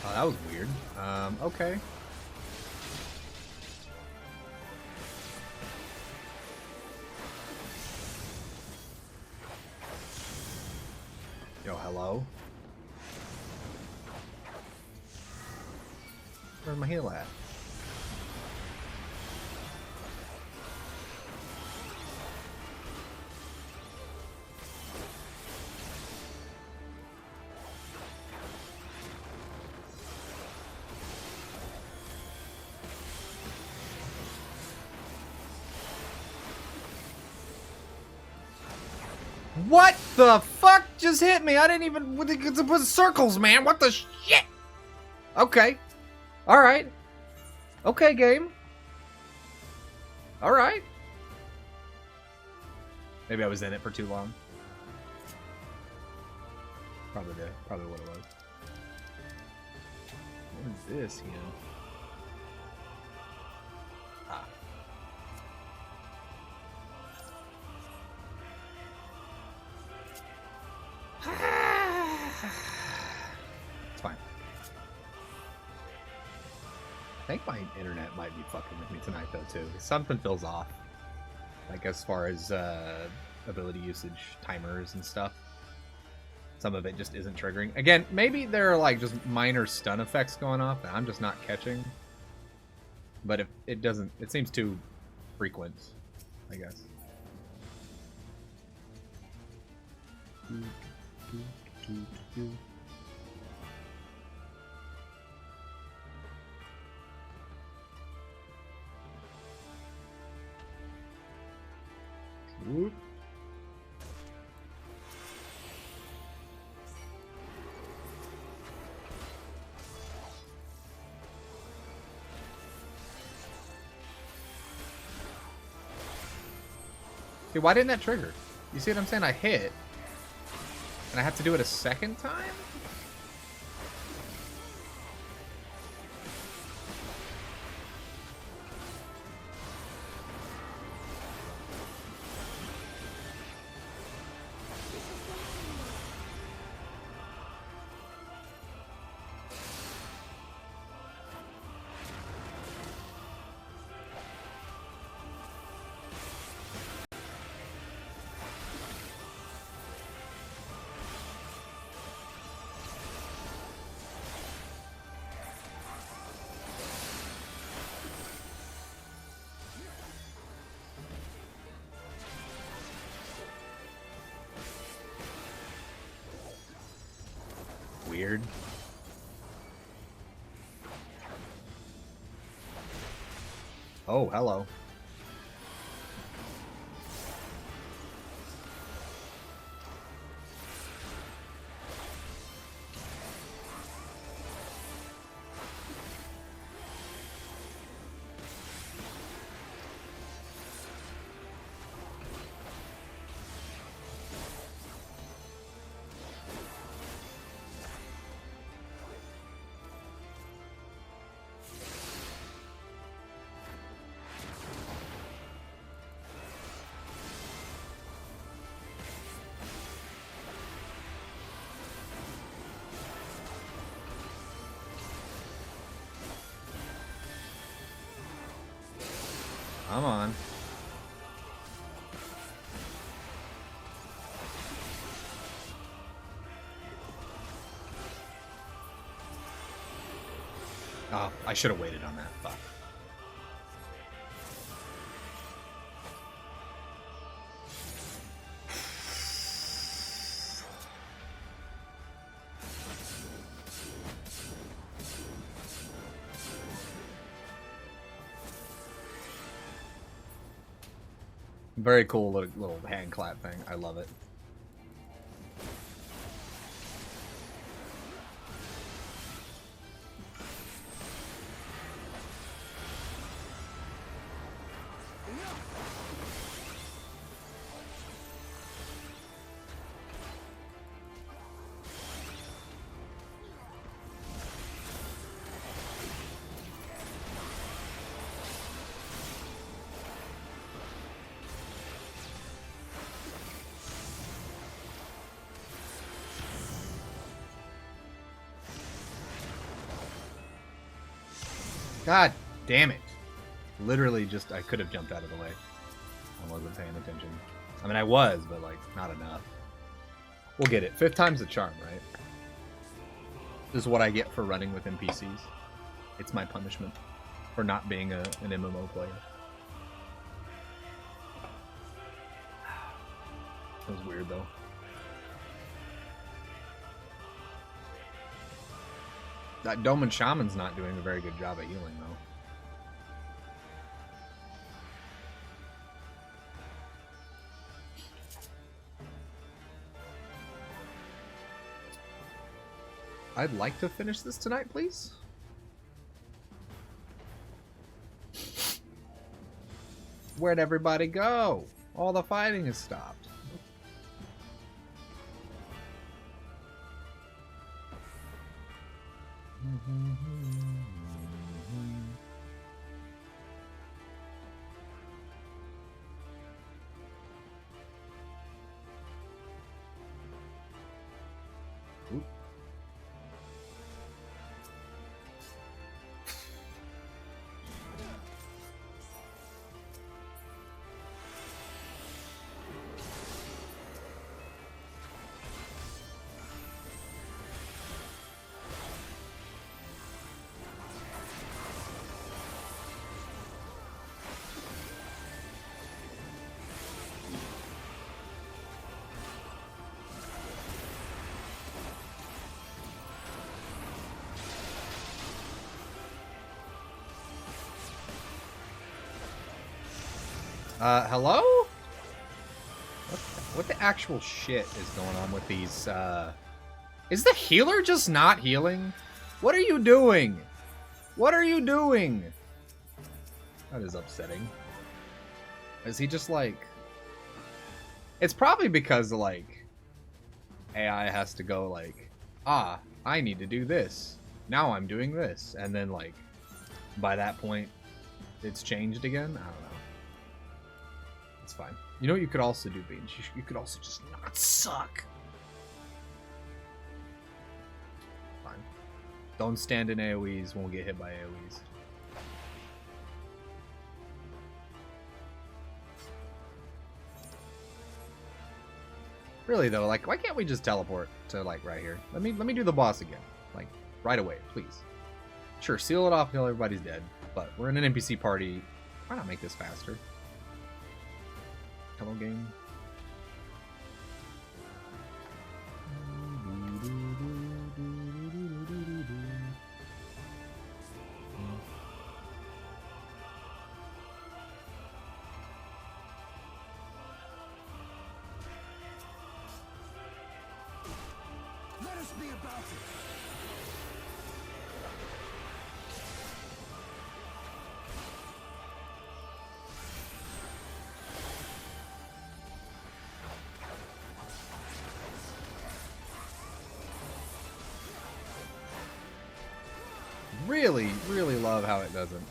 Oh, that was weird. Okay. Yo, hello? Where's my heal at? What the fuck just hit me? I didn't even... It was circles, man. What the shit? Okay. Alright. Okay, game. Alright. Maybe I was in it for too long. Probably did. Probably what it was. What is this here? Ah. It's fine. I think my internet might be fucking with me tonight though too. Something feels off. Like as far as ability usage timers and stuff. Some of it just isn't triggering. Again, maybe there are like just minor stun effects going off that I'm just not catching. But if it doesn't, it seems too frequent, I guess. Whoop. See, why didn't that trigger? You see what I'm saying? I hit, and I have to do it a second time? Weird. Oh, hello. Come on. Oh, I should have waited on that. Fuck. Very cool little hand clap thing. I love it. God damn it. Literally just, I could have jumped out of the way. I wasn't paying attention. I mean, I was, but like, not enough. We'll get it. 5th time's the charm, right? This is what I get for running with NPCs. It's my punishment for not being an MMO player. That was weird, though. That Doman Shaman's not doing a very good job at healing, though. I'd like to finish this tonight, please. Where'd everybody go? All the fighting has stopped. Oop. Hello? What the actual shit is going on with these, Is the healer just not healing? What are you doing? What are you doing? That is upsetting. Is he just like... It's probably because like AI has to go like, I need to do this. Now I'm doing this, and then like by that point, it's changed again. I don't know. It's fine. You know what you could also do, Beans? You could also just not suck. Fine. Don't stand in AoEs. Won't get hit by AoEs. Really though, like, why can't we just teleport to like right here? Let me do the boss again, like right away, please. Sure, seal it off until everybody's dead, but we're in an NPC party. Why not make this faster? Hello, game.
Let us be about it.
Really love how it doesn't.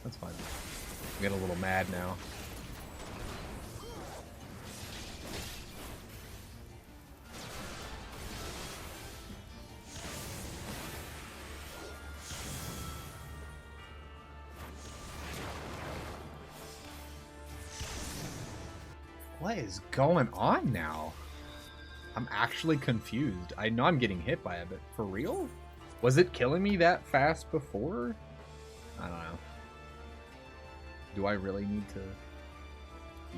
That's fine. I'm getting a little mad now. What is going on now? I'm actually confused. I know I'm getting hit by it, but for real? Was it killing me that fast before? I don't know. Do I really need to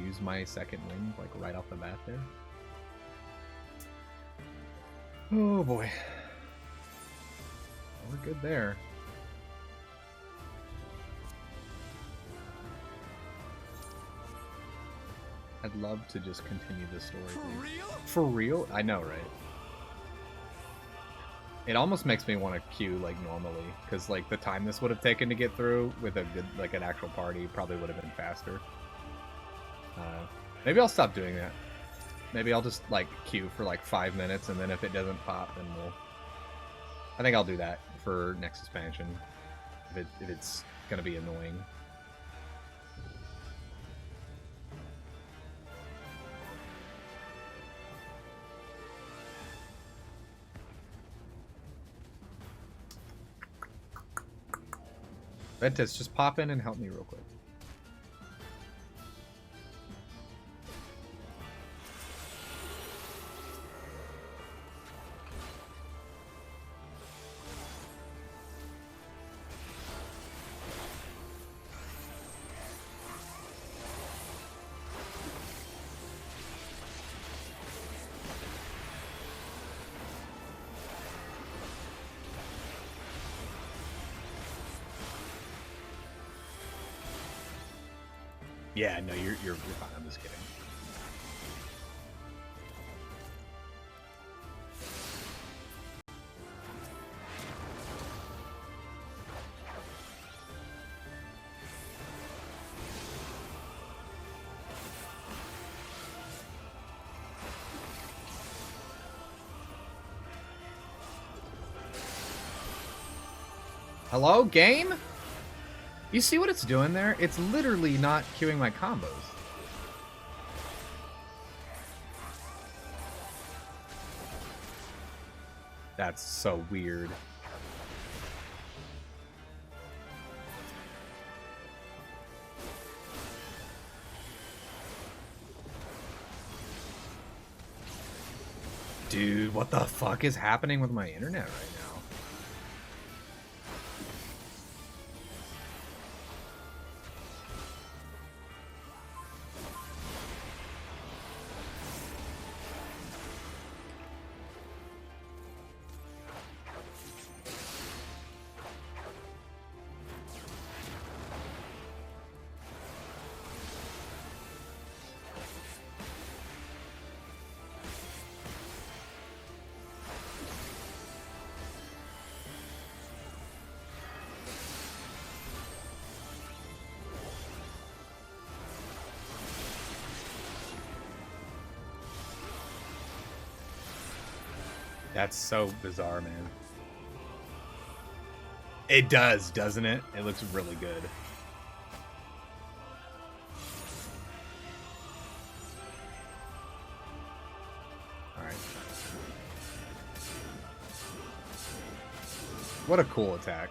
use my second wind, like, right off the bat there? Oh, boy. We're good there. I'd love to just continue this story.
For real?
For real? I know, right? It almost makes me want to queue like normally, because like the time this would have taken to get through with a good, like an actual party probably would have been faster. Maybe I'll stop doing that. Maybe I'll just like queue for like 5 minutes, and then if it doesn't pop, then we'll... I think I'll do that for next expansion, if it's gonna be annoying. Ventus, just pop in and help me real quick. Yeah, no, you're fine. I'm just kidding. Hello, game? You see what it's doing there? It's literally not queuing my combos. That's so weird. Dude, what the fuck is happening with my internet right now? That's so bizarre, man. It does, doesn't it? It looks really good. Alright. What a cool attack.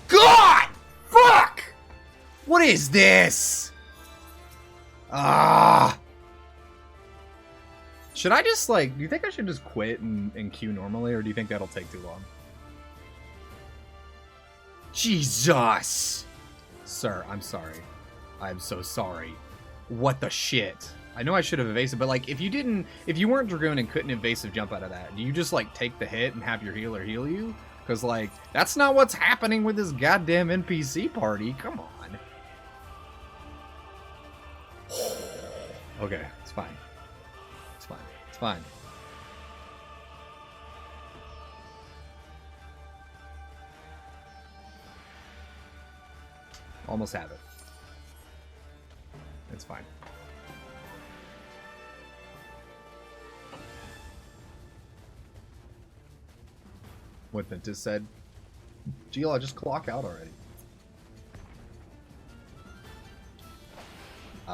God! Fuck! What is this? Ah! Should I just, like, do you think I should just quit and queue normally, or do you think that'll take too long? Jesus! Sir, I'm sorry. I'm so sorry. What the shit? I know I should have evasive, but, like, if you weren't Dragoon and couldn't evasive jump out of that, do you just, like, take the hit and have your healer heal you? Because, like, that's not what's happening with this goddamn NPC party. Come on. Okay, it's fine. It's fine. It's fine. Almost have it. It's fine. What Ventus said. Gila, just clock out already.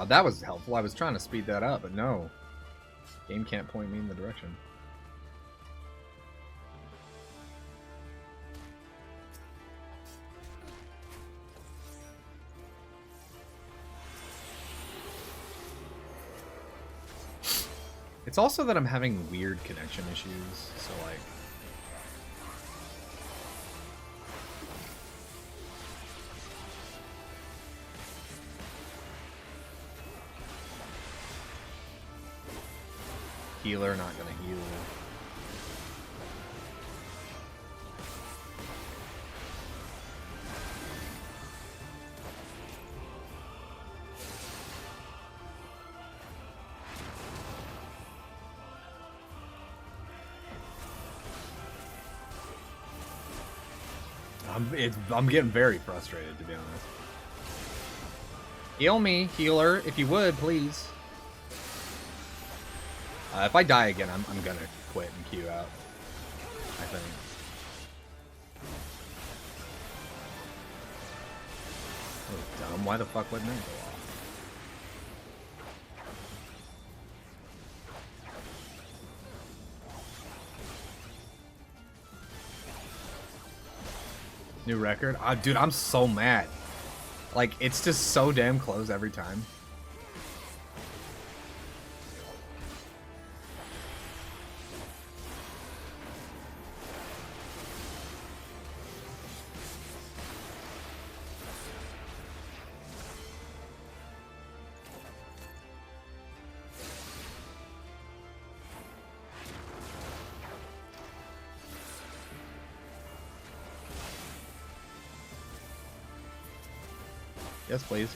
That was helpful. I was trying to speed that up, but no. Game can't point me in the direction. It's also that I'm having weird connection issues, so like... Healer not gonna heal. I'm getting very frustrated, to be honest. Heal me, healer, if you would, please. If I die again, I'm gonna quit and queue out, I think. That was dumb. Why the fuck wouldn't that go off? New record? Dude, I'm so mad. Like, it's just so damn close every time. Yes, please.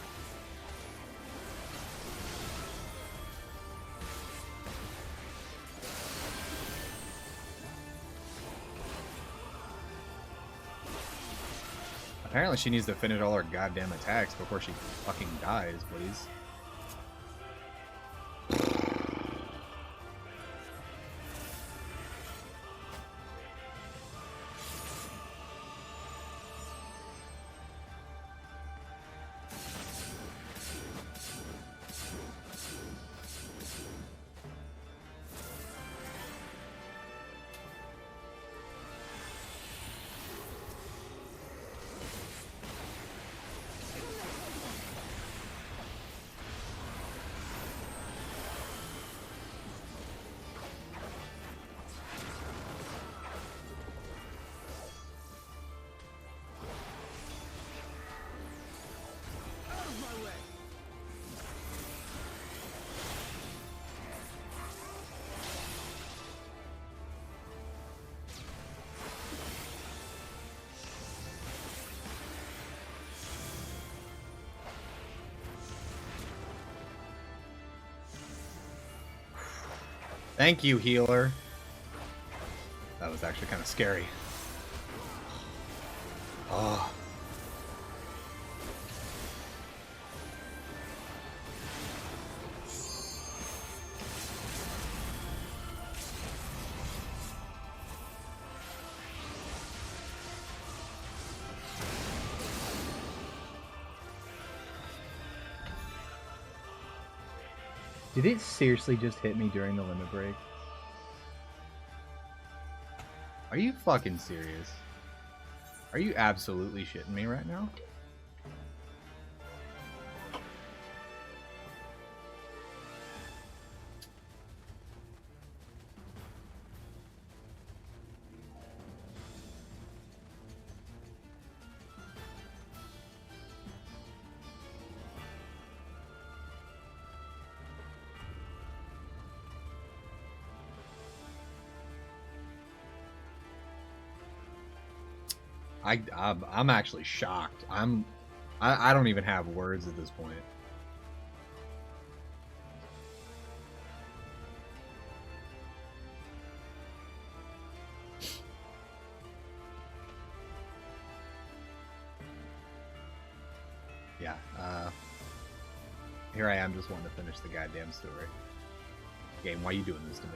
Apparently she needs to finish all her goddamn attacks before she fucking dies, please. Thank you, healer. That was actually kind of scary. Oh. Did it seriously just hit me during the limit break? Are you fucking serious? Are you absolutely shitting me right now? I'm actually shocked. I don't even have words at this point. Yeah, here I am just wanting to finish the goddamn story. Game, why are you doing this to me?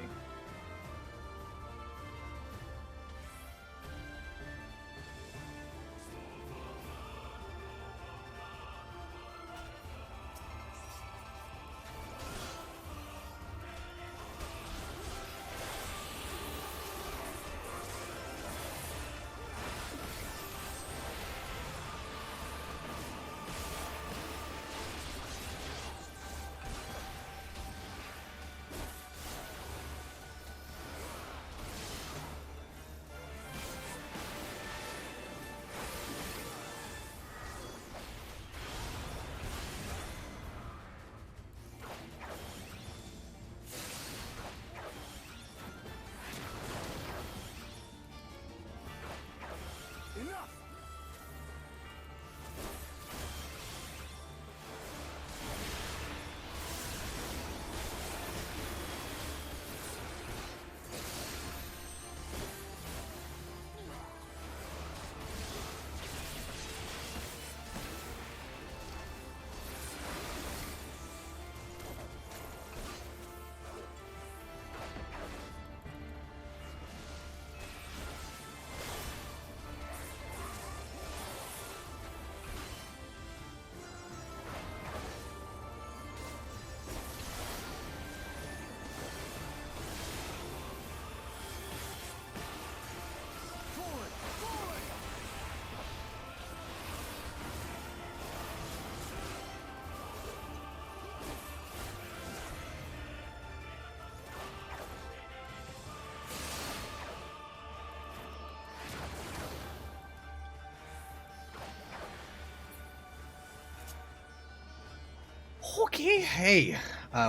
Okay, hey,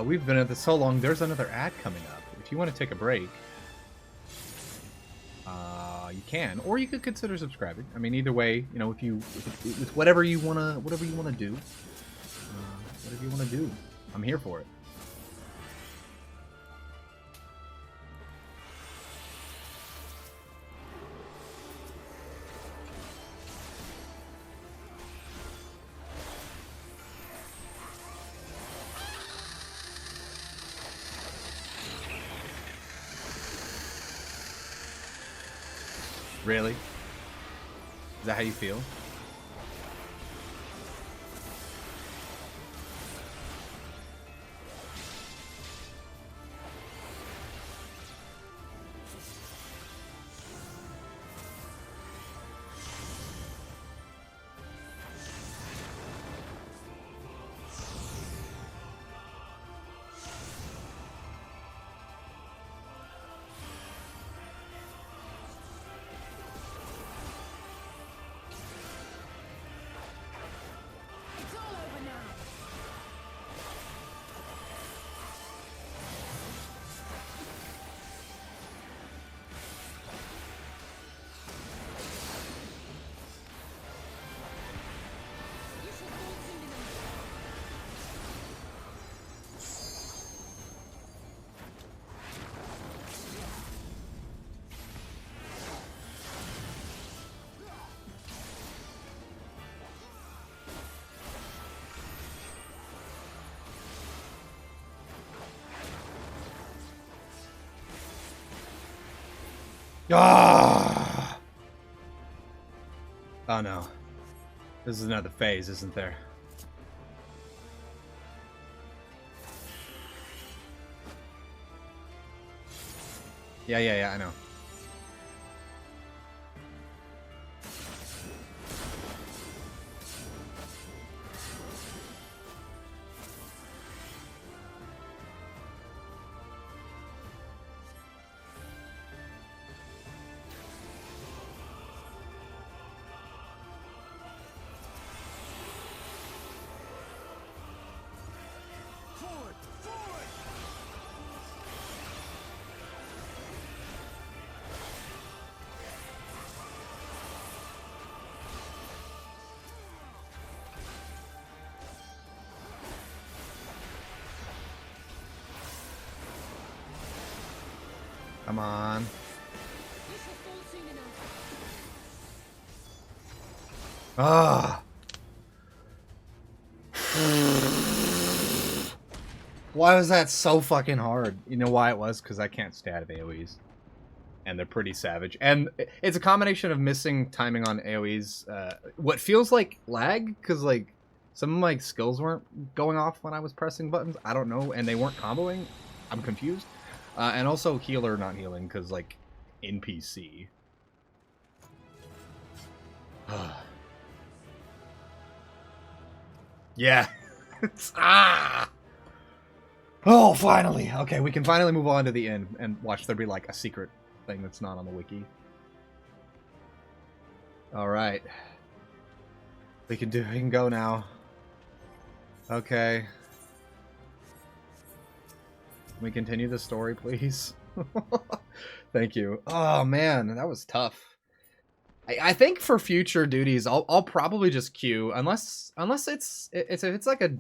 we've been at this so long. There's another ad coming up. If you want to take a break, you can, or you could consider subscribing. I mean, either way, you know, if it's whatever you wanna do, whatever you wanna do, I'm here for it. Really? Is that how you feel? Ah! Oh no. This is another phase, isn't there? Yeah, I know. Come on. Ah. Why was that so fucking hard? You know why it was? Because I can't stat AoEs. And they're pretty savage. And it's a combination of missing timing on AoEs. What feels like lag, because like some of my skills weren't going off when I was pressing buttons. I don't know. And they weren't comboing. I'm confused. And also healer not healing, because like NPC. Yeah. Ah! Oh, finally. Okay, we can finally move on to the end and watch there be like a secret thing that's not on the wiki. All right. We can go now. Okay. Can we continue the story, please? Thank you. Oh man, that was tough. I think for future duties, I'll probably just queue unless it's like a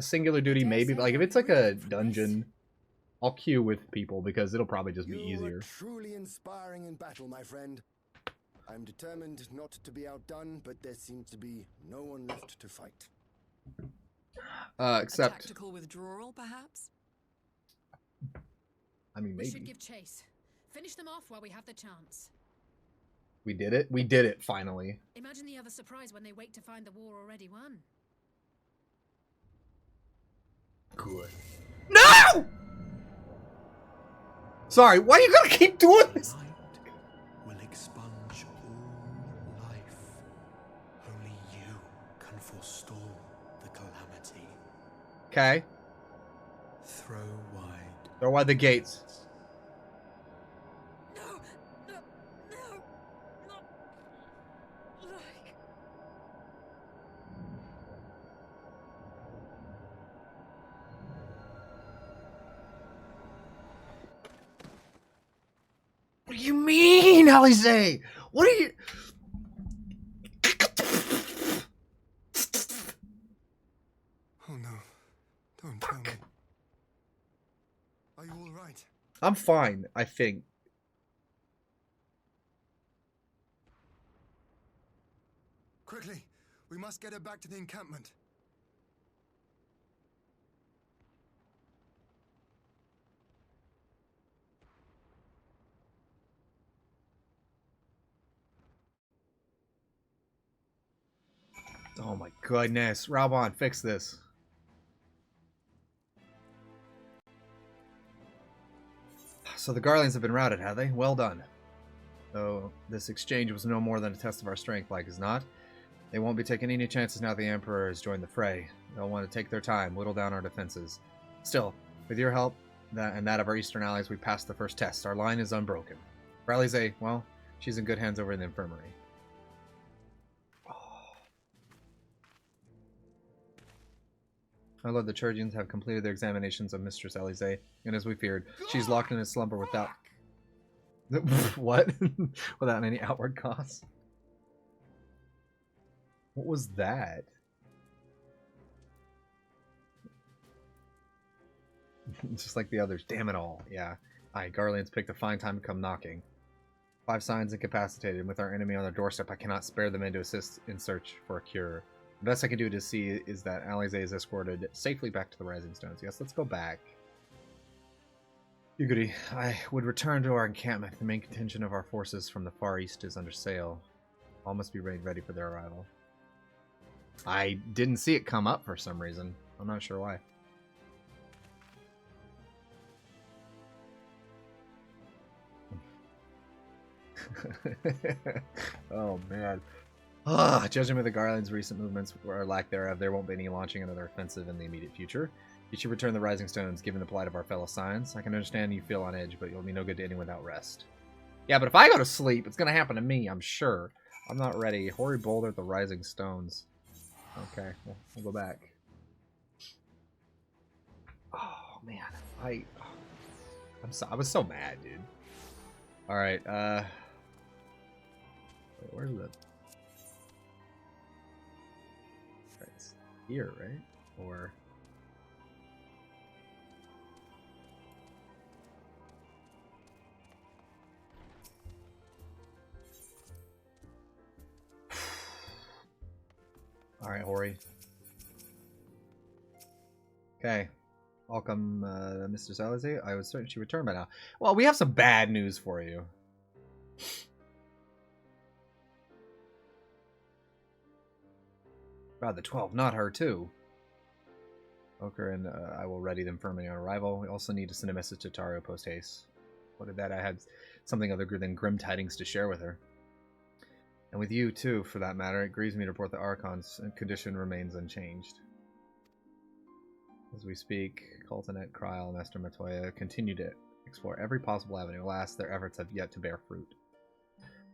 singular duty, maybe. But like if it's like a dungeon, I'll queue with people because it'll probably just be easier.
You are truly inspiring in battle, my friend. I'm determined not to be outdone, but there seems to be no one left to fight.
Except
a tactical withdrawal, perhaps.
I mean, maybe.
We should give chase. Finish them off while we have the chance.
We did it. We did it finally.
Imagine the other surprise when they wake to find the war already won.
Good. No! Sorry, why are you gonna keep doing this?
Will expunge all life. Only you can forestall the calamity.
Okay.
Throw wide.
Throw wide the gates. What do you mean, Alize? What are you...
Oh no. Don't tell me. Are you all right?
I'm fine, I think.
Quickly, we must get her back to the encampment.
Oh my goodness. Raubon, fix this. So the Guardians have been routed, have they? Well done. Though this exchange was no more than a test of our strength, like as not. They won't be taking any chances now the Emperor has joined the fray. They'll want to take their time, whittle down our defenses. Still, with your help and that of our eastern allies, we passed the first test. Our line is unbroken. For Alize, well, she's in good hands over in the infirmary. My lord, the Churgians have completed their examinations of Mistress Alize, and as we feared, she's locked in a slumber without... What? Without any outward cause? What was that? Just like the others. Damn it all. Yeah. Aye, Garleans picked a fine time to come knocking. 5 signs incapacitated, and with our enemy on their doorstep, I cannot spare the men to assist in search for a cure. The best I can do to see is that Alize is escorted safely back to the Rising Stones. Yes, let's go back. Yuguri, I would return to our encampment. The main contingent of our forces from the Far East is under sail. All must be ready for their arrival. I didn't see it come up for some reason. I'm not sure why. Oh, man. Judging by the Garland's recent movements or lack thereof, there won't be any launching another offensive in the immediate future. You should return the Rising Stones, given the plight of our fellow Scions. I can understand you feel on edge, but you'll be no good to anyone without rest. Yeah, but if I go to sleep, it's going to happen to me, I'm sure. I'm not ready. Hoary Boulder at the Rising Stones. Okay, we'll go back. Oh, man. I was so mad, dude. Alright, where's the... It's here, right? Or... Alright, Hori. Okay. Welcome, Mr. Salazar. I was certain she returned by now. Well, we have some bad news for you. God, the 12, not her, too. Oker and I will ready them firmly on arrival. We also need to send a message to Tario post-haste. What did that? I had something other than grim tidings to share with her. And with you, too, for that matter. It grieves me to report that Archon's condition remains unchanged. As we speak, Coltonet, Kryl, and Esther Matoya continue to explore every possible avenue. Alas, their efforts have yet to bear fruit.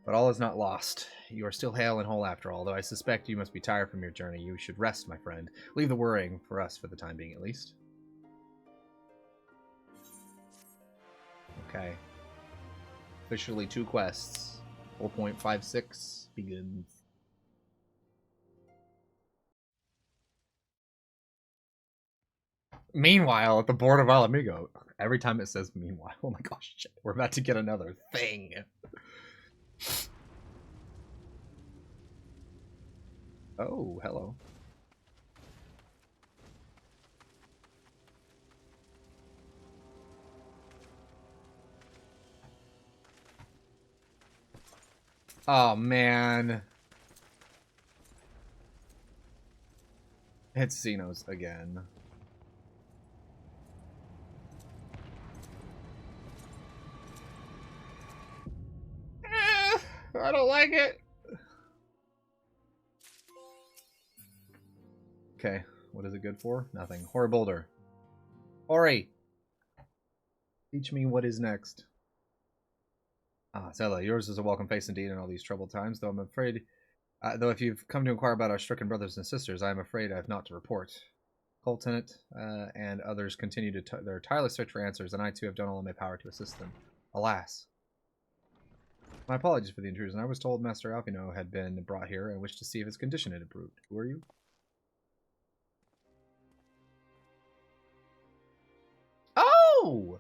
But all is not lost. You are still hale and whole after all, though I suspect you must be tired from your journey. You should rest, my friend. Leave the worrying for us for the time being, at least. Okay. Officially 2 quests. 4.56 begins. Meanwhile, at the board of Alamigo, every time it says meanwhile, oh my gosh, shit, we're about to get another thing. Oh, hello. Oh, man. It's Xenos again. I don't like it. Okay, what is it good for? Nothing. Hoary Boulder. Ori! Teach me what is next. Ah, Zella, yours is a welcome face indeed in all these troubled times, though I'm afraid... though if you've come to inquire about our stricken brothers and sisters, I am afraid I have not to report. Coltonet and others continue their tireless search for answers, and I too have done all in my power to assist them. Alas. My apologies for the intrusion. I was told Master Alpino had been brought here and wished to see if his condition had improved. Who are you? Oh!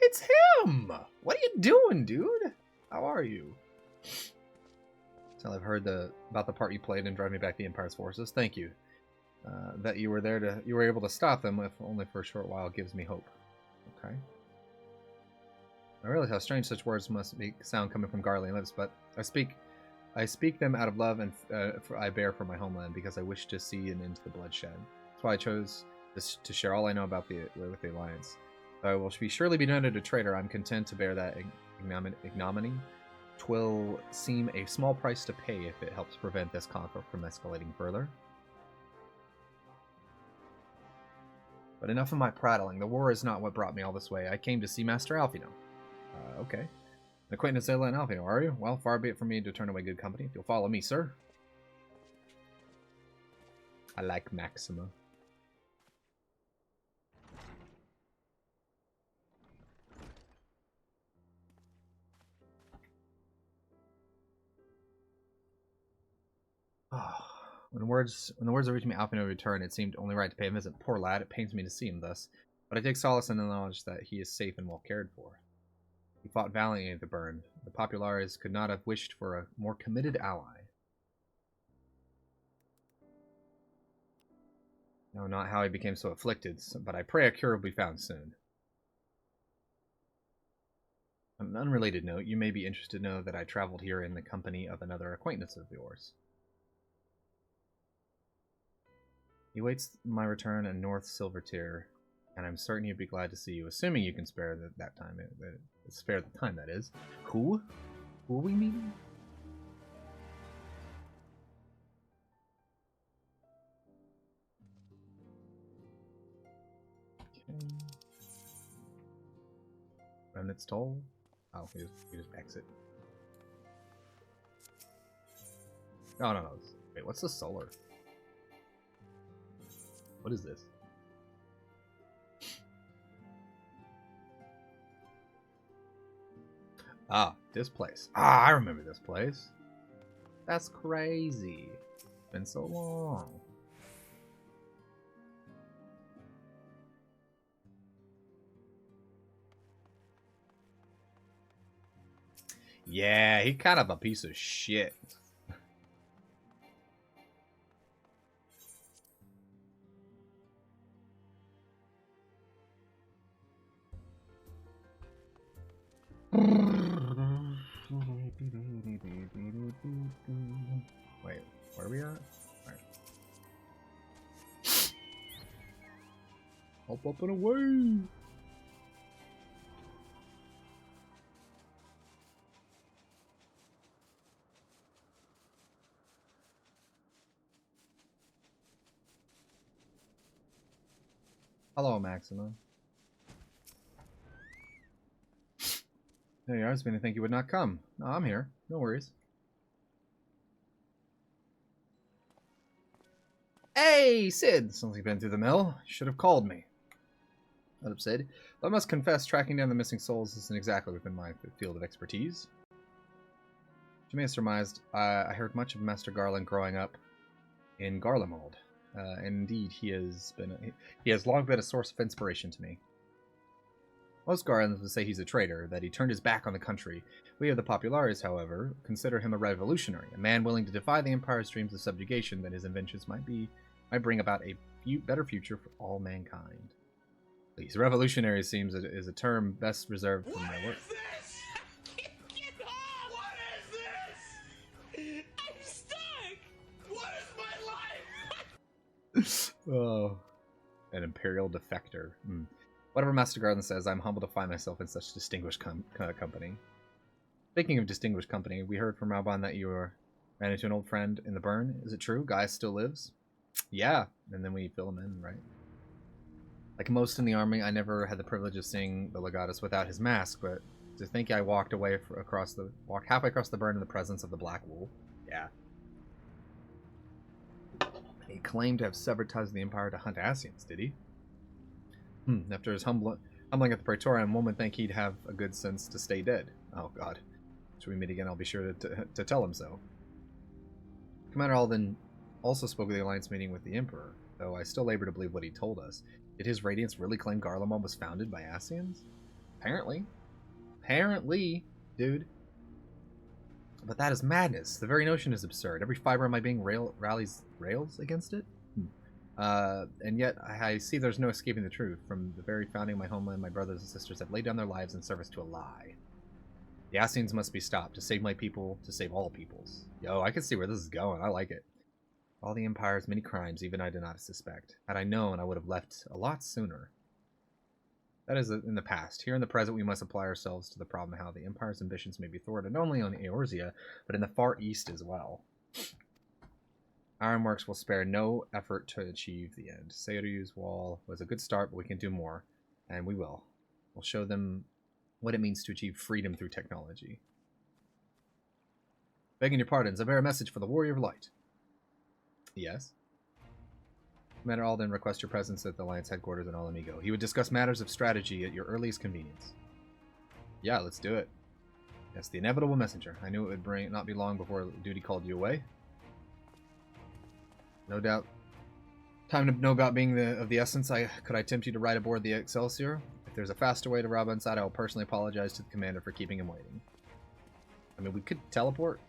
It's him! What are you doing, dude? How are you? So I've heard about the part you played in driving me back the Empire's forces. Thank you. That you were able to stop them, if only for a short while, gives me hope. Okay. I realize how strange such words must sound coming from Garlian lips, but I speak them out of love and I bear for my homeland because I wish to see an end to the bloodshed. That's why I chose to share all I know about with the Alliance. Though I will surely be known as a traitor, I'm content to bear that ignominy. 'Twill seem a small price to pay if it helps prevent this conflict from escalating further. But enough of my prattling. The war is not what brought me all this way. I came to see Master Alfino. Okay. An acquaintance Zayla and Alfino, are you? Well, far be it from me to turn away good company. If you'll follow me, sir. I like Maxima. Oh, when the words that reached me, Alfino returned, it seemed only right to pay him a visit. Poor lad, it pains me to see him thus, but I take solace in the knowledge that he is safe and well cared for. He fought valiantly at the burn. The Populares could not have wished for a more committed ally. I know not how he became so afflicted, but I pray a cure will be found soon. On an unrelated note, you may be interested to know that I traveled here in the company of another acquaintance of yours. He waits my return in North Silvertier, and I'm certain he'd be glad to see you, assuming you can spare that time. Spare the time, that is. Who? Who are we meeting? Okay. Remnant's Toll? Oh, we just exit. No. Wait, what's the solar? What is this? Ah, this place. Ah, I remember this place. That's crazy. It's been so long. Yeah, he kind of a piece of shit. Wait, where are we at? Right. Up and away! Hello, Maxima. There you are. I was going to think you would not come. No, I'm here. No worries. Hey, Sid! Sounds like you've been through the mill. You should have called me. Let up, Sid. But I must confess, tracking down the missing souls isn't exactly within my field of expertise. You may have surmised, I heard much of Master Garland growing up in Garlemald. Indeed, he has long been a source of inspiration to me. Most Garlands would say he's a traitor, that he turned his back on the country. We of the Populares, however, consider him a revolutionary, a man willing to defy the Empire's dreams of subjugation that his inventions might bring about a better future for all mankind. Please, revolutionary seems is a term best reserved for my work.
I'm stuck! What is my life?
Oh, an Imperial defector. Whatever Master Garland says, I'm humbled to find myself in such distinguished company. Speaking of distinguished company, we heard from Alban that you ran into an old friend in the burn. Is it true? Guy still lives? Yeah, and then we fill him in, right? Like most in the army, I never had the privilege of seeing the Legatus without his mask, but to think I walked halfway across the burn in the presence of the Black Wolf. Yeah. He claimed to have severed ties with the Empire to hunt Ascians, did he? After his humbling at the Praetorium, one would think he'd have a good sense to stay dead. Oh, God. Should we meet again, I'll be sure to tell him so. Commander Alden also spoke of the Alliance meeting with the Emperor, though I still labor to believe what he told us. Did his Radiance really claim Garlemald was founded by Ascians? Apparently. Apparently, dude. But that is madness. The very notion is absurd. Every fiber of my being rallies rails against it? And yet, I see there's no escaping the truth. From the very founding of my homeland, my brothers and sisters have laid down their lives in service to a lie. The Ascians must be stopped, to save my people, to save all peoples. Yo, I can see where this is going. I like it. All the Empire's many crimes, even I did not suspect. Had I known, I would have left a lot sooner. That is in the past. Here in the present, we must apply ourselves to the problem of how the Empire's ambitions may be thwarted, not only on Eorzea, but in the Far East as well. Ironworks will spare no effort to achieve the end. Seiryu's wall was a good start, but we can do more. And we will. We'll show them what it means to achieve freedom through technology. Begging your pardons, I bear a message for the Warrior of Light. Yes? Commander Alden requests your presence at the Alliance headquarters in Alamigo. He would discuss matters of strategy at your earliest convenience. Yeah, let's do it. Yes, the inevitable messenger. I knew it would not be long before duty called you away. No doubt. Time to know about being of the essence. Could I tempt you to ride aboard the Excelsior? If there's a faster way to rob inside, I will personally apologize to the commander for keeping him waiting. I mean, we could teleport,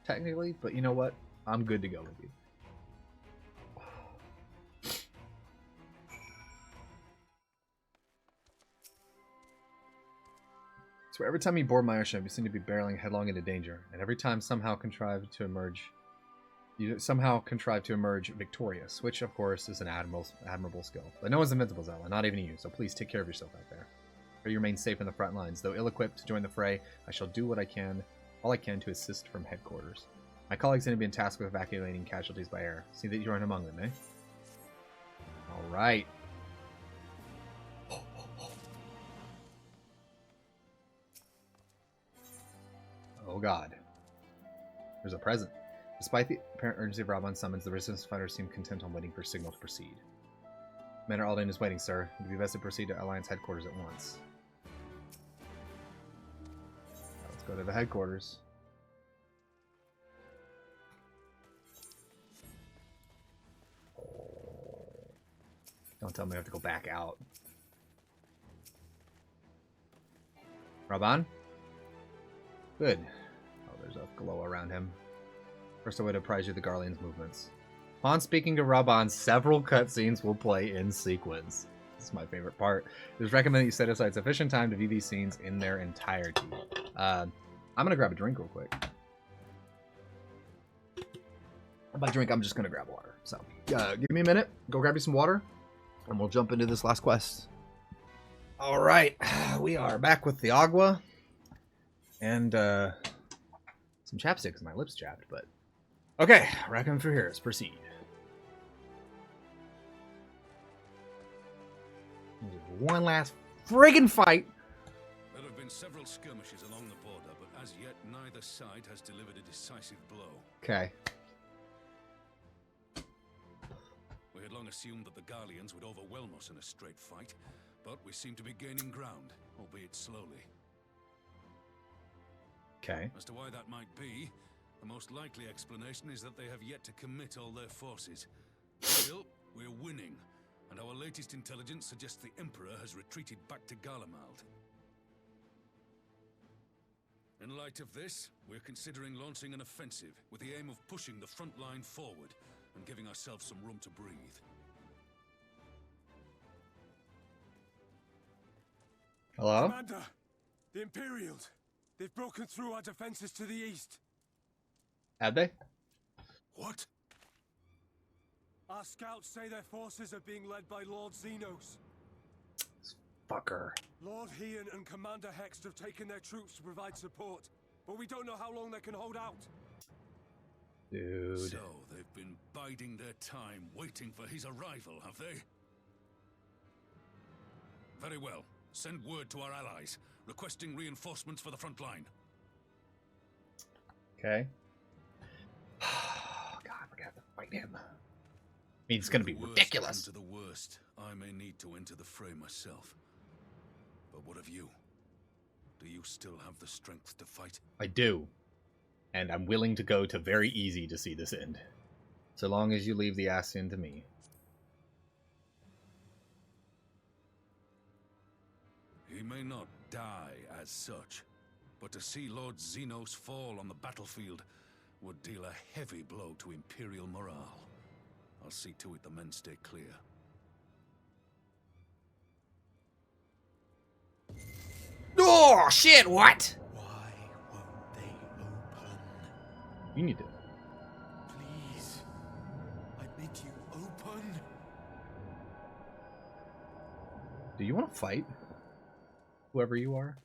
technically, but you know what? I'm good to go with you. So every time you board my airship, you seem to be barreling headlong into danger, and every time somehow contrive to emerge victorious, which of course is an admirable skill. But no one's invincible, Zella, not even you, so please take care of yourself out there. Or you remain safe in the front lines. Though ill-equipped to join the fray, I shall do all I can to assist from headquarters. My colleagues have been tasked with evacuating casualties by air. See that you aren't among them, eh? Alright. Oh god. There's a present. Despite the apparent urgency of Raban's summons, the resistance fighters seem content on waiting for a signal to proceed. Commander Alden is waiting, sir. It would be best to proceed to Alliance headquarters at once. Now let's go to the headquarters. Don't tell me I have to go back out. Raban? Good. Oh, there's a glow around him. First, I would apprise you of the Garlean's movements. Upon speaking to Raban, several cutscenes will play in sequence. This is my favorite part. It is recommended that you set aside sufficient time to view these scenes in their entirety. I'm going to grab a drink real quick. By drink, I'm just going to grab water. So, give me a minute. Go grab you some water, and we'll jump into this last quest. All right. We are back with the agua. And some chapstick because my lips chapped, but... Okay, racking through here. Let's proceed. One last friggin' fight.
There have been several skirmishes along the border, but as yet neither side has delivered a decisive blow.
Okay.
We had long assumed that the Garleans would overwhelm us in a straight fight, but we seem to be gaining ground, albeit slowly.
Okay.
As to why that might be, the most likely explanation is that they have yet to commit all their forces. Still, we're winning, and our latest intelligence suggests the Emperor has retreated back to Garlemald. In light of this, we're considering launching an offensive with the aim of pushing the front line forward and giving ourselves some room to breathe.
Hello?
Commander, the Imperials. They've broken through our defenses to the east.
Have they?
What?
Our scouts say their forces are being led by Lord Xenos.
Fucker.
Lord Hien and Commander Hext have taken their troops to provide support, but we don't know how long they can hold out.
Dude.
So, they've been biding their time, waiting for his arrival, have they? Very well. Send word to our allies, requesting reinforcements for the front line.
Okay. Oh, God, we're gonna have to fight him. I mean, it's gonna be ridiculous.
To the worst, I may need to enter the fray myself. But what of you? Do you still have the strength to fight?
I do. And I'm willing to go to very easy to see this end. So long as you leave the Ascian to me.
He may not die as such, but to see Lord Xenos fall on the battlefield would deal a heavy blow to Imperial morale. I'll see to it the men stay clear.
Oh, shit, what?
Why won't they open?
You need to...
Please, I bid you open.
Do you want to fight? Whoever you are?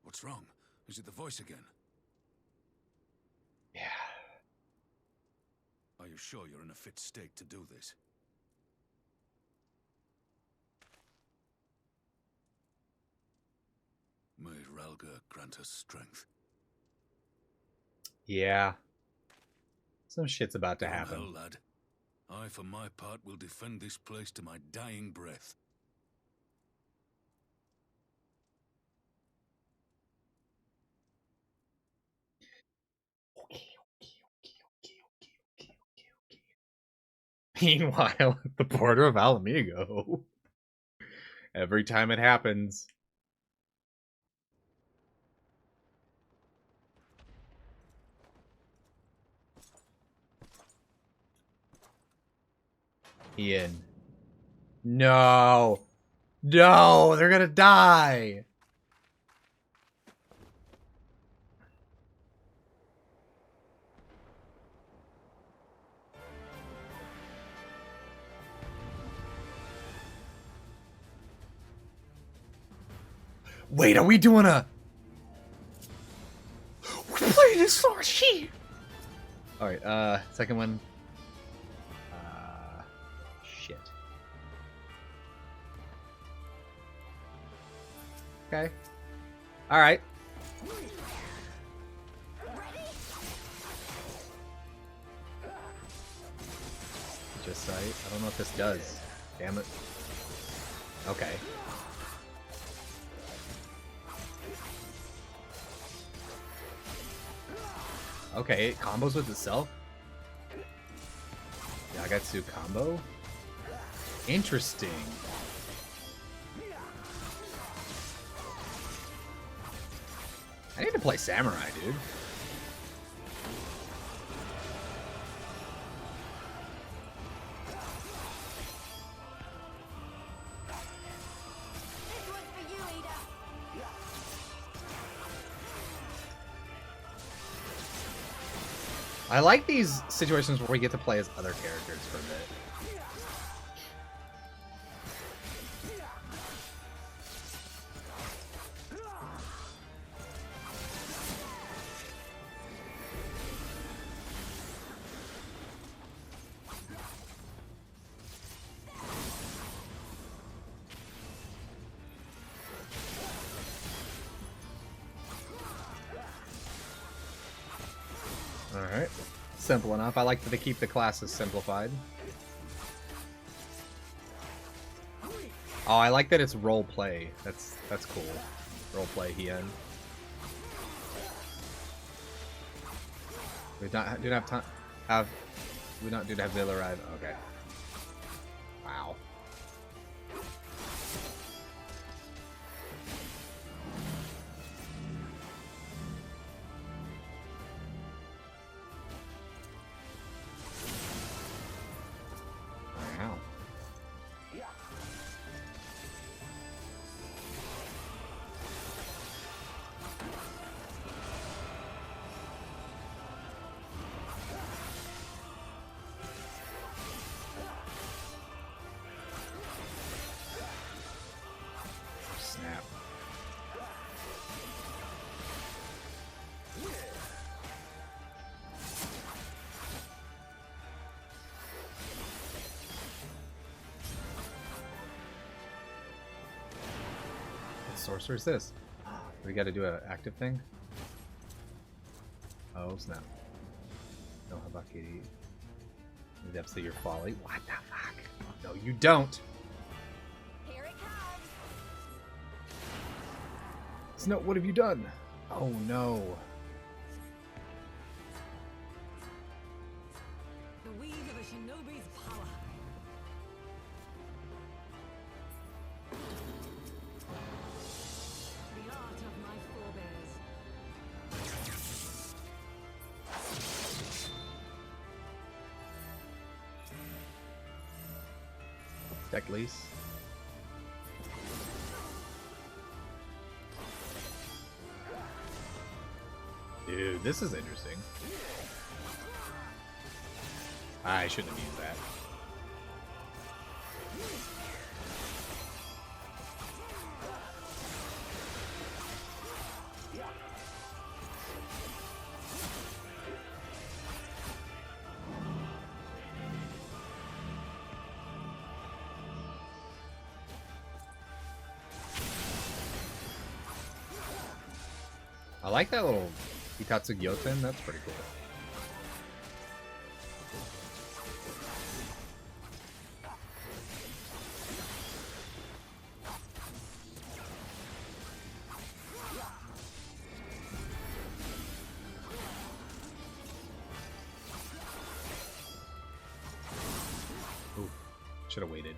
What's wrong? Is it the voice again?
Yeah.
Are you sure you're in a fit state to do this? May Ralga grant us strength.
Yeah. Some shit's about to happen.
Hell, lad. I, for my part, will defend this place to my dying breath.
Meanwhile, at the border of Alamigo, every time it happens, Ian. No. No, they're gonna die. Wait, are we doing a...
We're playing this for here.
Alright, second one. Shit. Okay. Alright. Just sight. I don't know what this does. Damn it. Okay. Okay, it combos with itself? Yagatsu combo? Interesting. I need to play Samurai, dude. I like these situations where we get to play as other characters for a bit. Alright. Simple enough. I like that they keep the classes simplified. Oh, I like that it's role play. That's cool. Role play Hien. We do not have time. We not do have Vil arrive. Okay. Wow. Snap. What sorcerer is this? We got to do an active thing? Oh, snap. No Habakiri. The depths of your folly. What the fuck? No, you don't.
Here it comes.
Snow, what have you done? Oh no.
The weave of a shinobi's power. The art of my forebears.
Deck lease. Dude, this is interesting. I shouldn't have used that. I like that little Itatsu Gyoten, that's pretty cool. Ooh, should have waited.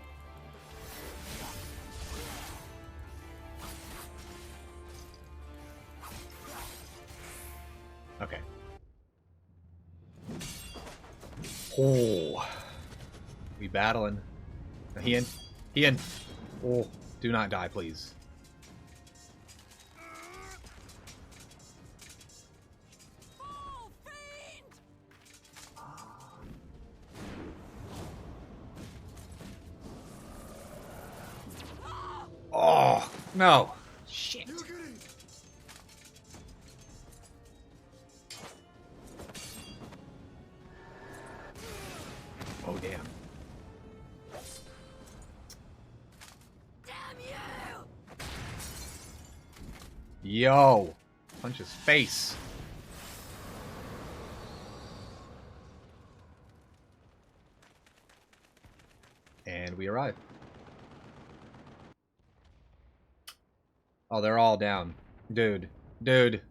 Okay. Oh, we battling. Hien. Oh, Do not die, please. Oh, no. Shit. Oh, damn. Yo. Punch his face. And we arrive. Oh, they're all down. Dude. Dude.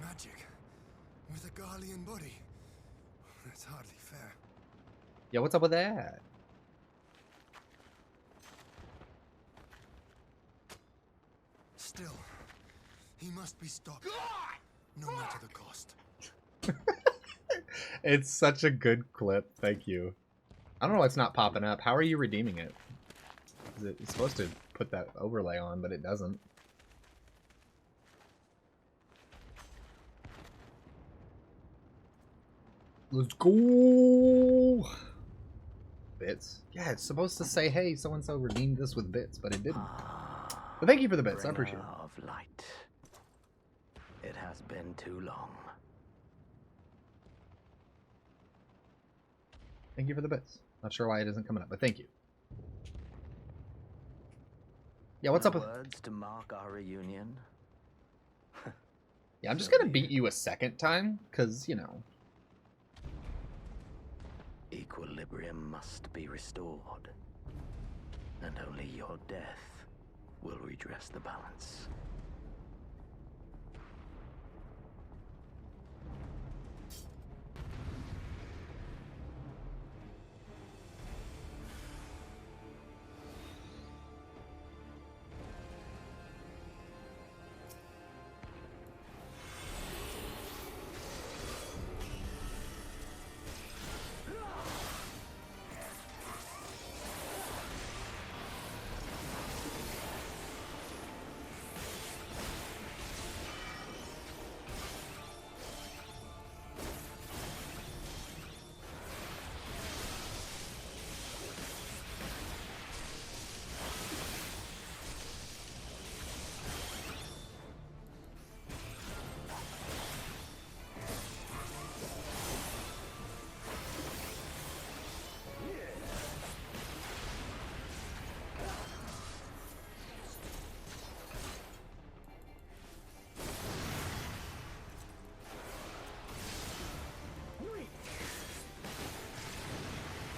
Magic. With a Garlean body. That's hardly fair.
Yeah, what's up with that?
Still, he must be stopped. No matter the cost.
It's such a good clip. Thank you. I don't know why it's not popping up. How are you redeeming it? It's supposed to put that overlay on, but it doesn't. Let's go. Bits. Yeah, it's supposed to say, hey, so-and-so redeemed this with bits, but it didn't. But thank you for the bits. I appreciate it.
Of light. It has been too long.
Thank you for the bits. Not sure why it isn't coming up, but thank you. Yeah, what's up with...
Words to mark our reunion?
Yeah, I'm just gonna beat you a second time, because, you know.
Equilibrium must be restored. And only your death will redress the balance.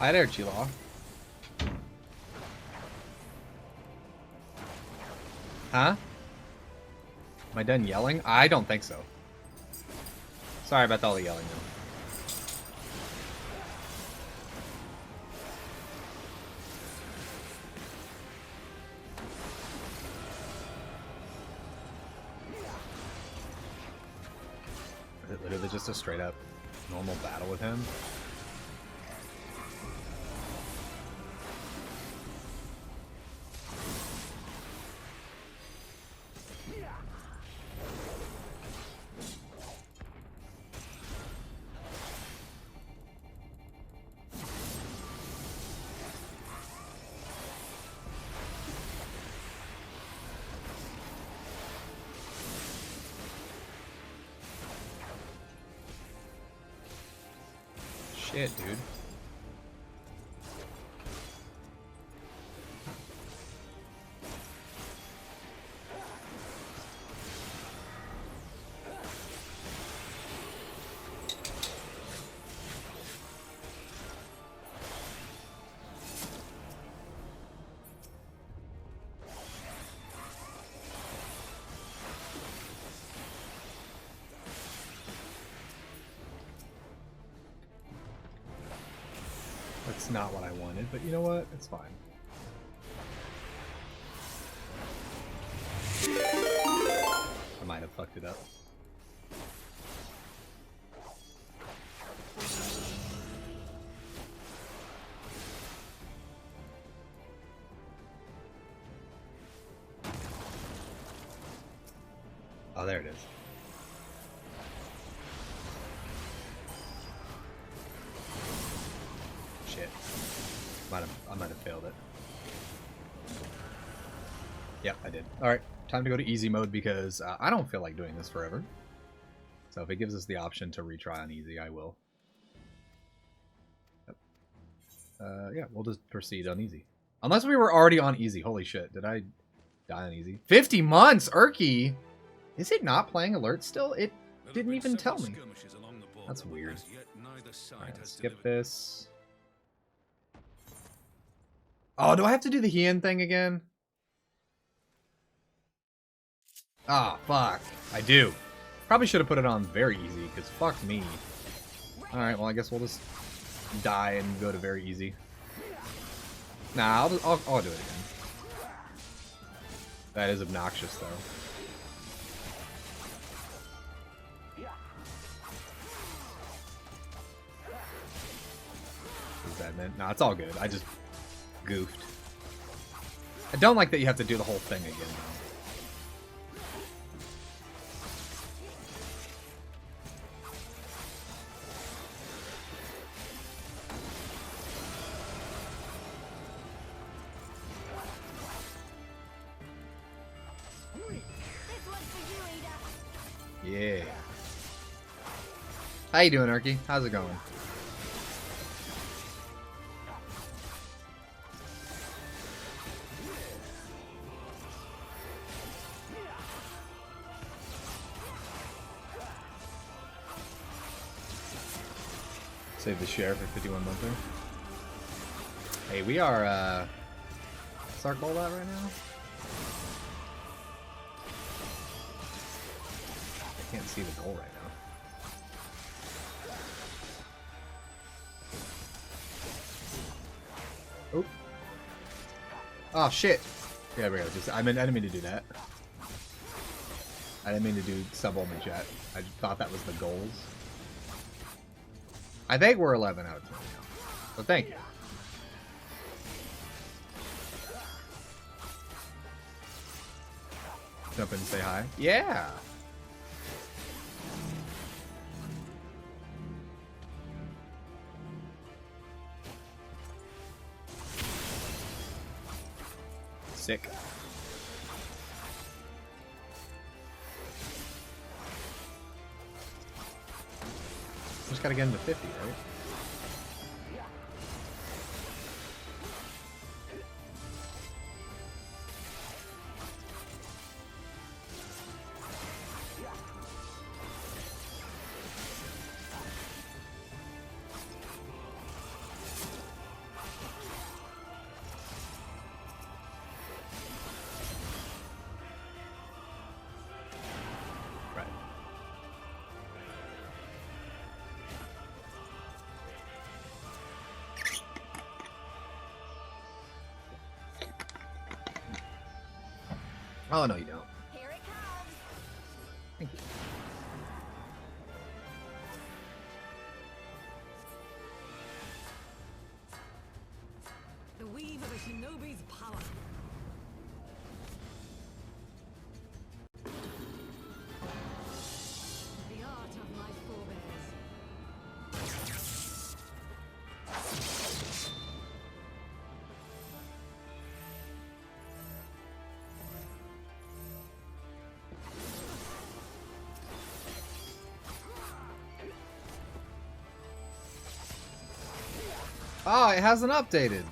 Hi there, Chila. Huh? Am I done yelling? I don't think so. Sorry about all the yelling, though. Is it literally just a straight up normal battle with him? Shit, dude. That's not what I wanted, but you know what? It's fine. I might have fucked it up. Oh, there it is. Shit. I might have failed it. Yep, I did. Alright, time to go to easy mode because I don't feel like doing this forever. So if it gives us the option to retry on easy, I will. Yep. Yeah, we'll just proceed on easy. Unless we were already on easy. Holy shit, did I die on easy? 50 months, Urky! Is it not playing alert still? It didn't even tell me. That's weird. Alright, skip this. Oh, do I have to do the Hien thing again? Ah, fuck. I do. Probably should have put it on very easy, because fuck me. Alright, well, I guess we'll just die and go to very easy. Nah, I'll do it again. That is obnoxious, though. What does that mean? Nah, it's all good. I just goofed. I don't like that you have to do the whole thing again, though. Yeah. How you doing, Urky? How's it going? Save the share for 51 monther. Hey, we are Sark Bowl out right now. I can't see the goal right now. Oh. Oh shit. Yeah, we go. I didn't mean to do that. I didn't mean to do sub-only chat. I just thought that was the goals. I think we're 11 out of 20 now. So thank you. Jump in and say hi. Yeah. Sick. Just gotta get into 50, right? Oh, no, you don't.
Here it comes.
Thank you.
The weave of a shinobi's power. The art of my forebears.
Oh, it hasn't updated.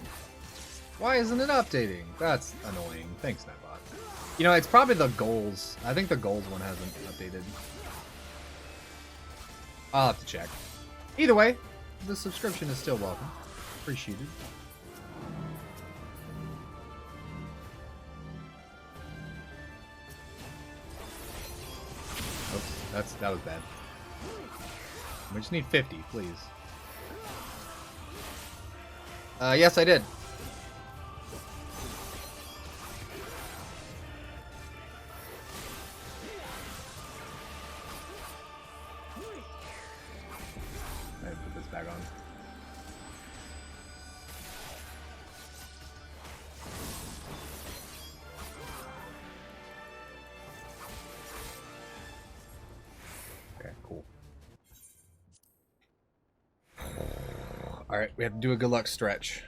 Why isn't it updating? That's annoying. Thanks, Nightbot. You know, it's probably the goals. I think the goals one hasn't updated. I'll have to check. Either way, the subscription is still welcome. Appreciated. Oops, that was bad. We just need 50, please. Yes, I did. I put this back on. Alright, we have to do a good luck stretch.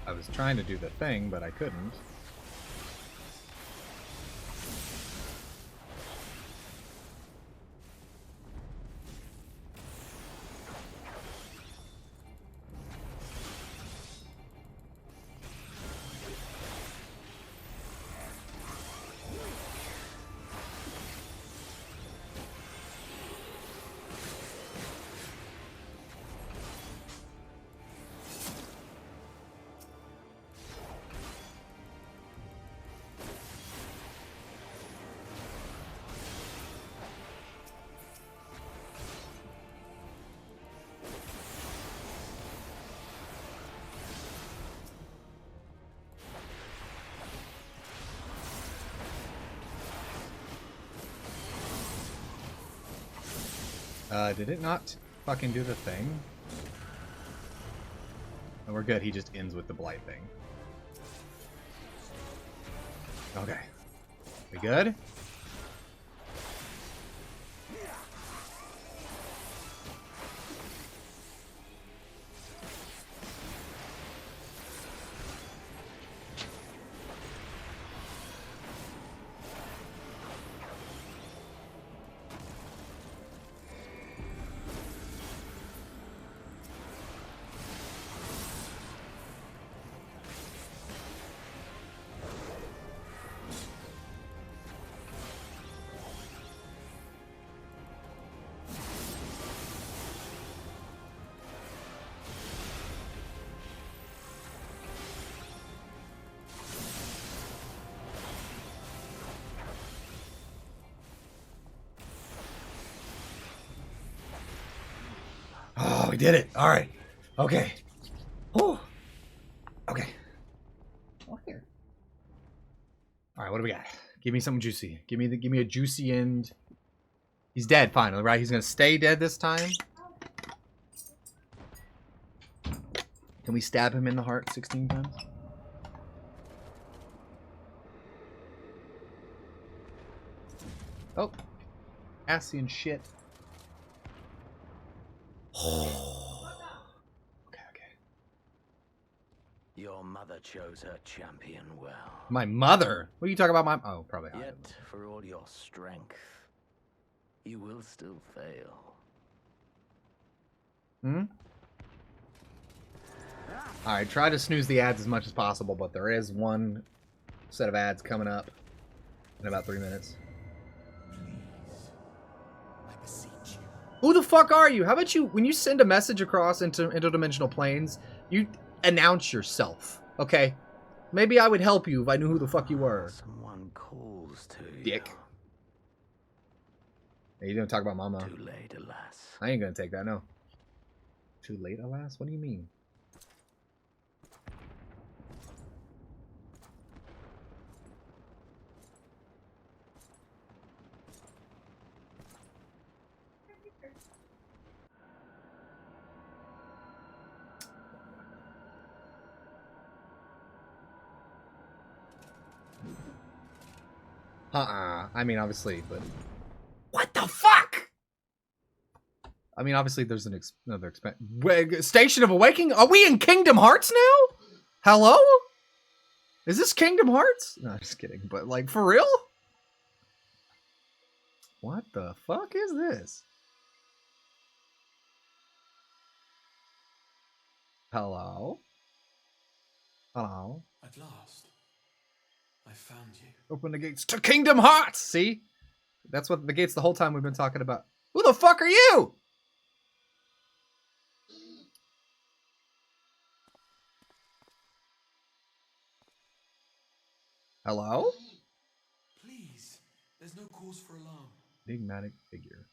I was trying to do the thing, but I couldn't. Did it not fucking do the thing? Oh, we're good. He just ends with the blight thing. Okay. We good? Oh, we did it. All right. Okay. Oh. Okay. Oh, here. All right. What do we got? Give me something juicy. Give me a juicy end. He's dead finally, right? He's gonna stay dead this time. Can we stab him in the heart 16 times? Oh. Ascian shit.
Your mother chose her champion well.
My mother? What are you talking about? My oh, probably.
Yet, for all your strength, you will still fail.
Hmm? Alright, try to snooze the ads as much as possible, but there is one set of ads coming up in about 3 minutes. Who the fuck are you? How about you, when you send a message across into interdimensional planes, you announce yourself, okay? Maybe I would help you if I knew who the fuck you were.
Someone calls to you.
Dick. Hey, you gonna talk about Mama?
Too late, alas.
I ain't gonna take that, no. Too late, alas? What do you mean? I mean, obviously, but... What the fuck? I mean, obviously, there's another Station of Awakening? Are we in Kingdom Hearts now? Hello? Is this Kingdom Hearts? No, just kidding. But, like, for real? What the fuck is this? Hello? Hello?
At last, I found you.
Open the gates to Kingdom Hearts! See? That's what the gates the whole time we've been talking about. Who the fuck are you? Hello?
Please, there's no cause for alarm.
Enigmatic figure.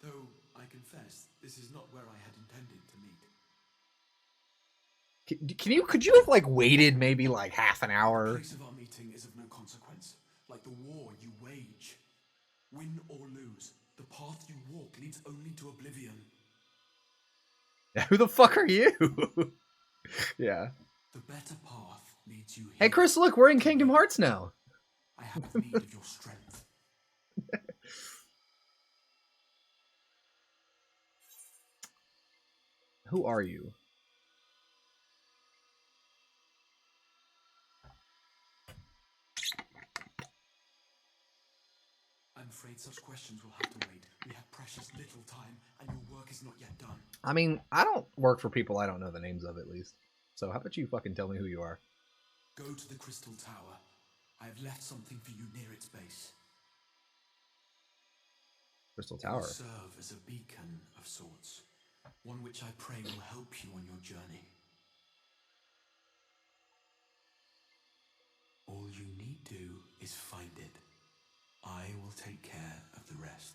Though, I confess, this is not where I had intended to meet.
Could you have, like, waited maybe, like, half an hour?
The place of our meeting is of no consequence, like the war you wage. Win or lose, the path you walk leads only to oblivion.
Who the fuck are you? Yeah.
The better path leads you here.
Hey, Chris, look, we're in Kingdom Hearts now.
I have need of your strength.
Who are you?
I'm afraid such questions will have to wait. We have precious little time, and your work is not yet done.
I mean, I don't work for people I don't know the names of, at least. So how about you fucking tell me who you are?
Go to the Crystal Tower. I have left something for you near its base.
Crystal Tower?
It will serve as a beacon of sorts. One which I pray will help you on your journey. All you need do is find it. I will take care of the rest.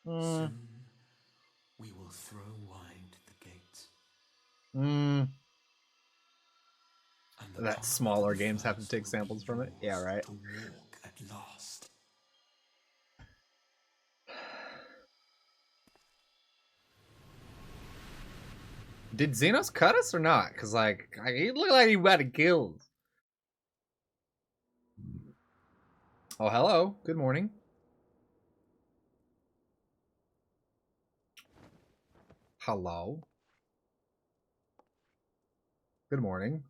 Soon we will throw wide the gates.
That smaller games have to take samples from it? Yeah, right.
To walk at last.
Did Xenos cut us or not? Because, like, he looked like he got it killed. Oh, hello. Good morning. Hello. Good morning.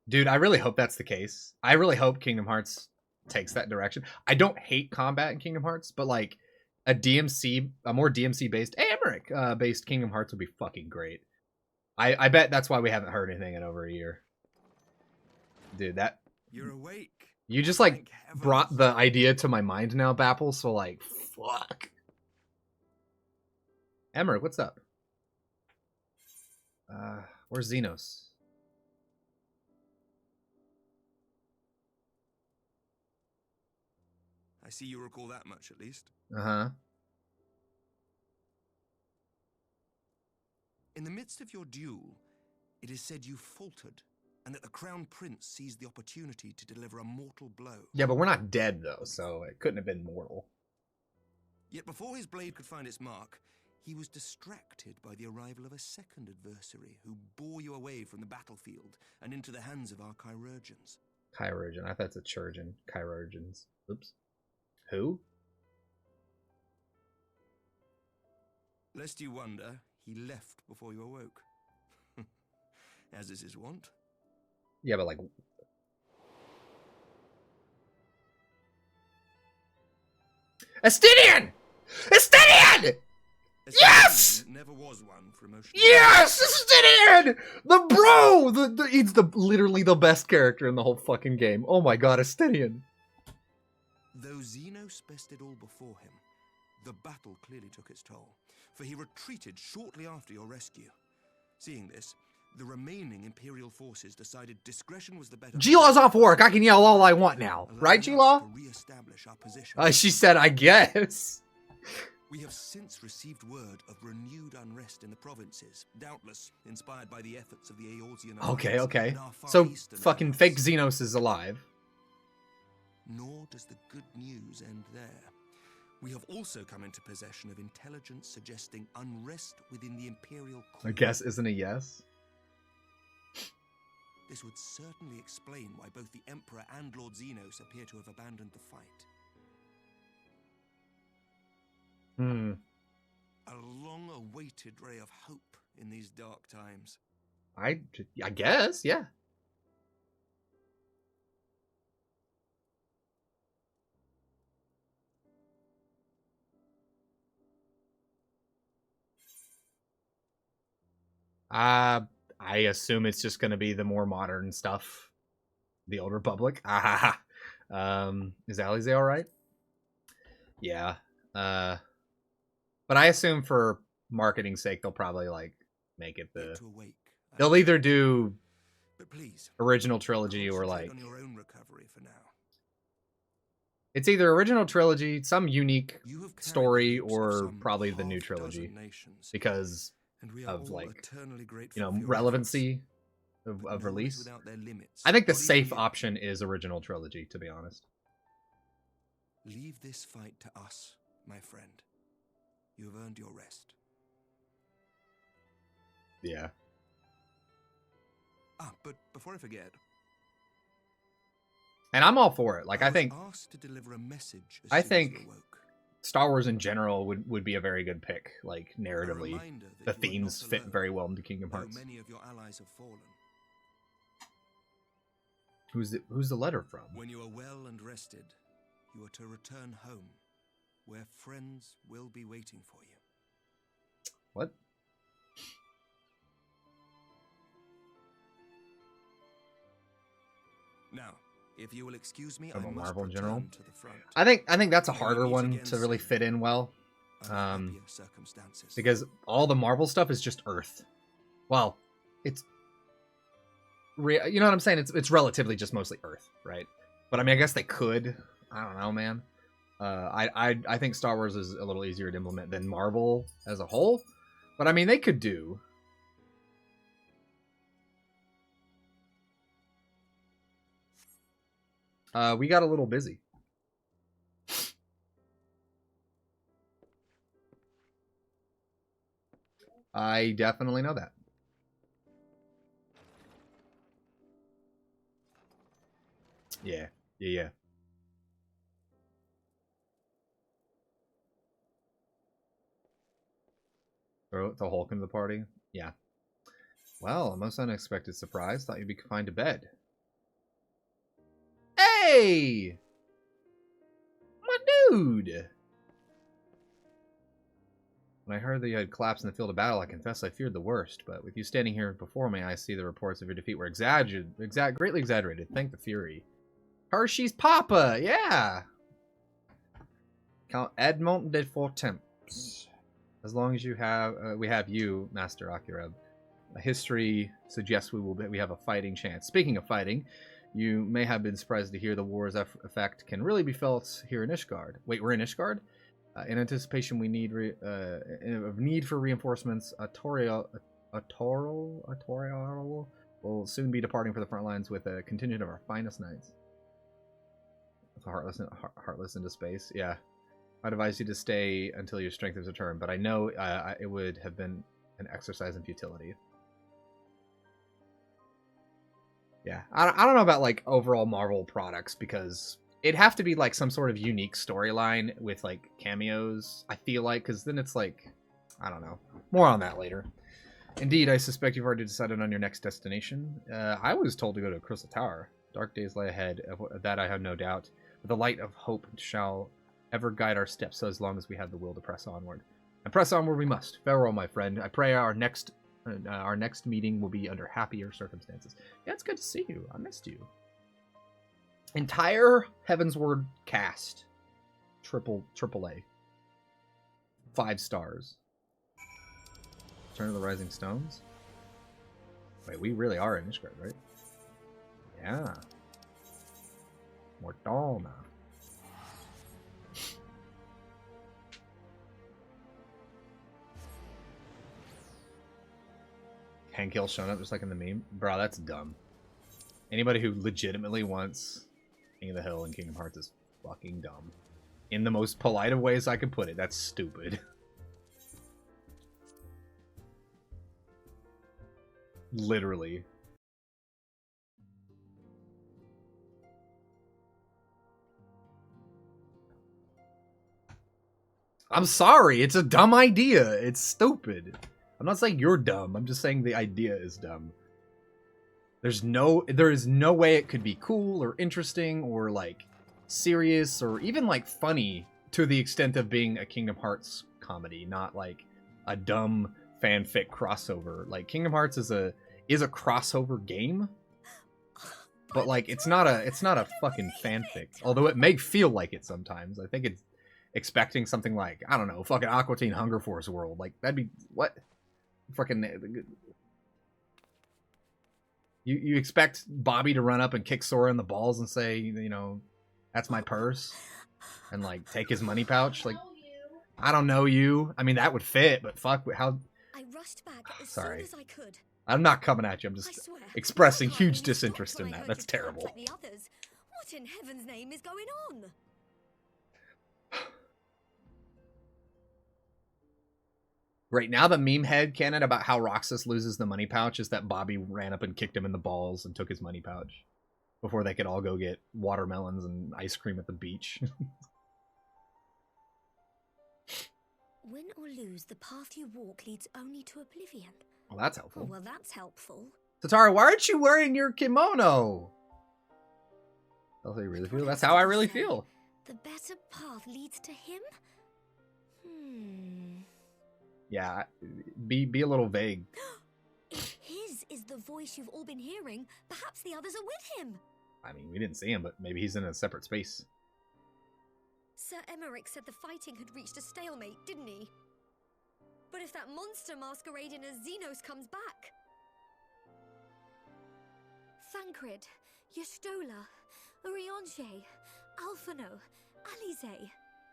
Dude, I really hope that's the case. I really hope Kingdom Hearts takes that direction. I don't hate combat in Kingdom Hearts, but, like, a more DMC-based, based Kingdom Hearts would be fucking great. I bet that's why we haven't heard anything in over a year. Dude, that...
You're awake.
You just, like, brought the idea to my mind now, Bapple, so, like, fuck. Emmerich, what's up? Where's Xenos?
I see you recall that much, at least.
Uh-huh.
In the midst of your duel, it is said you faltered, and that the Crown Prince seized the opportunity to deliver a mortal blow.
Yeah, but we're not dead, though, so it couldn't have been mortal.
Yet before his blade could find its mark, he was distracted by the arrival of a second adversary who bore you away from the battlefield and into the hands of our chirurgeons.
Chirurgeon. I thought it's a chirurgeon. Chirurgeons. Oops. Who?
Lest you wonder, he left before you awoke. As is his wont.
Yeah, but like... Estinian! Estinian! Yes!
Never was one for emotional.
Yes! Estinian! The bro! He's literally the best character in the whole fucking game. Oh my god, Estinian.
Though Xenos bested all before him, The battle clearly took its toll, for he retreated shortly after your rescue. Seeing this, the remaining Imperial forces decided discretion was the better.
G-Law's off work. I can yell all I want now. Right, G-Law? She said, I guess.
We have since received word of renewed unrest in the provinces, doubtless inspired by the efforts of the Eorzean
Okay,
allies
okay.
in our Far
So
Eastern
fucking
allies.
fake Xenos is alive.
Nor does the good news end there. We have also come into possession of intelligence suggesting unrest within the Imperial
I
Court.
guess isn't a yes.
This would certainly explain why both the Emperor and Lord Xenos appear to have abandoned the fight. A long-awaited ray of hope in these dark times.
I guess, yeah. I assume it's just going to be the more modern stuff. The Old Republic. Is Alize all right? Yeah. But I assume for marketing's sake, they'll probably like make it the. They'll either do original trilogy or like.
On your own recovery for now.
It's either original trilogy, some unique story, or probably the new trilogy because of like relevancy of release. I think the safe option is original trilogy, to be honest.
Leave this fight to us, my friend. You have earned your rest.
Yeah.
But before I forget,
and I'm all for it. Like I think
asked to deliver a message as
I
soon as
think
you awoke.
Star Wars in general would be a very good pick. Like narratively, the themes fit very well into Kingdom Hearts.
Many of your allies have fallen.
Who's the letter from?
When you are well and rested, you are to return home, where friends will be waiting for you.
What?
Now, if you will excuse me,
From
I
a
must
Marvel in
return
general.
to the front.
I think that's a
We will
harder
meet
one
again
to really
soon.
fit in well.
Under happier circumstances.
Because all the Marvel stuff is just Earth. Well, it's you know what I'm saying? It's relatively just mostly Earth, right? But I mean, I guess they could. I don't know, man. I think Star Wars is a little easier to implement than Marvel as a whole. But I mean, they could do. We got a little busy. I definitely know that. Yeah. Throw the Hulk into the party? Yeah. Well, a most unexpected surprise. Thought you'd be confined to bed. Hey! My dude! When I heard that you had collapsed in the field of battle, I confess I feared the worst. But with you standing here before me, I see the reports of your defeat were greatly exaggerated. Thank the Fury. Hershey's Papa! Yeah! Count Edmond de Fortemps. As long as you have, we have you, Master Akireb. History suggests we have a fighting chance. Speaking of fighting, you may have been surprised to hear the war's effect can really be felt here in Ishgard. Wait, we're in Ishgard? In anticipation, we need for reinforcements. Atorial will soon be departing for the front lines with a contingent of our finest knights. Heartless into space. Yeah, I'd advise you to stay until your strength is returned, but I know it would have been an exercise in futility. Yeah, I don't know about like overall Marvel products because it'd have to be like some sort of unique storyline with like cameos, I feel like, because then it's like, I don't know. More on that later. Indeed, I suspect you've already decided on your next destination. I was told to go to Crystal Tower. Dark days lay ahead, of that I have no doubt. But the light of hope shall ever guide our steps so as long as we have the will to press onward. And press onward we must. Farewell, my friend. I pray our next meeting will be under happier circumstances. Yeah, it's good to see you. I missed you. Entire Heavensward cast. Triple A. 5 stars. Return of the Rising Stones. Wait, we really are in Ishgard, right? Yeah. Mortona. Hand kill showing up just like in the meme. Bro, that's dumb. Anybody who legitimately wants King of the Hill and Kingdom Hearts is fucking dumb. In the most polite of ways I could put it. That's stupid. Literally. I'm sorry, it's a dumb idea. It's stupid. I'm not saying you're dumb. I'm just saying the idea is dumb. There is no way it could be cool or interesting or like serious or even like funny to the extent of being a Kingdom Hearts comedy, not like a dumb fanfic crossover. Like Kingdom Hearts is a crossover game, but like it's not a fucking fanfic. Although it may feel like it sometimes. I think it's expecting something like, I don't know, fucking Aqua Teen Hunger Force world. Like that'd be what? Fucking you expect Bobby to run up and kick Sora in the balls and say, you know, that's my purse, and like take his money pouch. Like, I don't know you. I mean, that would fit, but fuck, how?
I rushed back as
Sorry,
soon as I could.
I'm not coming at you. I'm just expressing huge disinterest in that. That's terrible.
Like the others. What in heaven's name is going on?
Right now, the meme head canon about how Roxas loses the money pouch is that Bobby ran up and kicked him in the balls and took his money pouch before they could all go get watermelons and ice cream at the beach.
Win or lose, the path you walk leads only to oblivion.
Well, that's helpful.
Oh, well, that's helpful.
Tatara, why aren't you wearing your kimono? That's how you really feel? That's how I really feel.
The better path leads to him?
Yeah, be a little vague.
If his is the voice you've all been hearing, perhaps the others are with him.
I mean, we didn't see him, but maybe he's in a separate space.
Sir Emmerich said the fighting had reached a stalemate, didn't he? But if that monster masquerading as Xenos comes back... Thancred, Yestola, Urianger, Alphino, Alize...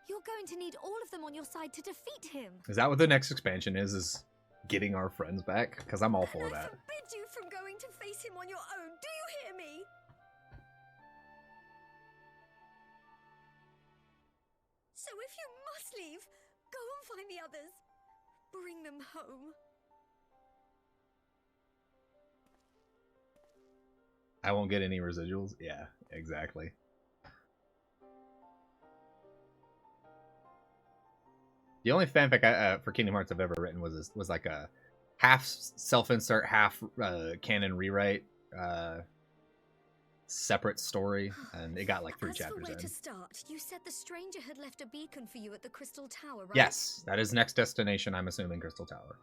You're going to need all of them on your side to defeat him.
Is that what the next expansion is getting our friends back? Because I'm all for that.
I forbid you from going to face him on your own. Do you hear me? So if you must leave, go and find the others. Bring them home.
I won't get any residuals? Yeah, exactly. The only fanfic for Kingdom Hearts I've ever written was like a half self-insert, half canon rewrite, separate story, and it got like 3 chapters
As for where
in.
to start, you said the stranger had left a beacon for you at the Crystal Tower, right?
Yes, that is next destination. I'm assuming Crystal Tower.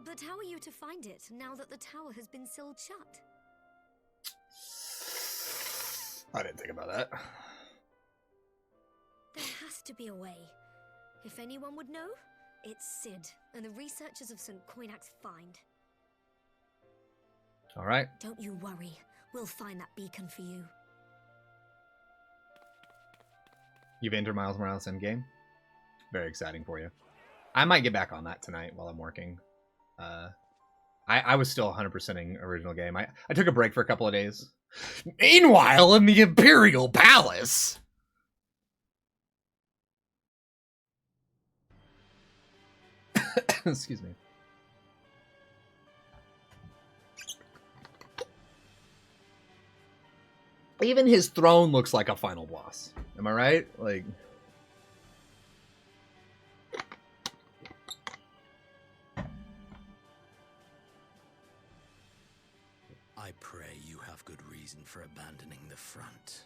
But how are you to find it now that the tower has been sealed shut?
I didn't think about that.
There has to be a way. If anyone would know, it's Sid and the researchers of St. Coinac's find.
All right.
Don't you worry. We'll find that beacon for you.
You've entered Miles Morales Endgame. Very exciting for you. I might get back on that tonight while I'm working. I was still 100%ing original game. I took a break for a couple of days. Meanwhile, in the Imperial Palace... Excuse me. Even his throne looks like a final boss. Am I right? Like...
I pray you have good reason for abandoning the front.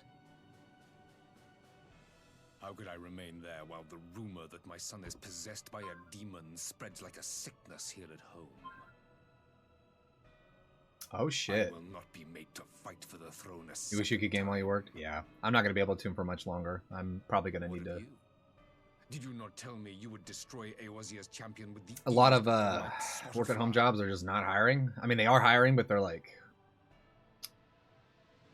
How could I remain there while the rumor that my son is possessed by a demon spreads like a sickness here at home?
Oh shit.
I will not be made to fight for the throne.
You wish you could game while you worked? Yeah. I'm not going to be able to for much longer. I'm probably going to need to...
Did you not tell me you would destroy Eorzea's champion with the
A lot
ease
of
that you might
work at home jobs are just not hiring. I mean, they are hiring, but they're like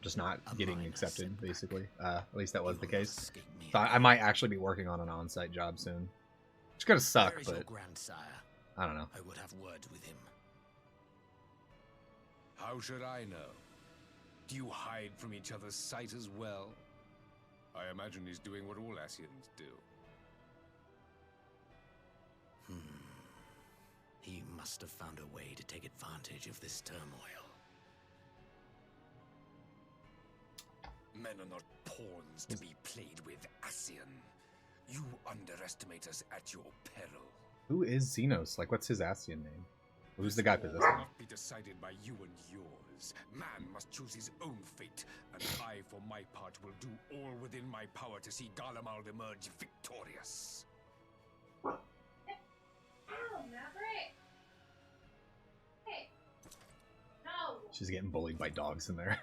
just not getting accepted, basically. At least that was the case. So I might actually be working on an on-site job soon. It's gonna suck, but I don't know.
I would have words with him.
How should I know? Do you hide from each other's sight as well? I imagine he's doing what all Ascians do.
He must have found a way to take advantage of this turmoil.
Men are not pawns to be played with, Ascian. You underestimate us at your peril.
Who is Xenos? Like, what's his Ascian name? Who's the guy possessing
Will
him?
not be decided by you and yours. Man must choose his own fate, and I, for my part, will do all within my power to see Garlemald emerge victorious.
She's getting bullied by dogs in there.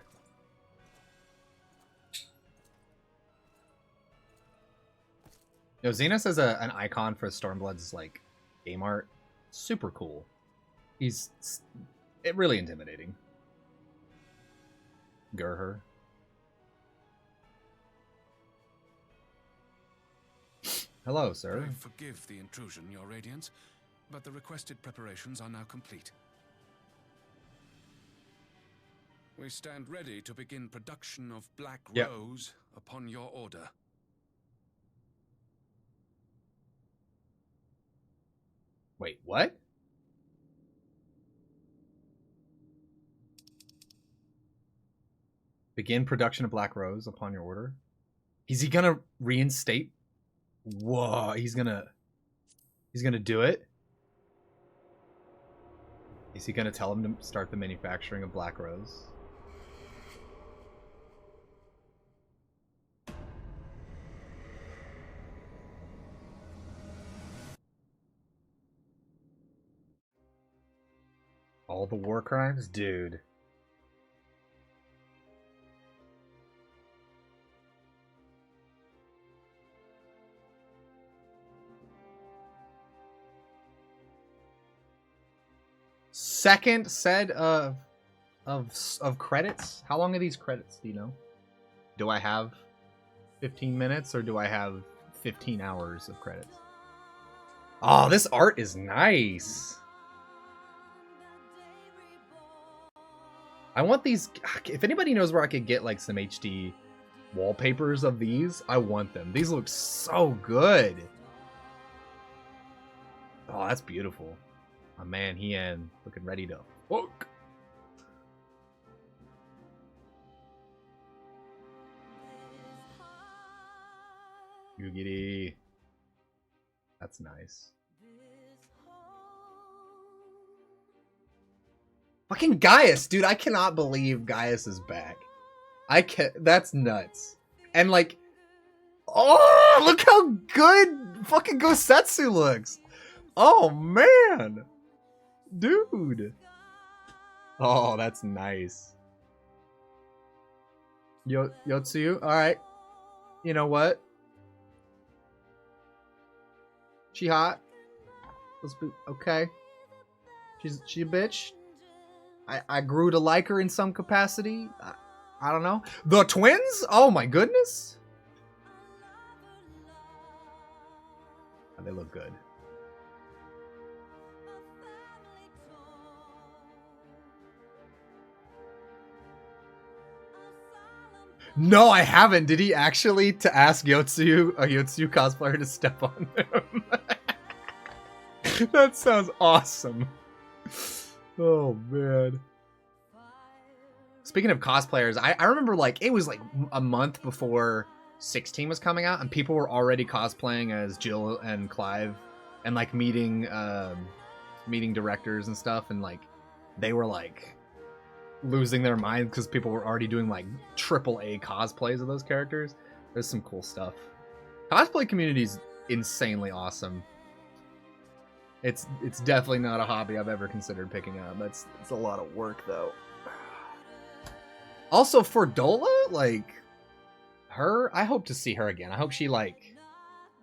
Yo, Xenos has an icon for Stormblood's like game art. Super cool. He's really intimidating. Gurher. Hello, sir.
I forgive the intrusion, Your Radiance, but the requested preparations are now complete. We stand ready to begin production of Black Rose upon your order.
Wait, what? Begin production of Black Rose upon your order? Is he gonna reinstate? Whoa, he's gonna do it? Is he gonna tell him to start the manufacturing of Black Rose? All the war crimes? Dude. Second set of credits? How long are these credits, do you know? Do I have 15 minutes or do I have 15 hours of credits? Oh, this art is nice. I want these. If anybody knows where I could get like some HD wallpapers of these, I want them. These look so good. Oh, that's beautiful. My man, Hien, looking ready to fuck. Yugiri. That's nice. Fucking Gaius, dude, I cannot believe Gaius is back. That's nuts. And like, oh, look how good fucking Gosetsu looks. Oh man. Dude. Oh, that's nice. Yotsuyu, alright. You know what? She hot. Let's be okay. She a bitch. I grew to like her in some capacity. I don't know. The twins? Oh my goodness. Oh, they look good. No, I haven't. Did he actually to ask Yotsuyu, a Yotsuyu cosplayer, to step on him? That sounds awesome. Oh man. Speaking of cosplayers, I remember like it was like a month before 16 was coming out and people were already cosplaying as Jill and Clive and like meeting directors and stuff, and like they were like losing their minds because people were already doing like AAA cosplays of those characters. There's some cool stuff. Cosplay community's insanely awesome. It's definitely not a hobby I've ever considered picking up. It's a lot of work though. Also for Dola, like her, I hope to see her again. I hope she like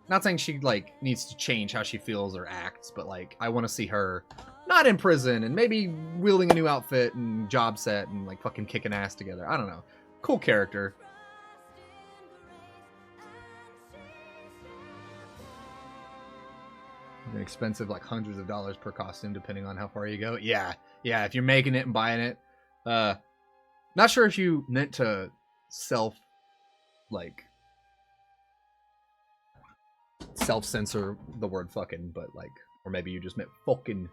not saying she like needs to change how she feels or acts, but like I want to see her not in prison and maybe wielding a new outfit and job set and like fucking kicking ass together. I don't know. Cool character. An expensive, like hundreds of dollars per costume depending on how far you go. Yeah, if you're making it and buying it. Not sure if you meant to self-censor the word fucking, but like, or maybe you just meant fucking,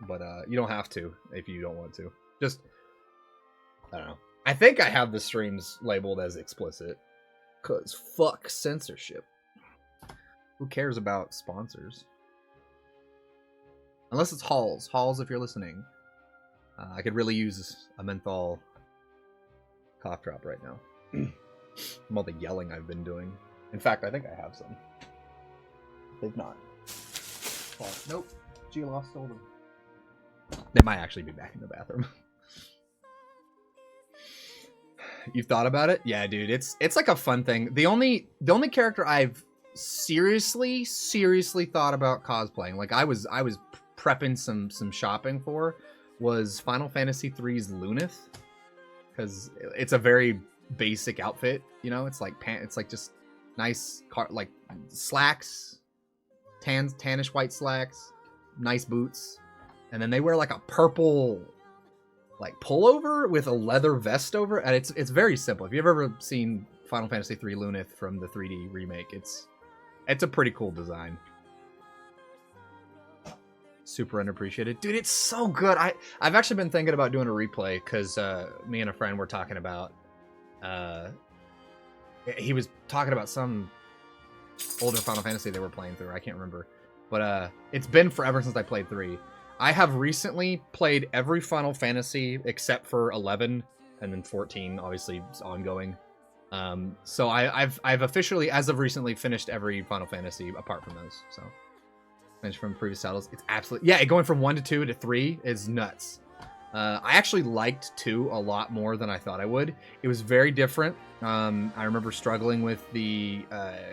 but you don't have to if you don't want to. Just, I don't know. I think I have the streams labeled as explicit, cause fuck censorship. Who cares about sponsors? Unless it's Halls. Halls, if you're listening. I could really use a menthol cough drop right now. From all the yelling I've been doing. In fact, I think I have some. They've not. Oh, nope. G-Loss stole them. They might actually be back in the bathroom. You've thought about it? Yeah, dude. It's like a fun thing. The only character I've seriously thought about cosplaying, like I was prepping some shopping for, was Final Fantasy III's Lunith, because it's a very basic outfit, you know. It's like just nice like slacks, tannish white slacks, nice boots, and then they wear like a purple like pullover with a leather vest over, and it's very simple. If you've ever seen Final Fantasy III Lunith from the 3D remake, it's a pretty cool design. Super underappreciated. Dude, it's so good. I've actually been thinking about doing a replay because me and a friend were talking about he was talking about some older Final Fantasy they were playing through. I can't remember. But it's been forever since I played 3. I have recently played every Final Fantasy except for 11, and then 14 obviously is ongoing. So I've officially, as of recently, finished every Final Fantasy apart from those. So finished from previous titles. It's absolutely, yeah, going from 1 to 2 to 3 is nuts. I actually liked 2 a lot more than I thought I would. It was very different. I remember struggling with the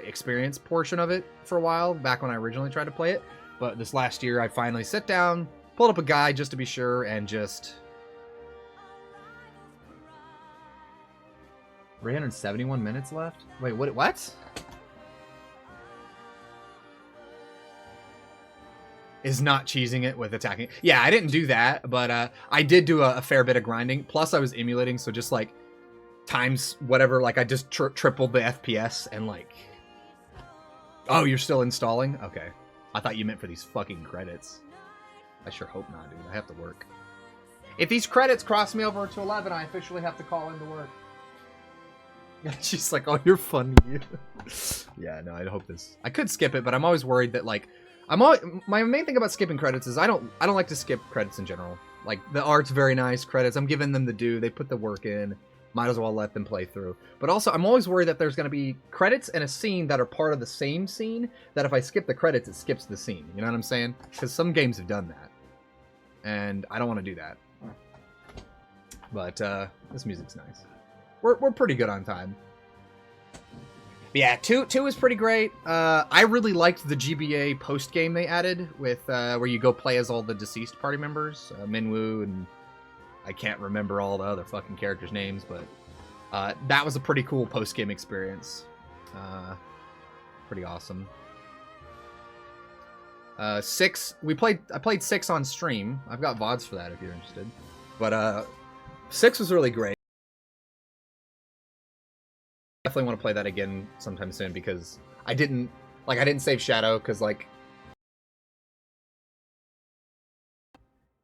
experience portion of it for a while back when I originally tried to play it. But this last year, I finally sat down, pulled up a guide just to be sure, and just 371 minutes left? Wait, what? Is not cheesing it with attacking. Yeah, I didn't do that, but I did do a fair bit of grinding. Plus, I was emulating, so just like times whatever, like I just tripled the FPS and like... Oh, you're still installing? Okay. I thought you meant for these fucking credits. I sure hope not, dude. I have to work. If these credits cross me over to 11, I officially have to call into work. She's like, oh, you're funny. Yeah, no, I hope this... I could skip it, but I'm always worried that, like... My main thing about skipping credits is I don't like to skip credits in general. Like, the art's very nice, credits. I'm giving them the due. They put the work in. Might as well let them play through. But also, I'm always worried that there's going to be credits and a scene that are part of the same scene, that if I skip the credits, it skips the scene. You know what I'm saying? Because some games have done that. And I don't want to do that. But this music's nice. We're pretty good on time. But yeah, 2 is pretty great. I really liked the GBA post-game they added with where you go play as all the deceased party members. Minwoo, and I can't remember all the other fucking characters' names, but that was a pretty cool post-game experience. Pretty awesome. 6, I played 6 on stream. I've got VODs for that if you're interested. But 6 was really great. Definitely want to play that again sometime soon because I didn't save Shadow because like,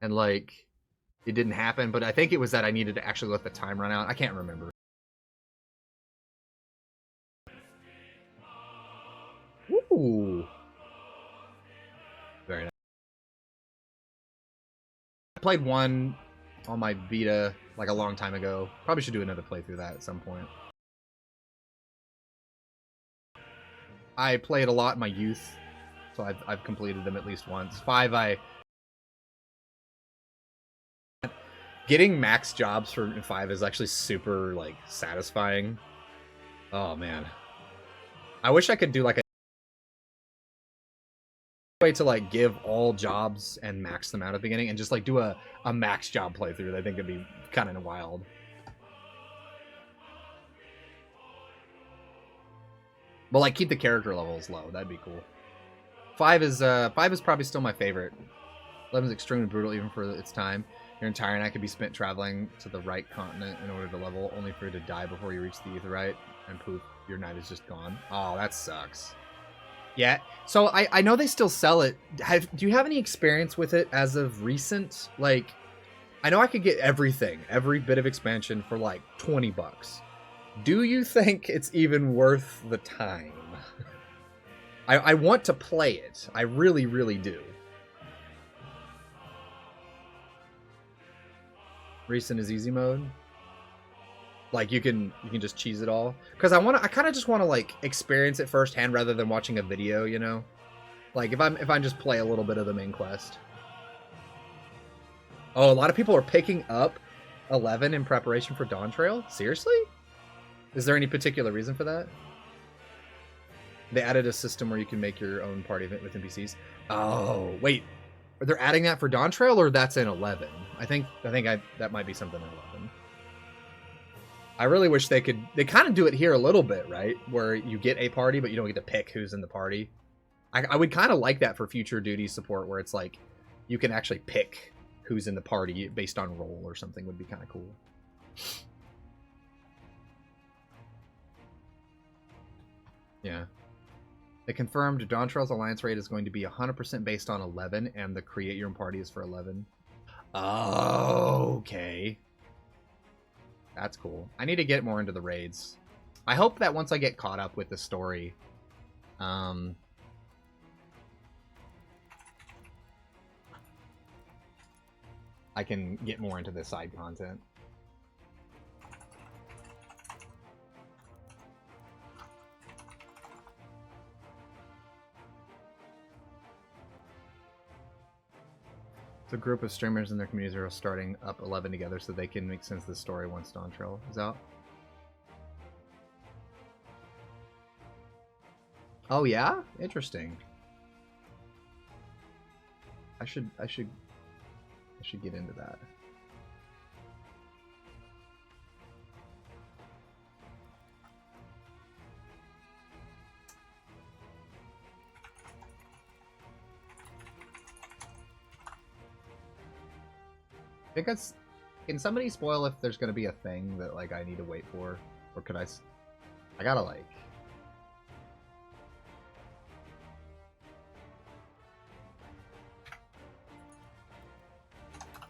and like it didn't happen, but I think it was that I needed to actually let the time run out. I can't remember. Ooh. Very nice. I played 1 on my Vita like a long time ago. Probably should do another playthrough of that at some point. I played a lot in my youth, so I've completed them at least once. 5, getting max jobs for 5 is actually super like satisfying. Oh man, I wish I could do like a way to like give all jobs and max them out at the beginning and just like do a max job playthrough. I think it'd be kind of wild. But like keep the character levels low. That'd be cool. 5 is probably still my favorite. 11 is extremely brutal even for its time. Your entire night could be spent traveling to the right continent in order to level, only for you to die before you reach the Aetheryte, and poof, your night is just gone. Oh, that sucks. Yeah, so I know they still sell it. Do you have any experience with it as of recent? Like, I know I could get everything, every bit of expansion for like 20 bucks. Do you think it's even worth the time? I want to play it. I really, really do. Recent is easy mode. Like you can just cheese it all. Because I kind of just want to like experience it firsthand rather than watching a video, you know? Like if I just play a little bit of the main quest. Oh, a lot of people are picking up 11 in preparation for Dawntrail? Seriously? Is there any particular reason for that? They added a system where you can make your own party event with NPCs. Oh, wait. Are they adding that for Dawntrail or that's in 11? I think that might be something in 11. I really wish they kind of do it here a little bit, right? Where you get a party, but you don't get to pick who's in the party. I would kind of like that for future duty support where it's like you can actually pick who's in the party based on role or something would be kind of cool. Yeah. They confirmed Dawntrail's alliance rate is going to be 100% based on 11, and the create your own party is for 11. Oh, okay. That's cool. I need to get more into the raids. I hope that once I get caught up with the story, I can get more into the side content. The group of streamers in their communities are starting up 11 together so they can make sense of the story once Dawntrail is out. Oh yeah? Interesting. I should get into that. Because can somebody spoil if there's going to be a thing that like I need to wait for, or could I gotta like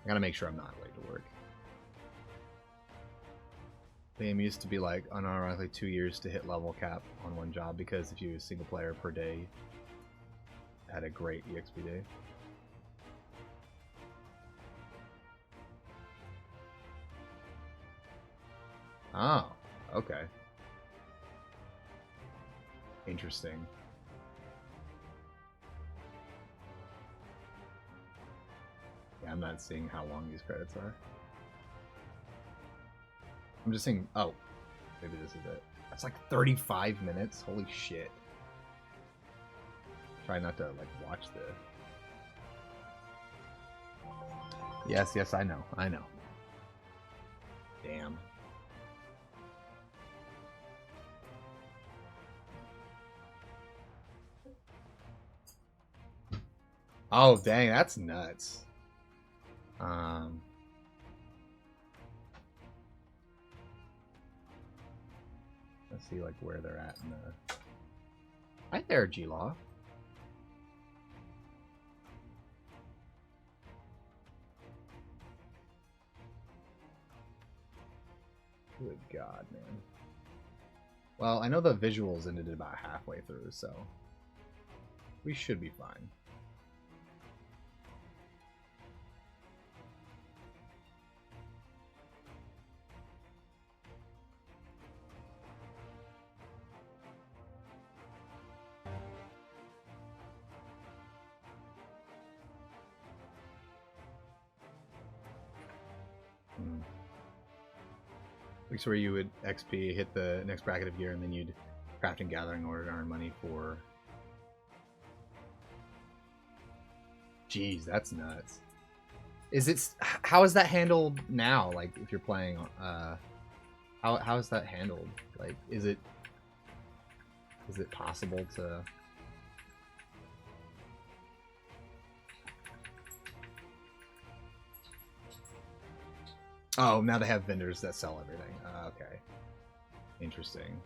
I gotta make sure I'm not late to work. The aim used to be like unironically 2 years to hit level cap on one job because if you use single player per day had a great EXP day. Oh, okay. Interesting. Yeah, I'm not seeing how long these credits are. I'm just seeing... Oh, maybe this is it. That's like 35 minutes? Holy shit. Try not to, like, watch the... Yes, I know. Damn. Oh, dang, that's nuts. Let's see, like, where they're at in the... Hi there, G-Law. Good God, man. Well, I know the visuals ended about halfway through, so we should be fine. Weeks where you would XP, hit the next bracket of gear, and then you'd craft and gather in order to earn money for Jeez, that's nuts. How is that handled now? Like, if you're playing, how is that handled? Like, is it possible to? Oh, now they have vendors that sell everything. Okay, interesting.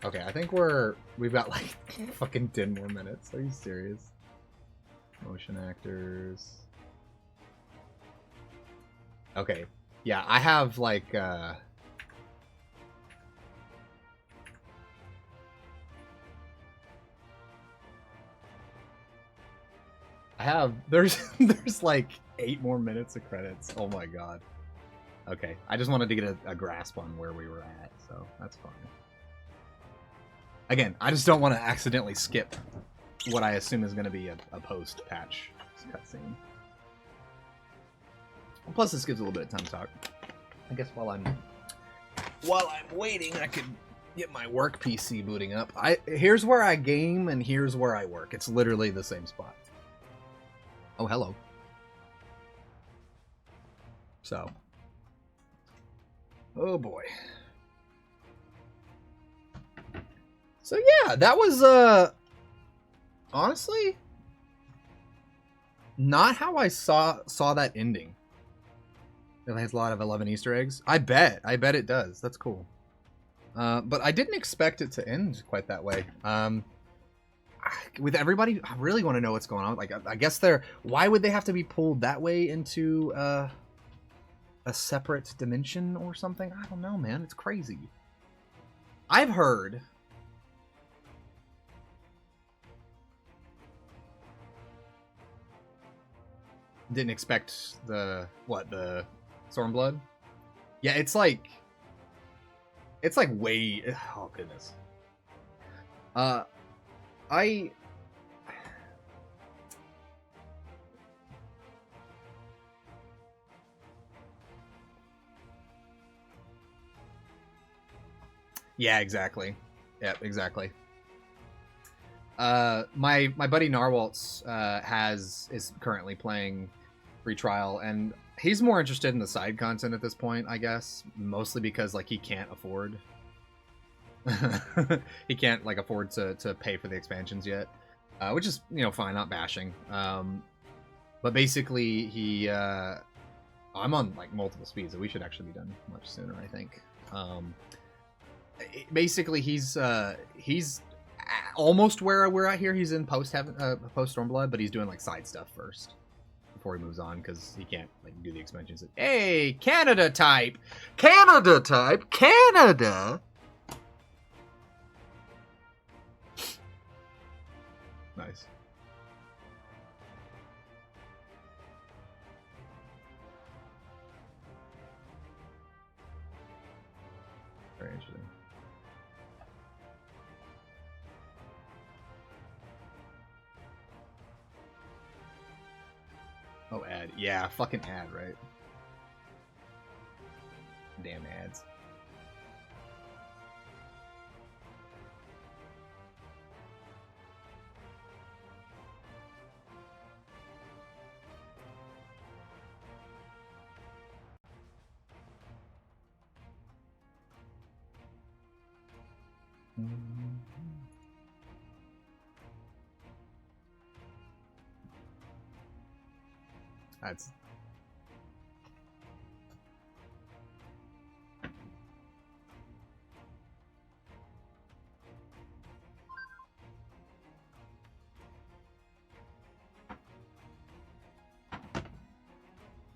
Okay, I think we've got like fucking 10 more minutes. Are you serious? Motion actors. Okay. Yeah, I have like there's like 8 more minutes of credits. Oh my god. Okay, I just wanted to get a grasp on where we were at, so that's fine. Again, I just don't want to accidentally skip what I assume is going to be a post-patch cutscene. Plus, this gives a little bit of time to talk. I guess while I'm waiting, I could get my work PC booting up. Here's where I game, and here's where I work. It's literally the same spot. Oh, hello. So. Oh, boy. So yeah, that was honestly not how I saw that ending. It has a lot of 11 Easter eggs. I bet it does. That's cool. But I didn't expect it to end quite that way. With everybody, I really want to know what's going on. Like, I guess why would they have to be pulled that way into a separate dimension or something? I don't know, man. It's crazy. I've heard. Didn't expect the Stormblood? Yeah, it's like way, oh goodness. Yeah, exactly. Yeah, exactly. My buddy Narwhaltz is currently playing Free Trial, and he's more interested in the side content at this point, I guess, mostly because like he can't afford he can't like afford to pay for the expansions yet, which is, you know, fine, not bashing. But basically he I'm on like multiple speeds, so we should actually be done much sooner, I think. Basically he's almost where we're at here. He's in post Stormblood, but he's doing like side stuff first before he moves on because he can't like do the expansions. Hey, Canada type. Nice. Very interesting. Oh, ad. Yeah, fucking ad, right? Damn ads. That's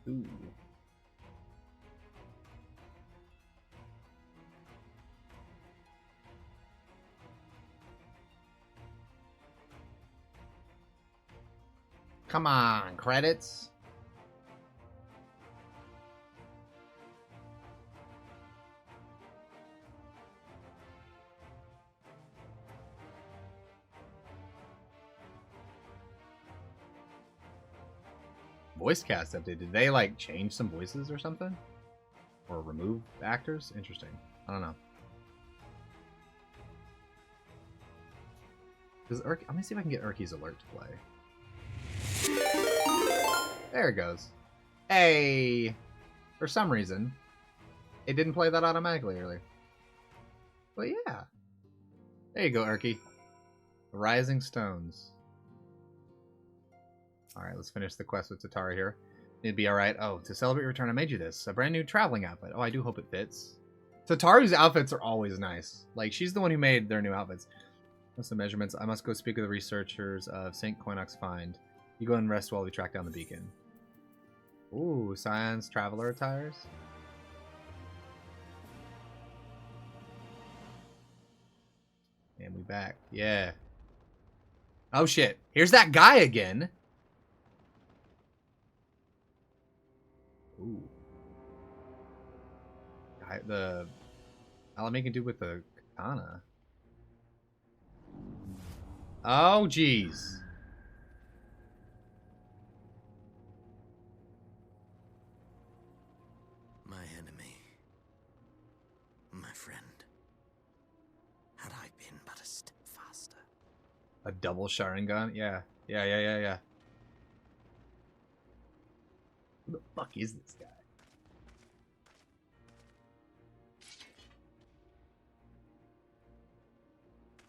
ooh. Come on, credits. voice cast update. Did they like change some voices or something? Or remove actors? Interesting. I don't know. Does let me see if I can get Urki's alert to play. There it goes. Hey! For some reason, it didn't play that automatically earlier. But yeah. There you go, Urki. Rising Stones. Alright, let's finish the quest with Tatara here. It'd be alright. Oh, to celebrate your return, I made you this. A brand new traveling outfit. Oh, I do hope it fits. Tataru's outfits are always nice. Like, she's the one who made their new outfits. What's the measurements? I must go speak with the researchers of St. Coinox Find. You go and rest while we track down the beacon. Ooh, Science Traveler attires. And we back. Yeah. Oh, shit. Here's that guy again. Ooh. The Alame can do with the katana. Oh, jeez.
My enemy. My friend. Had I been but a step faster.
A double Sharingan? Yeah. Yeah. Who the fuck is this guy?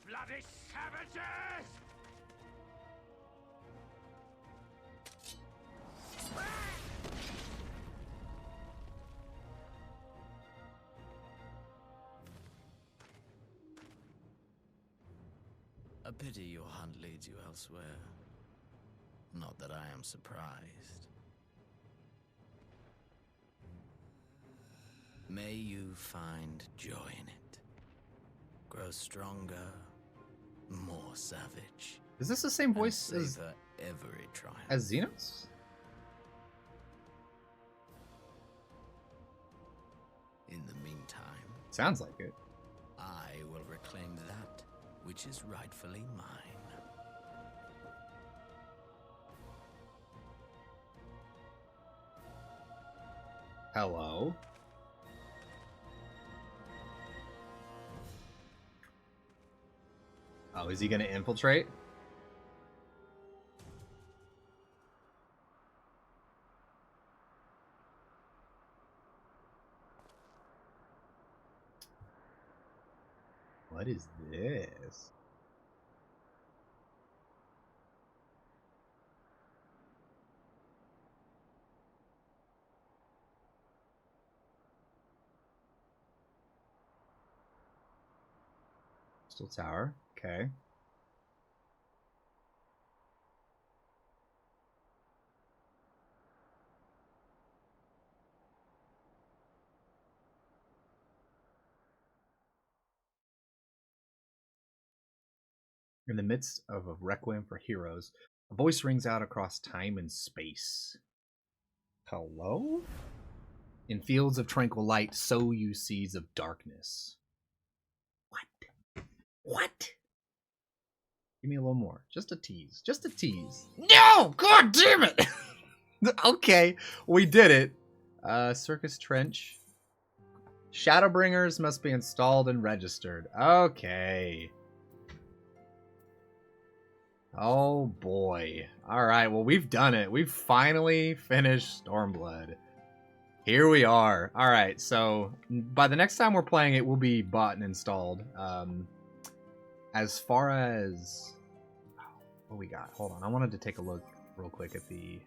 Bloody savages!
A pity your hunt leads you elsewhere. Not that I am surprised. May you find joy in it. Grow stronger, more savage.
Is this the same voice as
every triumph.
As Xenos?
In the meantime,
sounds like it.
I will reclaim that which is rightfully mine.
Hello? Oh, is he gonna infiltrate? What is this? Crystal Tower, okay. In the midst of a Requiem for Heroes, a voice rings out across time and space. Hello? In fields of tranquil light, sow you seeds of darkness. What? What? Give me a little more. Just a tease. Just a tease. No! God damn it! Okay, we did it. Circus Trench. Shadowbringers must be installed and registered. Okay. Oh boy. Alright, well we've done it. We've finally finished Stormblood. Here we are. Alright, so by the next time we're playing it, we'll be bought and installed. As far as... what we got? Hold on, I wanted to take a look real quick at the...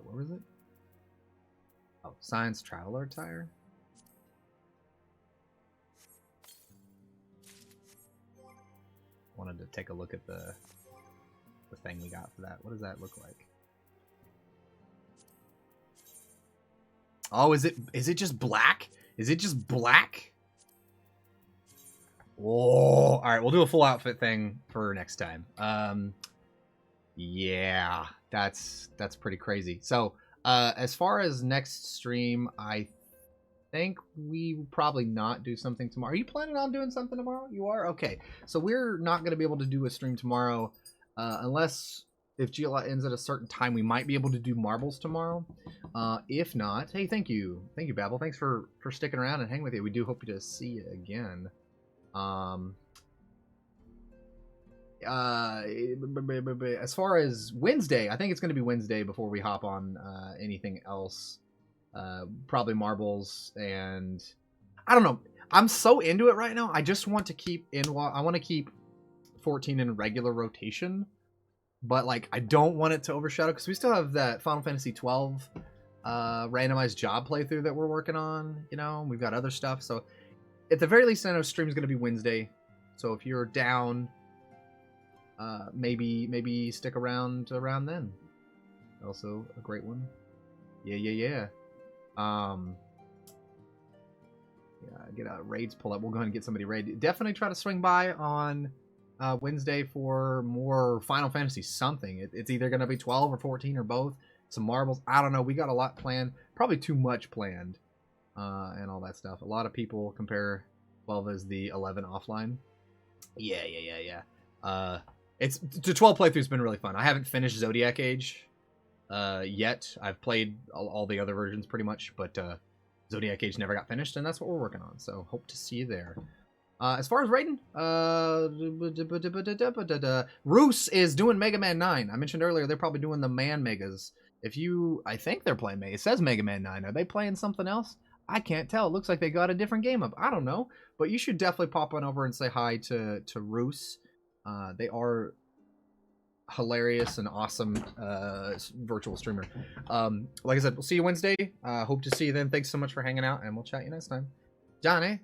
where was it? Oh, Science Traveler attire? Wanted to take a look at the thing we got for that. What does that look like? Oh, is it just black? Is it just black? Whoa. All right, we'll do a full outfit thing for next time. Yeah, that's pretty crazy. So, as far as next stream, I think we will probably not do something tomorrow. Are you planning on doing something tomorrow? You are? Okay. So we're not going to be able to do a stream tomorrow unless if GLA ends at a certain time, we might be able to do marbles tomorrow. If not, hey, thank you. Thank you, Babel. Thanks for sticking around and hanging with you. We do hope to see you again. As far as Wednesday, I think it's going to be Wednesday before we hop on anything else. Probably marbles, and I don't know. I'm so into it right now. I just want to keep I want to keep 14 in regular rotation, but like I don't want it to overshadow because we still have that Final Fantasy XII randomized job playthrough that we're working on. You know, we've got other stuff. So at the very least, I know stream is going to be Wednesday. So if you're down, maybe stick around then. Also a great one. Yeah. Get a raids pull up. We'll go ahead and get somebody raid. Definitely try to swing by on Wednesday for more Final Fantasy something. It's either going to be 12 or 14 or both. Some marbles. I don't know. We got a lot planned. Probably too much planned and all that stuff. A lot of people compare 12 as the 11 offline. Yeah. It's the 12 playthrough's been really fun. I haven't finished Zodiac Age yet. I've played all the other versions pretty much, but Zodiac Age never got finished, and that's what we're working on. So hope to see you there. As far as raiding, Roos is doing Mega Man 9. I mentioned earlier they're probably doing the Man Megas. I think they're playing Mega. It says Mega Man 9. Are they playing something else? I can't tell. It looks like they got a different game up. I don't know, but you should definitely pop on over and say hi to Roos. They are hilarious and awesome virtual streamer. Like I said, we'll see you Wednesday. Hope to see you then. Thanks so much for hanging out, and we'll chat you next time. Johnny.